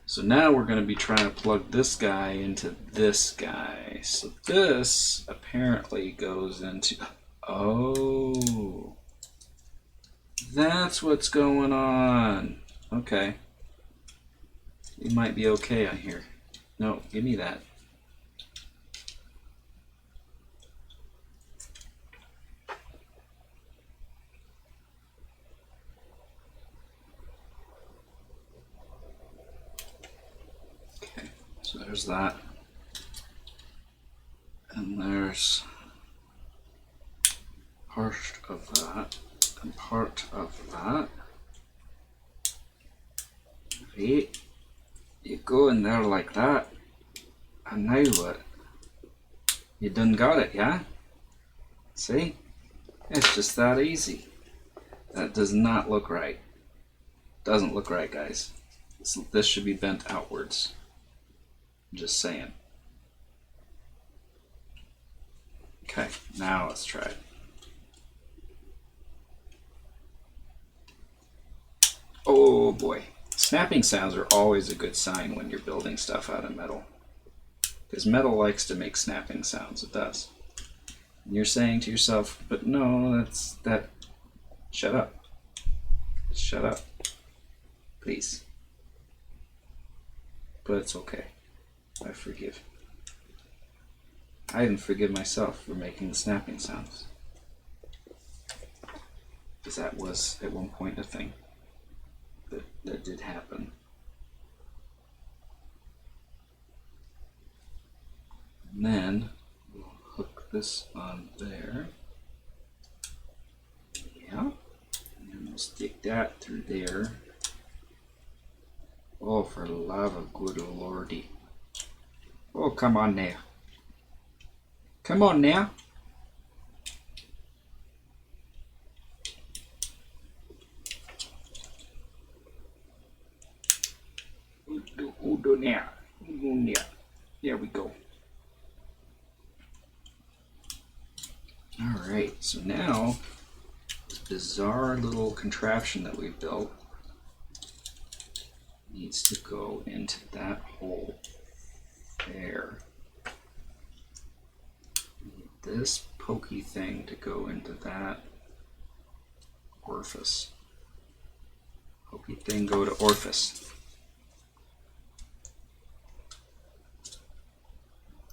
So now we're going to be trying to plug this guy into this guy. So this apparently goes into... Oh, that's what's going on. Okay. We might be okay on here. No, give me that. So there's that. And there's part of that and part of that. Right. You go in there like that. And now what? You done got it, yeah? See? It's just that easy. That does not look right. Doesn't look right, guys. This should be bent outwards. Just saying. Okay, now let's try it. Oh boy. Snapping sounds are always a good sign when you're building stuff out of metal. Because metal likes to make snapping sounds, it does. And you're saying to yourself, but no, that. Shut up. Shut up. Please. But it's okay. I forgive. I even forgive myself for making the snapping sounds. Because that was, at one point, a thing that did happen. And then we'll hook this on there. Yeah. And we'll stick that through there. Oh, for the love of good lordy. Oh, come on now. Come on now. Hold on now. Hold on now. There we go. Alright, so now this bizarre little contraption that we've built needs to go into that hole there. We need this pokey thing to go into that orifice. Pokey thing go to orifice.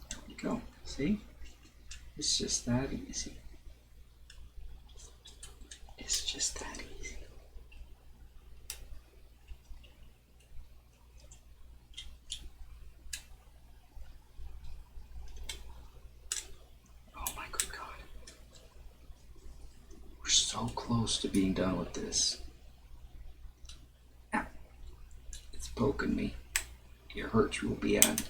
There we go. See? It's just that easy. It's just that easy. Oh my good God. We're so close to being done with this. Ow. It's poking me. It hurts real bad.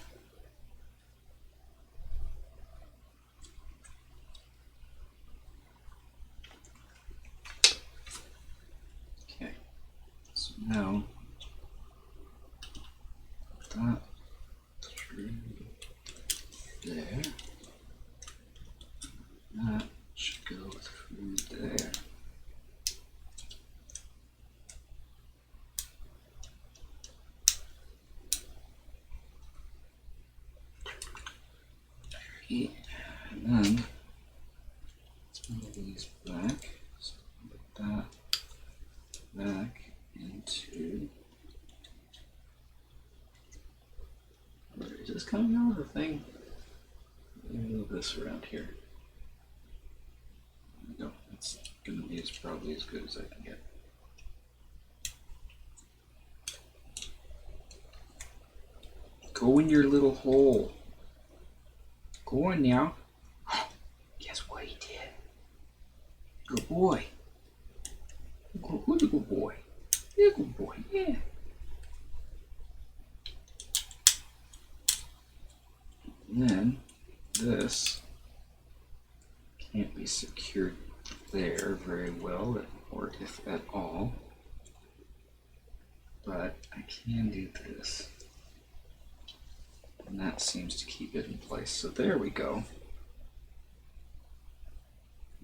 Now, that through there, that should go through there. Okay. And then, let's move these back, so put that back into, is this coming out of the thing? Let me move this around here. There we go. That's going to be probably as good as I can get. Go in your little hole. Go on now. Guess what he did? Good boy. Who's a good boy? Yeah, good boy, yeah. And then this can't be secured there very well, or if at all. But I can do this. And that seems to keep it in place. So there we go.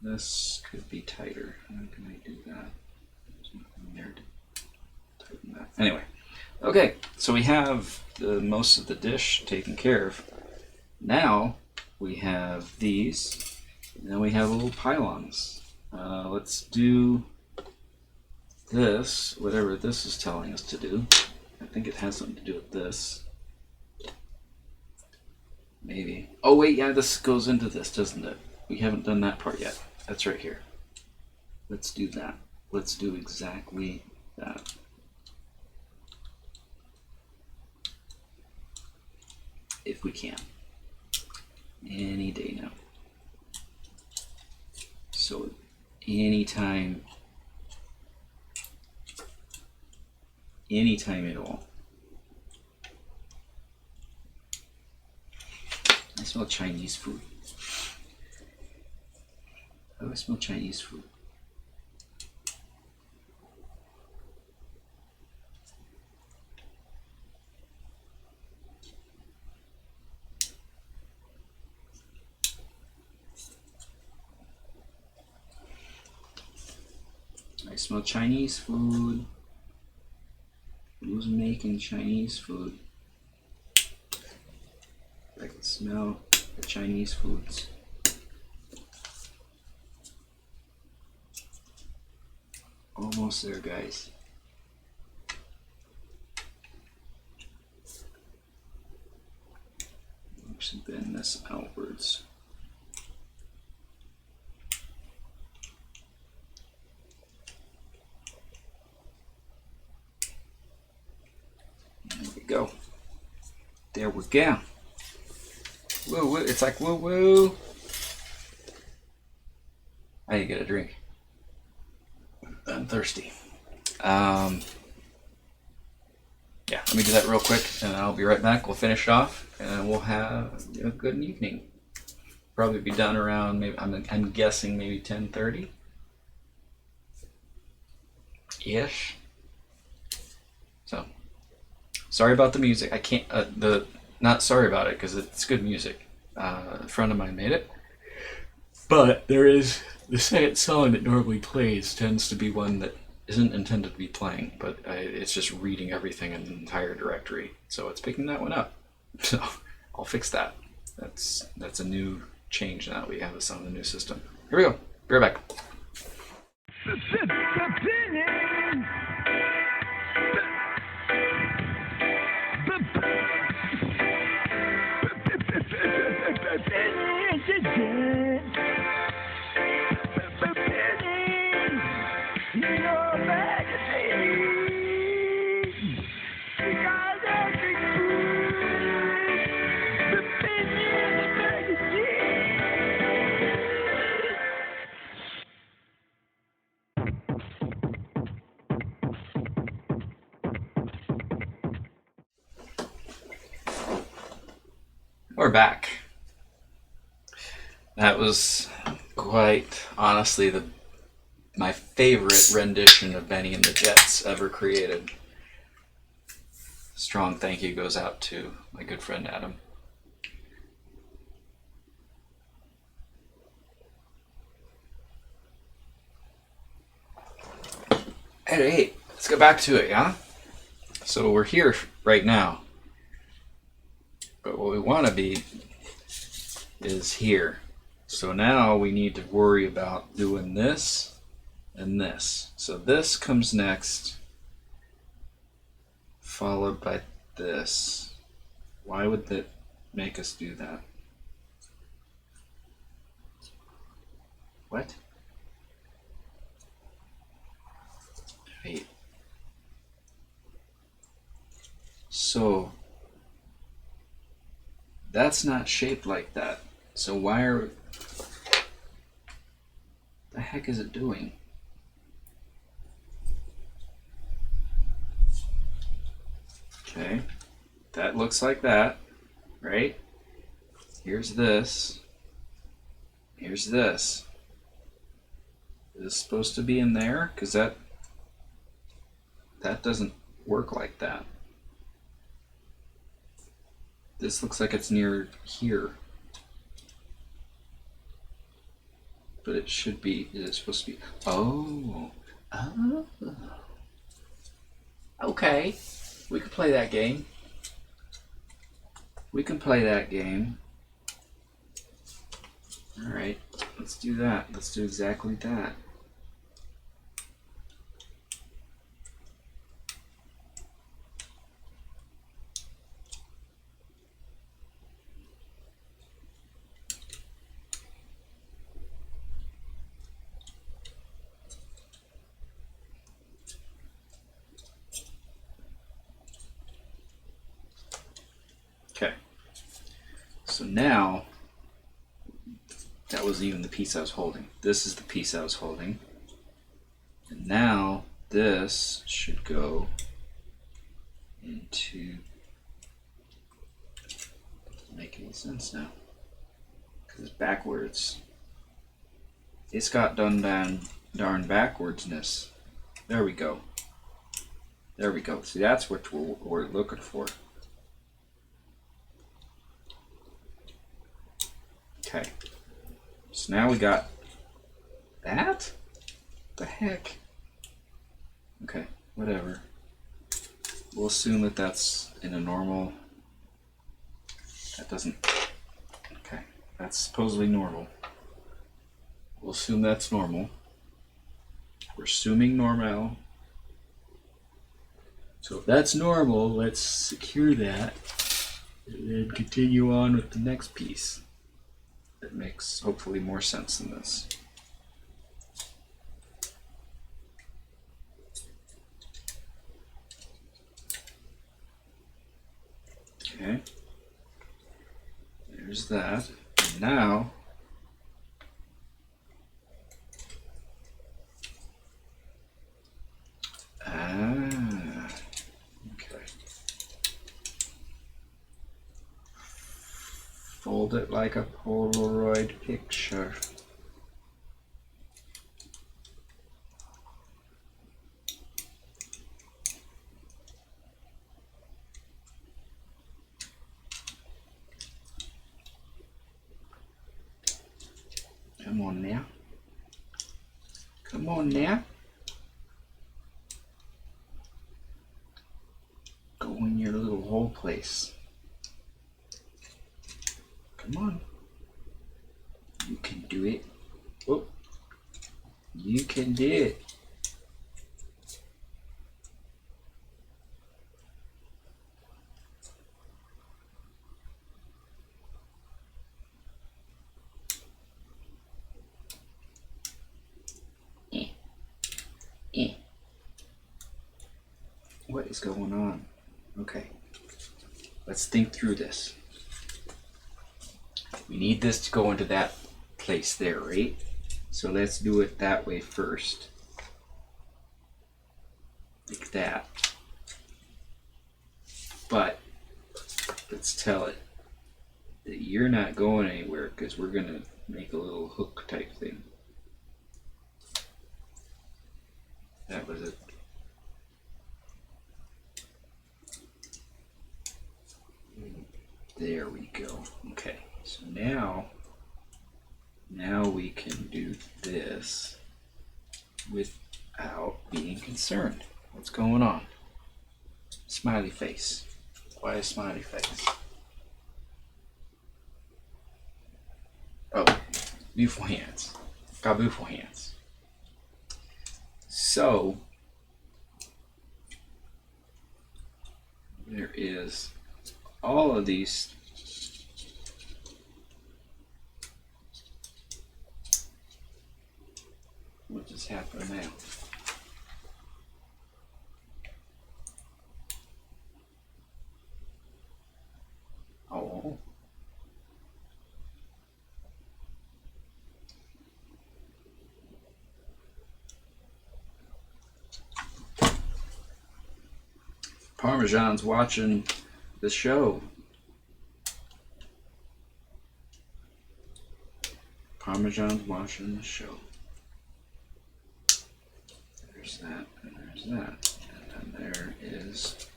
This could be tighter. How can I do that? There's nothing there to tighten that. Anyway, okay, so we have most of the dish taken care of. Now we have these, and then we have little pylons. Let's do this, whatever this is telling us to do. I think it has something to do with this. Maybe. Oh wait, yeah, this goes into this, doesn't it? We haven't done that part yet. That's right here. Let's do that. Let's do exactly that. we can. Any day now. So anytime at all. I smell Chinese food. Oh, I smell Chinese food. I smell Chinese food. Who's making Chinese food? I can smell the Chinese foods. Almost there, guys. Actually bend this outwards. There we go. There we go. Woo woo. It's like woo woo. I need to get a drink. I'm thirsty. Yeah, let me do that real quick, and I'll be right back. We'll finish off, and we'll have a good evening. Probably be done around maybe I'm guessing maybe 10:30 ish. So sorry about the music. I can't not sorry about it because it's good music. A friend of mine made it, but there is the second song that normally plays tends to be one that isn't intended to be playing, but it's just reading everything in the entire directory, so it's picking that one up. So I'll fix that. That's a new change now that we have this on the new system. Here we go. Be right back. We're back. That was quite honestly my favorite rendition of Benny and the Jets ever created. Strong thank you goes out to my good friend Adam. Hey, let's go back to it, yeah? So we're here right now. But what we want to be is here. So now we need to worry about doing this and this. So this comes next, followed by this. Why would that make us do that? What? Wait. So that's not shaped like that. So why are... the heck is it doing? Okay. That looks like that, right? Here's this. Here's this. Is this supposed to be in there? Because that doesn't work like that. This looks like it's near here. But it should be, is it supposed to be? Oh. Oh. Okay. We could play that game. We can play that game. Alright. Let's do that. Let's do exactly that. Okay. So now, that wasn't even the piece I was holding. This is the piece I was holding. And now this should go into, doesn't make any sense now, because it's backwards. It's got darn backwardsness. There we go. There we go. See, that's what we're looking for. Okay. So now we got that? The heck? Okay, whatever. We'll assume that that's in a normal. That doesn't. Okay, that's supposedly normal. We'll assume that's normal. We're assuming normal. So if that's normal, let's secure that and then continue on with the next piece. That makes hopefully more sense than this. Okay. There's that. And now okay. Fold it like a Polaroid picture. Come on now. Come on now. Go in your little hole place. Come on. You can do it. Oh. You can do it. What is going on? Okay. Let's think through this. We need this to go into that place there, right? So let's do it that way first. Like that. But let's tell it that you're not going anywhere because we're going to make a little hook type thing. That was it. There we go. Okay, so now we can do this without being concerned. What's going on? Smiley face. Why a smiley face? Oh, beautiful hands. Got beautiful hands. So there is all of these. What just happened now? Oh. Parmesan's watching the show. Parmesan's watching the show. There's that, and there's that. And then there is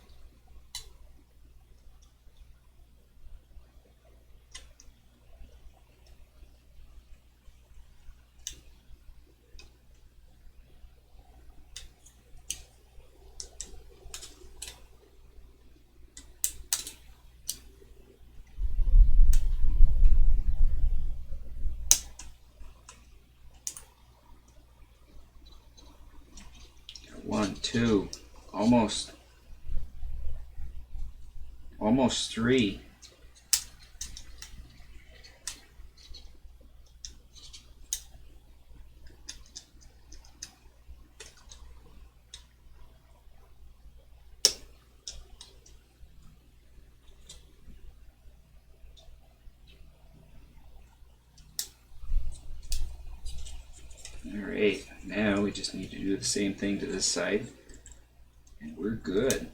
one, two, almost three. Alright, now we just need to do the same thing to this side, and we're good.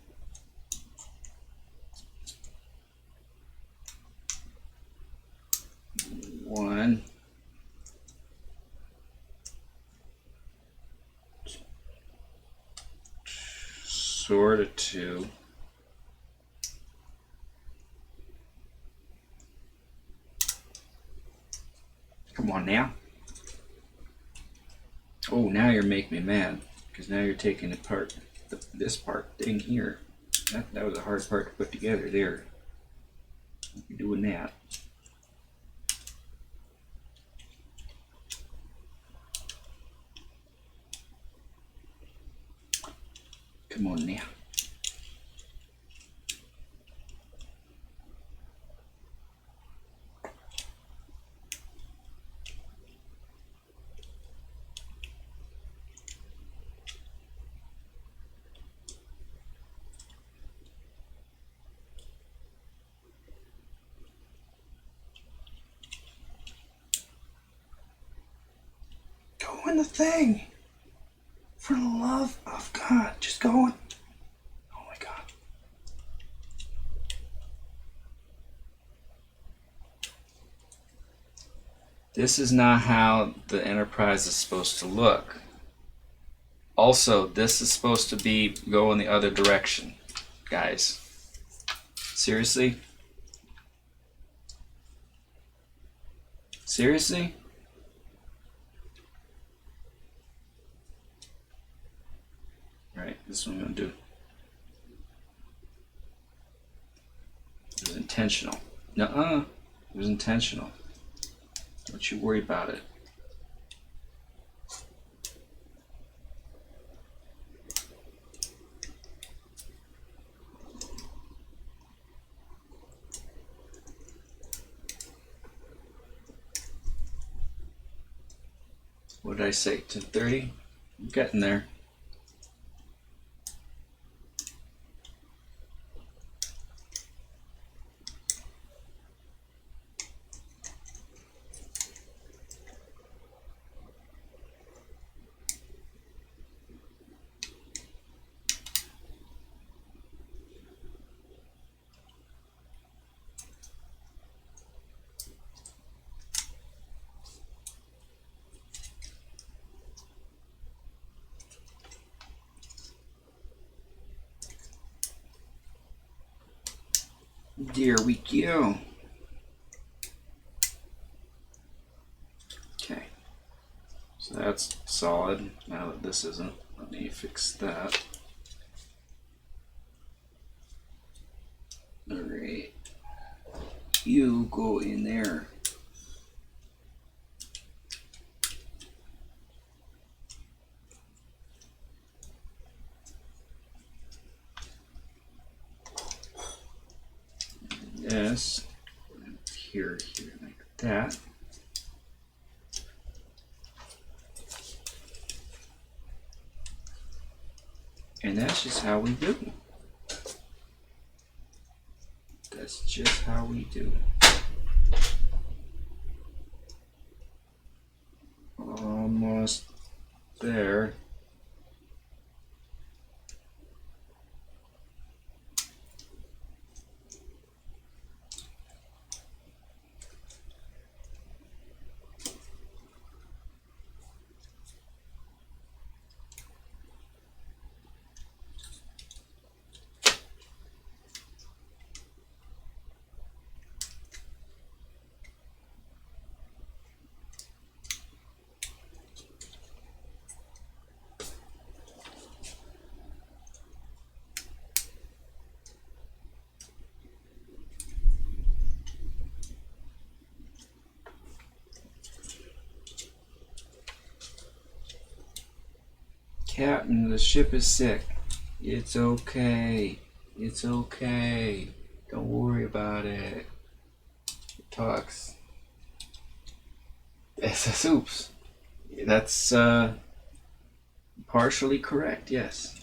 One. Sort of two. Come on now. Oh, now you're making me mad, because now you're taking apart this part thing here. That was a hard part to put together there. You're doing that. Come on now. Go in the thing. For the love of God, just go in. Oh my God. This is not how the Enterprise is supposed to look. Also, this is supposed to be going the other direction, guys. Seriously? Seriously? Alright, this is what I'm going to do. It was intentional. Nuh-uh. It was intentional. Don't you worry about it. What did I say? 10:30? I'm getting there. There we go. Okay. So that's solid. Now that this isn't, let me fix that. Alright. You go in there. This. Here, like that. And that's just how we do. That's just how we do. Almost there. Captain, the ship is sick. It's okay. It's okay. Don't worry about it. It talks. SS oops. That's partially correct, yes.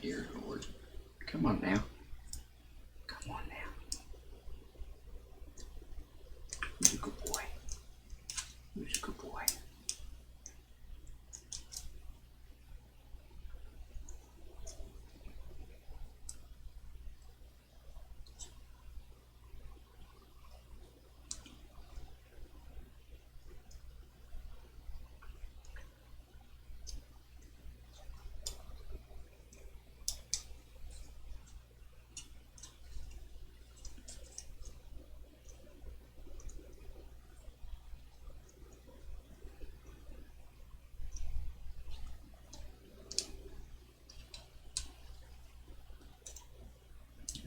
dear Lord. Come on now. Come on now. Who's a good boy? Who's a good boy?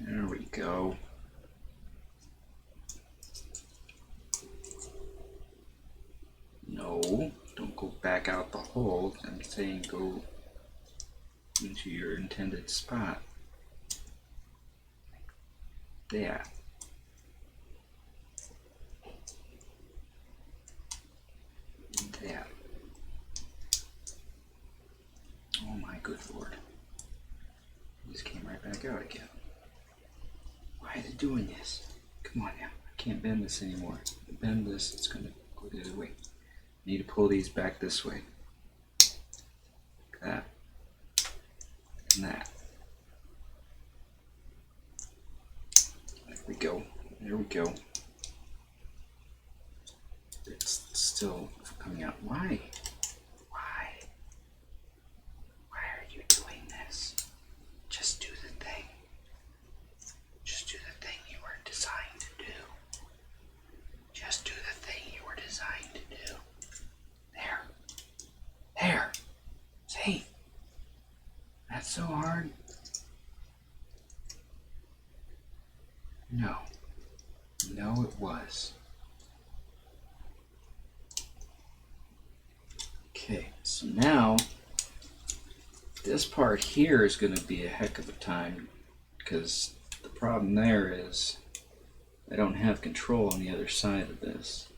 There we go. No, don't go back out the hole. I'm saying go into your intended spot. There. There. Oh my good Lord. It just came right back out again. Why is it doing this? Come on now. I can't bend this anymore. If I bend this, it's going to go the other way. I need to pull these back this way. Like that. And that. There we go. There we go. It's still coming out. Why? Why? Why are you doing this? Just do the thing. Just do the thing you were designed to do. Just do the thing you were designed to do. There. There. See? That's so hard. No. No, it was. Okay, so now this part here is going to be a heck of a time because the problem there is I don't have control on the other side of this.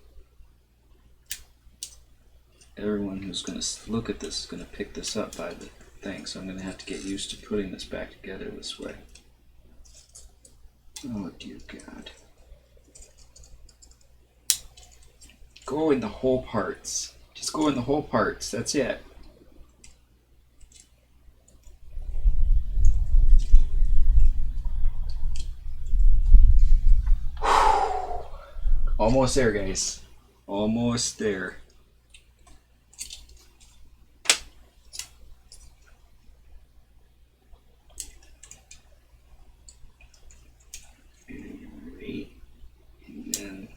Everyone who's going to look at this is going to pick this up by the thing, so I'm going to have to get used to putting this back together this way. Oh dear God. Go in the whole parts. Just go in the whole parts. That's it. Almost there, guys. Almost there. Right. And then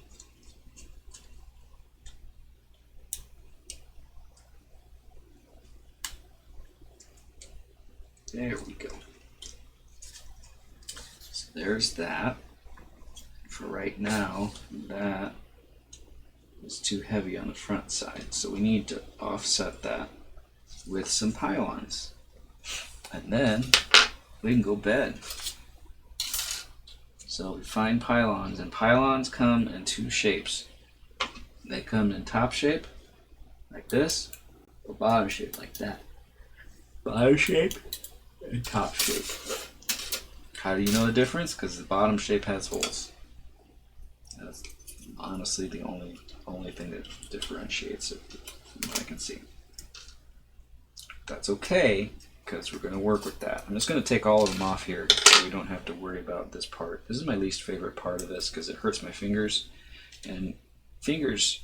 there we go. So there's that. For right now, that is too heavy on the front side, so we need to offset that with some pylons. And then we can go bed. So we find pylons, and pylons come in two shapes. They come in top shape, like this, or bottom shape, like that. Bottom shape and top shape. How do you know the difference? Because the bottom shape has holes. That's honestly the only thing that differentiates it from what I can see. That's okay, because we're going to work with that. I'm just going to take all of them off here so we don't have to worry about this part. This is my least favorite part of this because it hurts my fingers, and fingers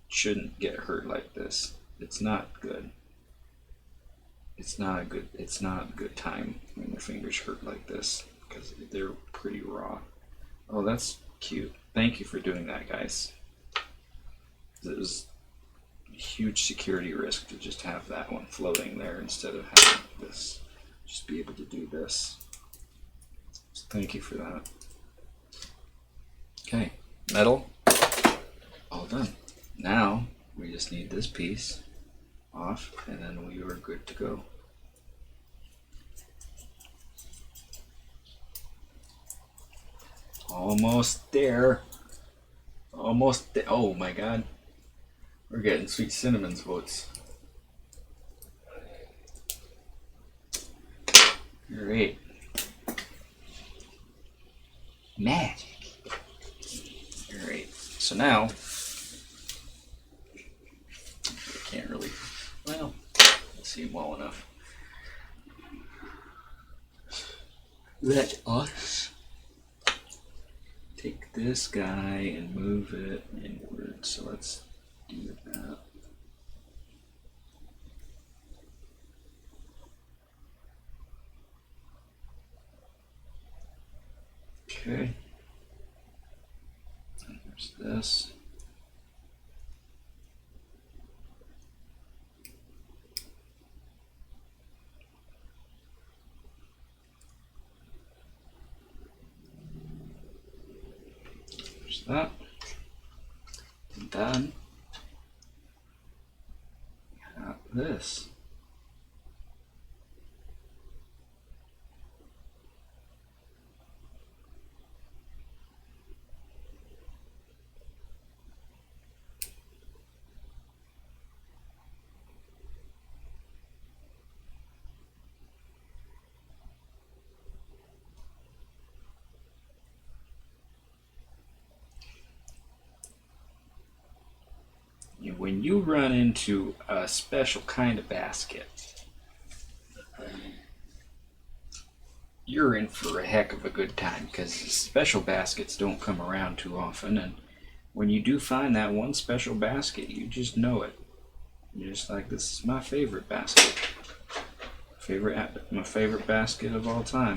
shouldn't get hurt like this. It's not good. It's not a good time when your fingers hurt like this because they're pretty raw. Oh, that's cute. Thank you for doing that, guys. It was a huge security risk to just have that one floating there instead of having this. Just be able to do this. So thank you for that. Okay, metal, all done. Now we just need this piece off, and then we are good to go. Almost there. Almost there. Oh my God. We're getting Sweet Cinnamon's votes. Alright. Magic. Alright, so now I can't really, well, let's see well enough. Let us take this guy and move it inward. So let's do that. Okay. And there's this. There's that. And then got this. When you run into a special kind of basket, you're in for a heck of a good time because special baskets don't come around too often, and when you do find that one special basket, you just know it. You're just like, this is my favorite basket. My favorite basket of all time.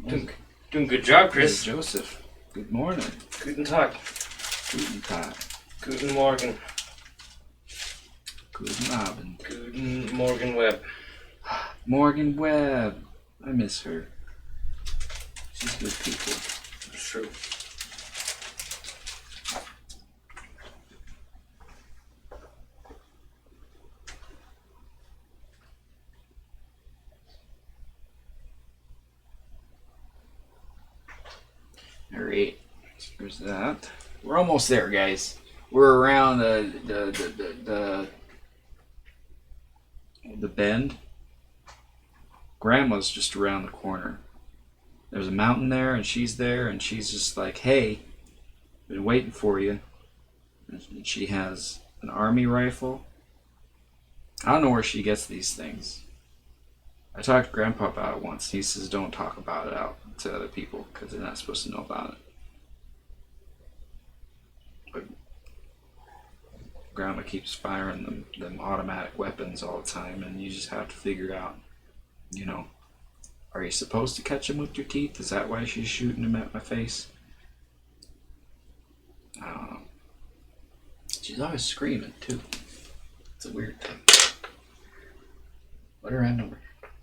Doing a good job, Chris. Hey, Joseph, good morning. Guten Tag. Guten Tag. Guten Morgen. Guten Abend. Guten Morgen Webb. Morgan Webb. I miss her. She's good people. That's true. Alright, there's that. We're almost there, guys. We're around the bend. Grandma's just around the corner. There's a mountain there, and she's there, and she's just like, hey, been waiting for you. And she has an army rifle. I don't know where she gets these things. I talked to Grandpa about it once. He says don't talk about it out to other people because they're not supposed to know about it. But Grandma keeps firing them automatic weapons all the time, and you just have to figure out, you know, are you supposed to catch them with your teeth? Is that why she's shooting them at my face? I don't know. She's always screaming too. It's a weird thing. What are her number?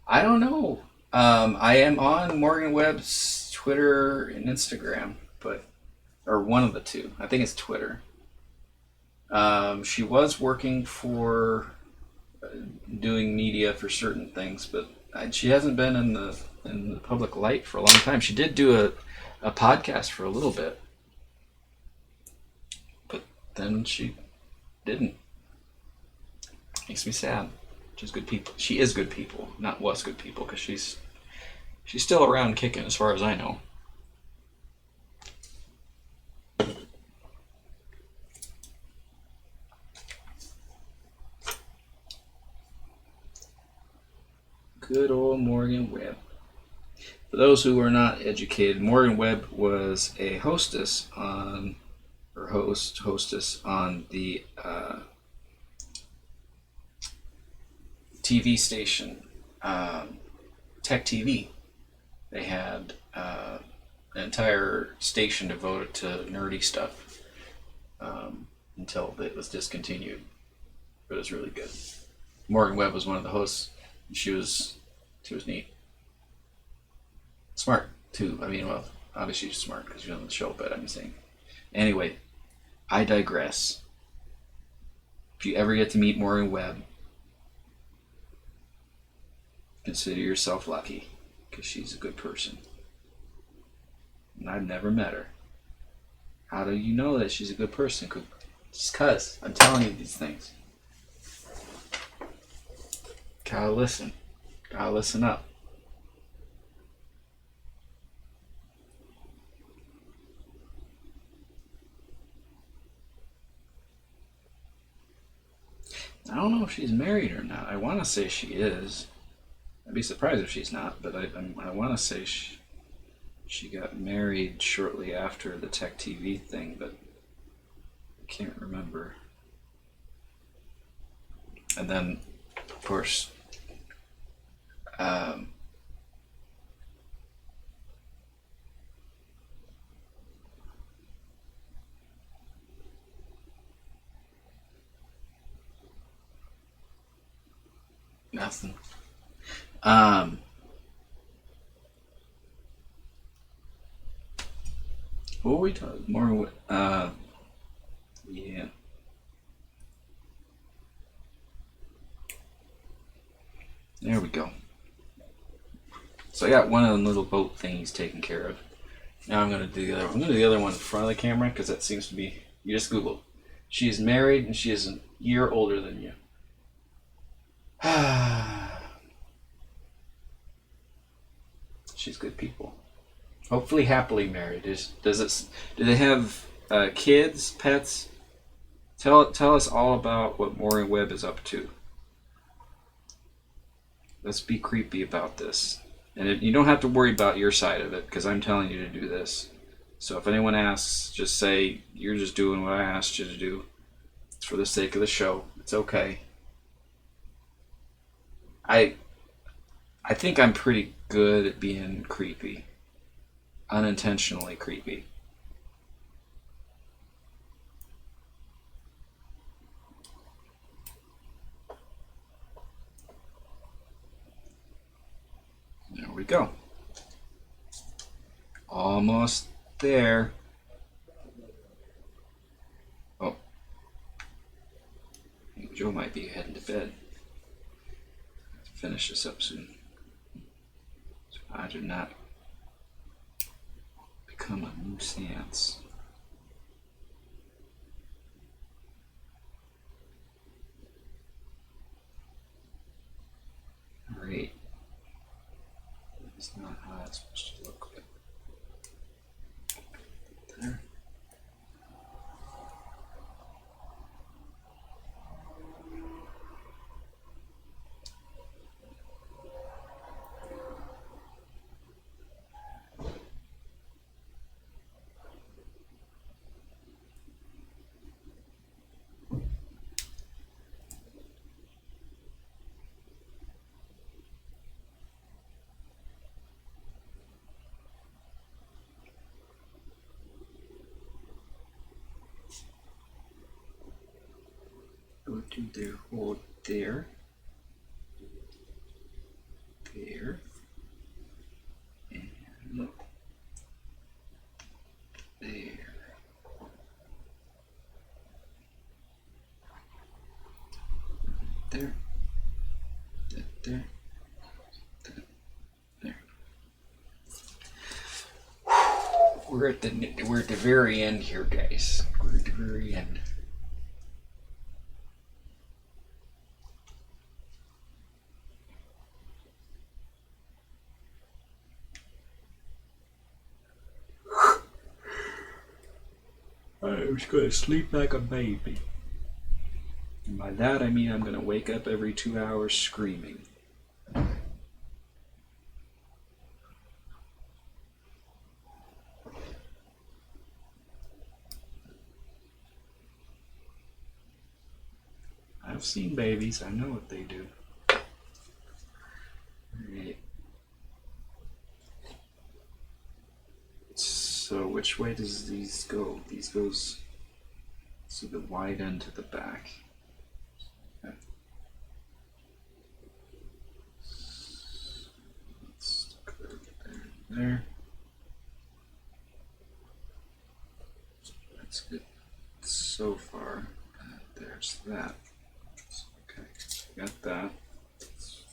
I don't know. I am on Morgan Webb's Twitter and Instagram, or one of the two. I think it's Twitter. She was working for doing media for certain things, but she hasn't been in the public light for a long time. She did do a podcast for a little bit, but then she didn't. Makes me sad. She's good people. She is good people, not was good people, because she's still around kicking, as far as I know. Good old Morgan Webb. For those who are not educated, Morgan Webb was a hostess on the TV station, Tech TV. They had an entire station devoted to nerdy stuff until it was discontinued. But it was really good. Morgan Webb was one of the hosts. She was neat. Smart too. I mean, well, obviously she's smart because she's on the show, but I'm saying. Anyway, I digress. If you ever get to meet Morgan Webb, consider yourself lucky, because she's a good person. And I've never met her. How do you know that she's a good person? Just because I'm telling you these things. Gotta listen. Gotta listen up. I don't know if she's married or not. I want to say she is. I'd be surprised if she's not, but I want to say she got married shortly after the Tech TV thing, but I can't remember. And then, of course, nothing. What were we talking more? Yeah. There we go. So I got one of the little boat thingies taken care of. Now I'm gonna do the other. I'm gonna do the other one in front of the camera because that seems to be. You just Google. She is married and she is a year older than you. She's good people. Hopefully happily married. Do they have kids, pets? Tell us all about what Maureen Webb is up to. Let's be creepy about this. And you don't have to worry about your side of it because I'm telling you to do this. So if anyone asks, just say you're just doing what I asked you to do. It's for the sake of the show. It's okay. I think I'm pretty good at being creepy. Unintentionally creepy. There we go. Almost there. Oh. Joe might be heading to bed. Finish this up soon. So I do not become a nuisance. Great. That's not how it's supposed to look. There. Go to there, hold there, there, and look there. There, there, there. We're at the very end here, guys. We're at the very end. I was going to sleep like a baby. And by that I mean I'm going to wake up every 2 hours screaming. I've seen babies. I know what they do. Right. So which way does these go? These goes to the wide end to the back. Okay. Let's go there. That's good so far. There's that. Okay, got that. Let's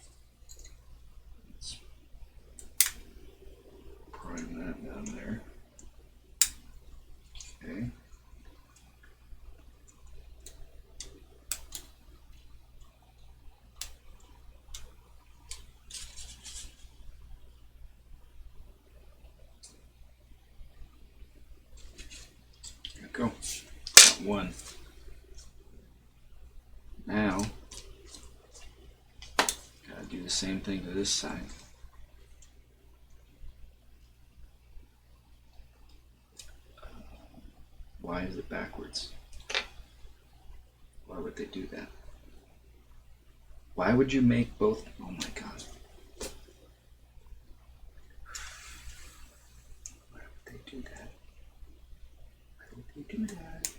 prime that down there. Okay. same thing to this side. Why is it backwards? Why would they do that? Why would you make both? Oh my god. Why would they do that? Why would they do that?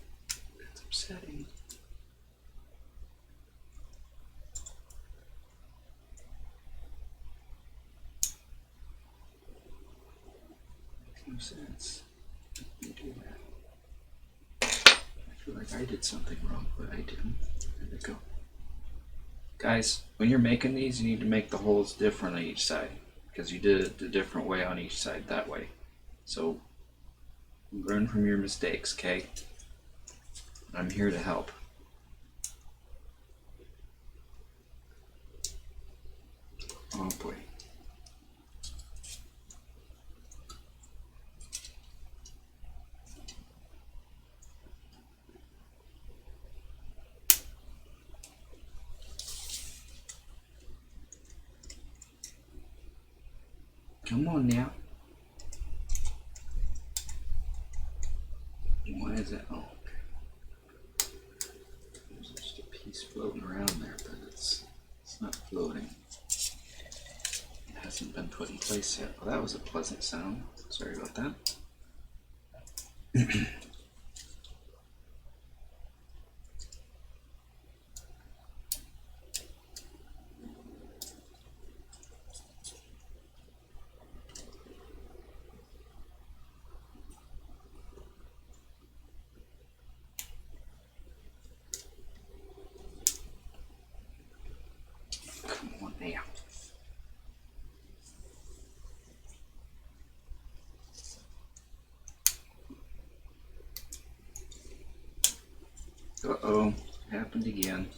That's upsetting. Makes no sense. Why would they do that? I feel like I did something wrong, but I didn't. There we go. Guys, when you're making these, you need to make the holes different on each side, because you did it a different way on each side that way. So learn from your mistakes, okay? I'm here to help. Oh boy. Come on now. Why is that? Oh, okay. There's just a piece floating around there, but it's not floating. It hasn't been put in place yet. Well, that was a pleasant sound. Sorry about that. Come on now. Uh-oh, happened again.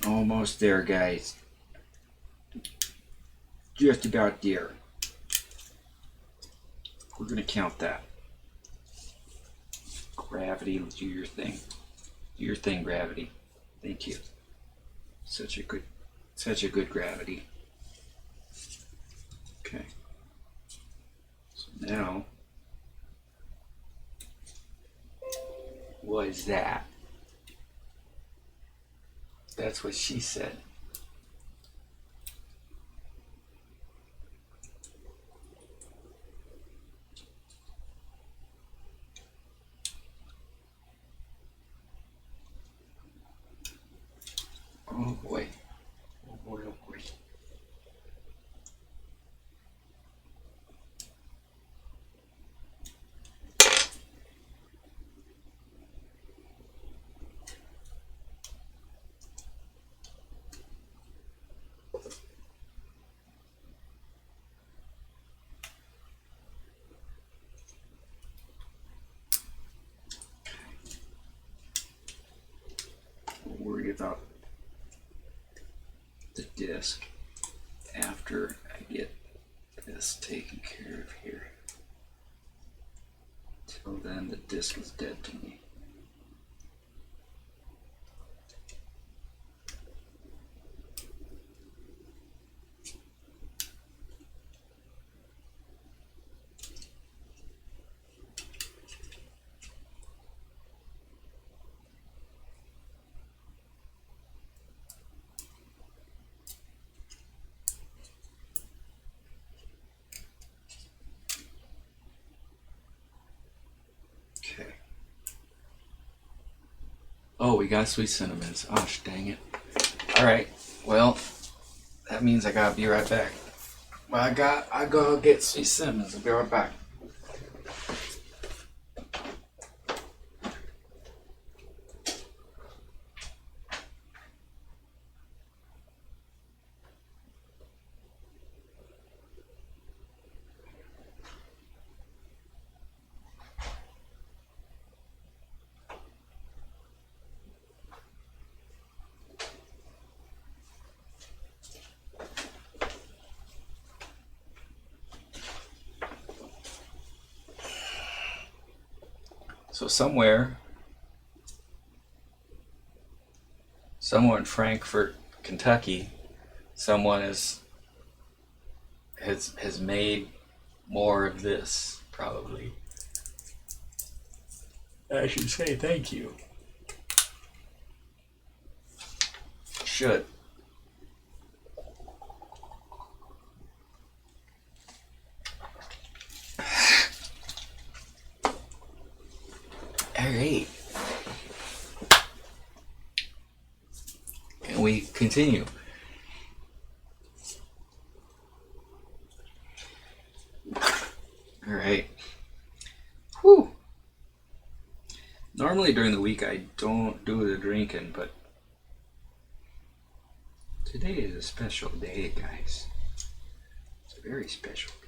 Almost there, guys. Just about there. We're gonna count that. Gravity, do your thing. Do your thing, gravity. Thank you. Such a good gravity. Okay. So now, what is that? That's what she said. Oh boy. Oh boy, oh boy. We'll worry about the disc after I get this taken care of here. Till then, the disc is dead to me. Okay. we got sweet cinnamons. Oh, dang it. Alright, well, that means I gotta be right back. Well, I gotta get sweet cinnamons. I'll be right back. So somewhere in Frankfort, Kentucky, someone has made more of this, probably. I should say thank you. Should. Alright. And we continue. Alright. Whew. Normally during the week I don't do the drinking, but today is a special day, guys. It's a very special day.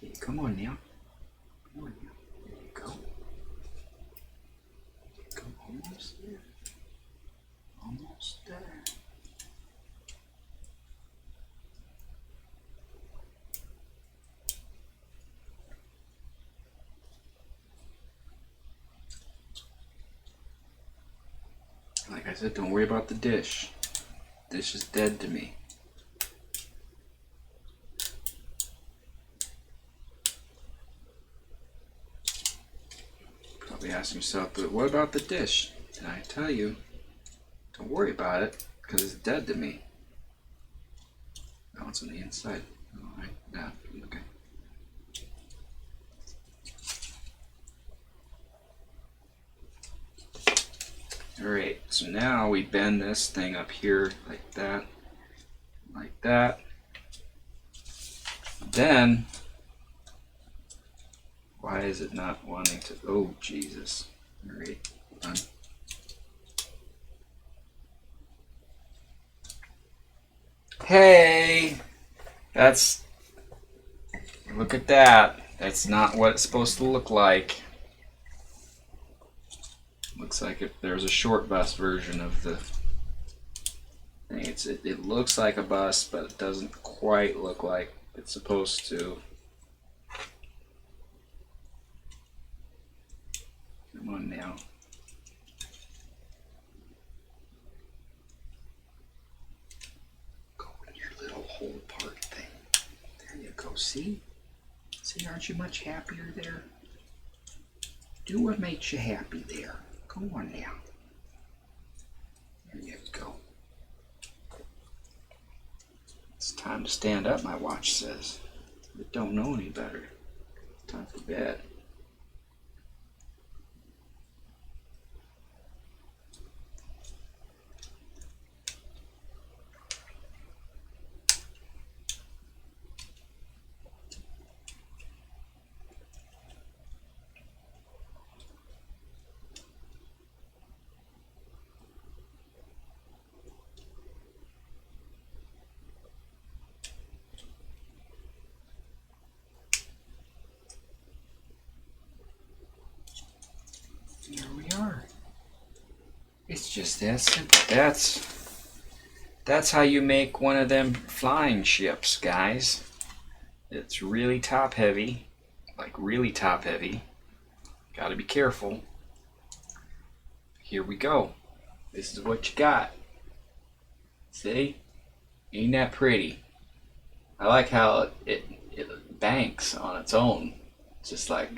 Okay, come on now. Come on now. There you go. Come almost there. Almost there. Like I said, don't worry about the dish. Dish is dead to me. Probably asking yourself, but what about the dish? And I tell you, don't worry about it, because it's dead to me. No, it's on the inside. Alright, yeah, okay. Alright, so now we bend this thing up here like that. Like that. Then, why is it not wanting to? Oh, Jesus. Alright, done. Hey! Look at that. That's not what it's supposed to look like. Looks like if there's a short bus version of the thing. It looks like a bus, but it doesn't quite look like it's supposed to. Come on now. Go in your little hole part thing. There you go. See? See, aren't you much happier there? Do what makes you happy there. Go on now. There you go. It's time to stand up, my watch says. But don't know any better. Time for bed. Here we are. It's just that simple. That's how you make one of them flying ships, guys. It's really top heavy, like really top heavy. Gotta be careful. Here we go. This is what you got. See? Ain't that pretty? I like how it banks on its own. It's just like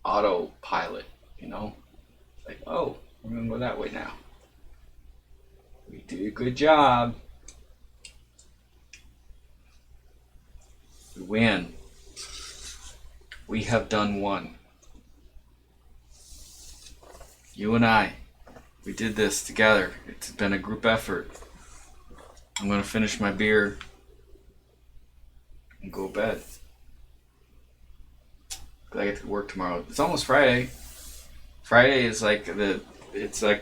autopilot, you know? Like, oh, We're gonna go that way now. We did a good job. We win. We have done one. You and I, we did this together. It's been a group effort. I'm gonna finish my beer and go to bed. 'Cause I get to work tomorrow. It's almost Friday. Friday is like the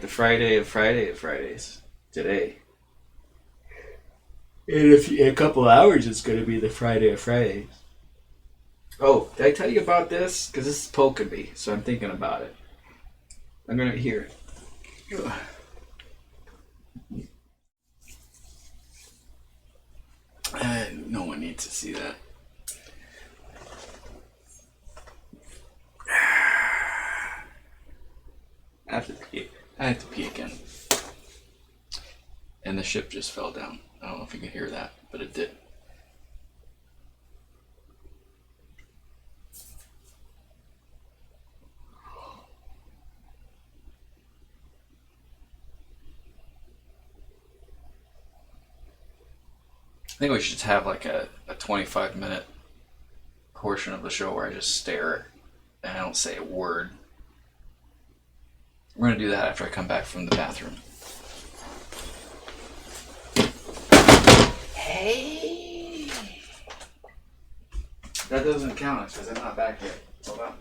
Friday of Fridays today. And in a couple hours, it's gonna be the Friday of Fridays. Oh, did I tell you about this? Because this is poking me, so I'm thinking about it. I'm gonna hear it. No one needs to see that. I have to pee. I have to pee again. And the ship just fell down. I don't know if you can hear that, but it did. I think we should just have like a 25-minute portion of the show where I just stare and I don't say a word. We're going to do that after I come back from the bathroom. Hey! That doesn't count because I'm not back yet. Hold on.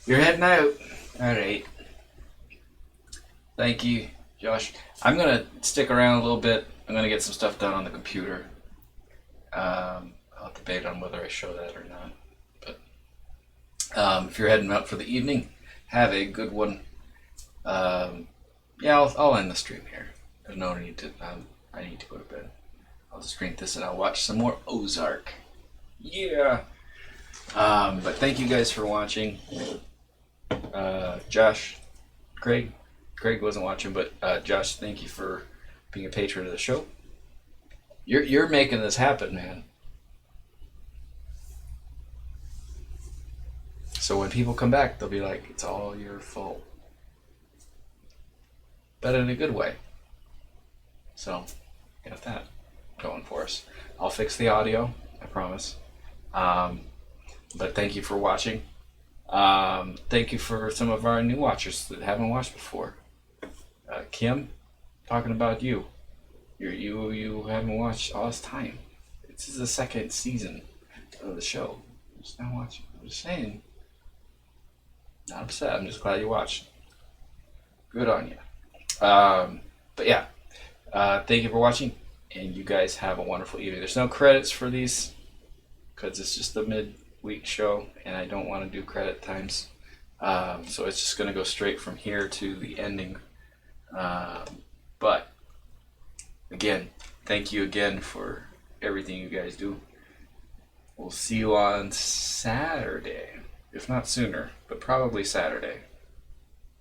You're heading out. All right. Thank you, Josh. I'm going to stick around a little bit. I'm going to get some stuff done on the computer. I'll debate on whether I show that or not. But if you're heading out for the evening, have a good one. Yeah, I'll end the stream here. There's no need to. I need to go to bed. I'll just drink this and I'll watch some more Ozark. Yeah. But thank you guys for watching. Josh, Craig wasn't watching, but Josh, thank you for being a patron of the show. You're making this happen, man. So when people come back, they'll be like, it's all your fault. But in a good way. So, got that going for us. I'll fix the audio, I promise. But thank you for watching. Thank you for some of our new watchers that haven't watched before. Kim, talking about you. You haven't watched all this time. This is the second season of the show. Just not watching. I'm just saying. Not upset. I'm just glad you watched. Good on you. But yeah, thank you for watching, and you guys have a wonderful evening. There's no credits for these because it's just a mid-week show, and I don't want to do credit times. So it's just going to go straight from here to the ending. But again, thank you again for everything you guys do. We'll see you on Saturday, if not sooner, but probably Saturday.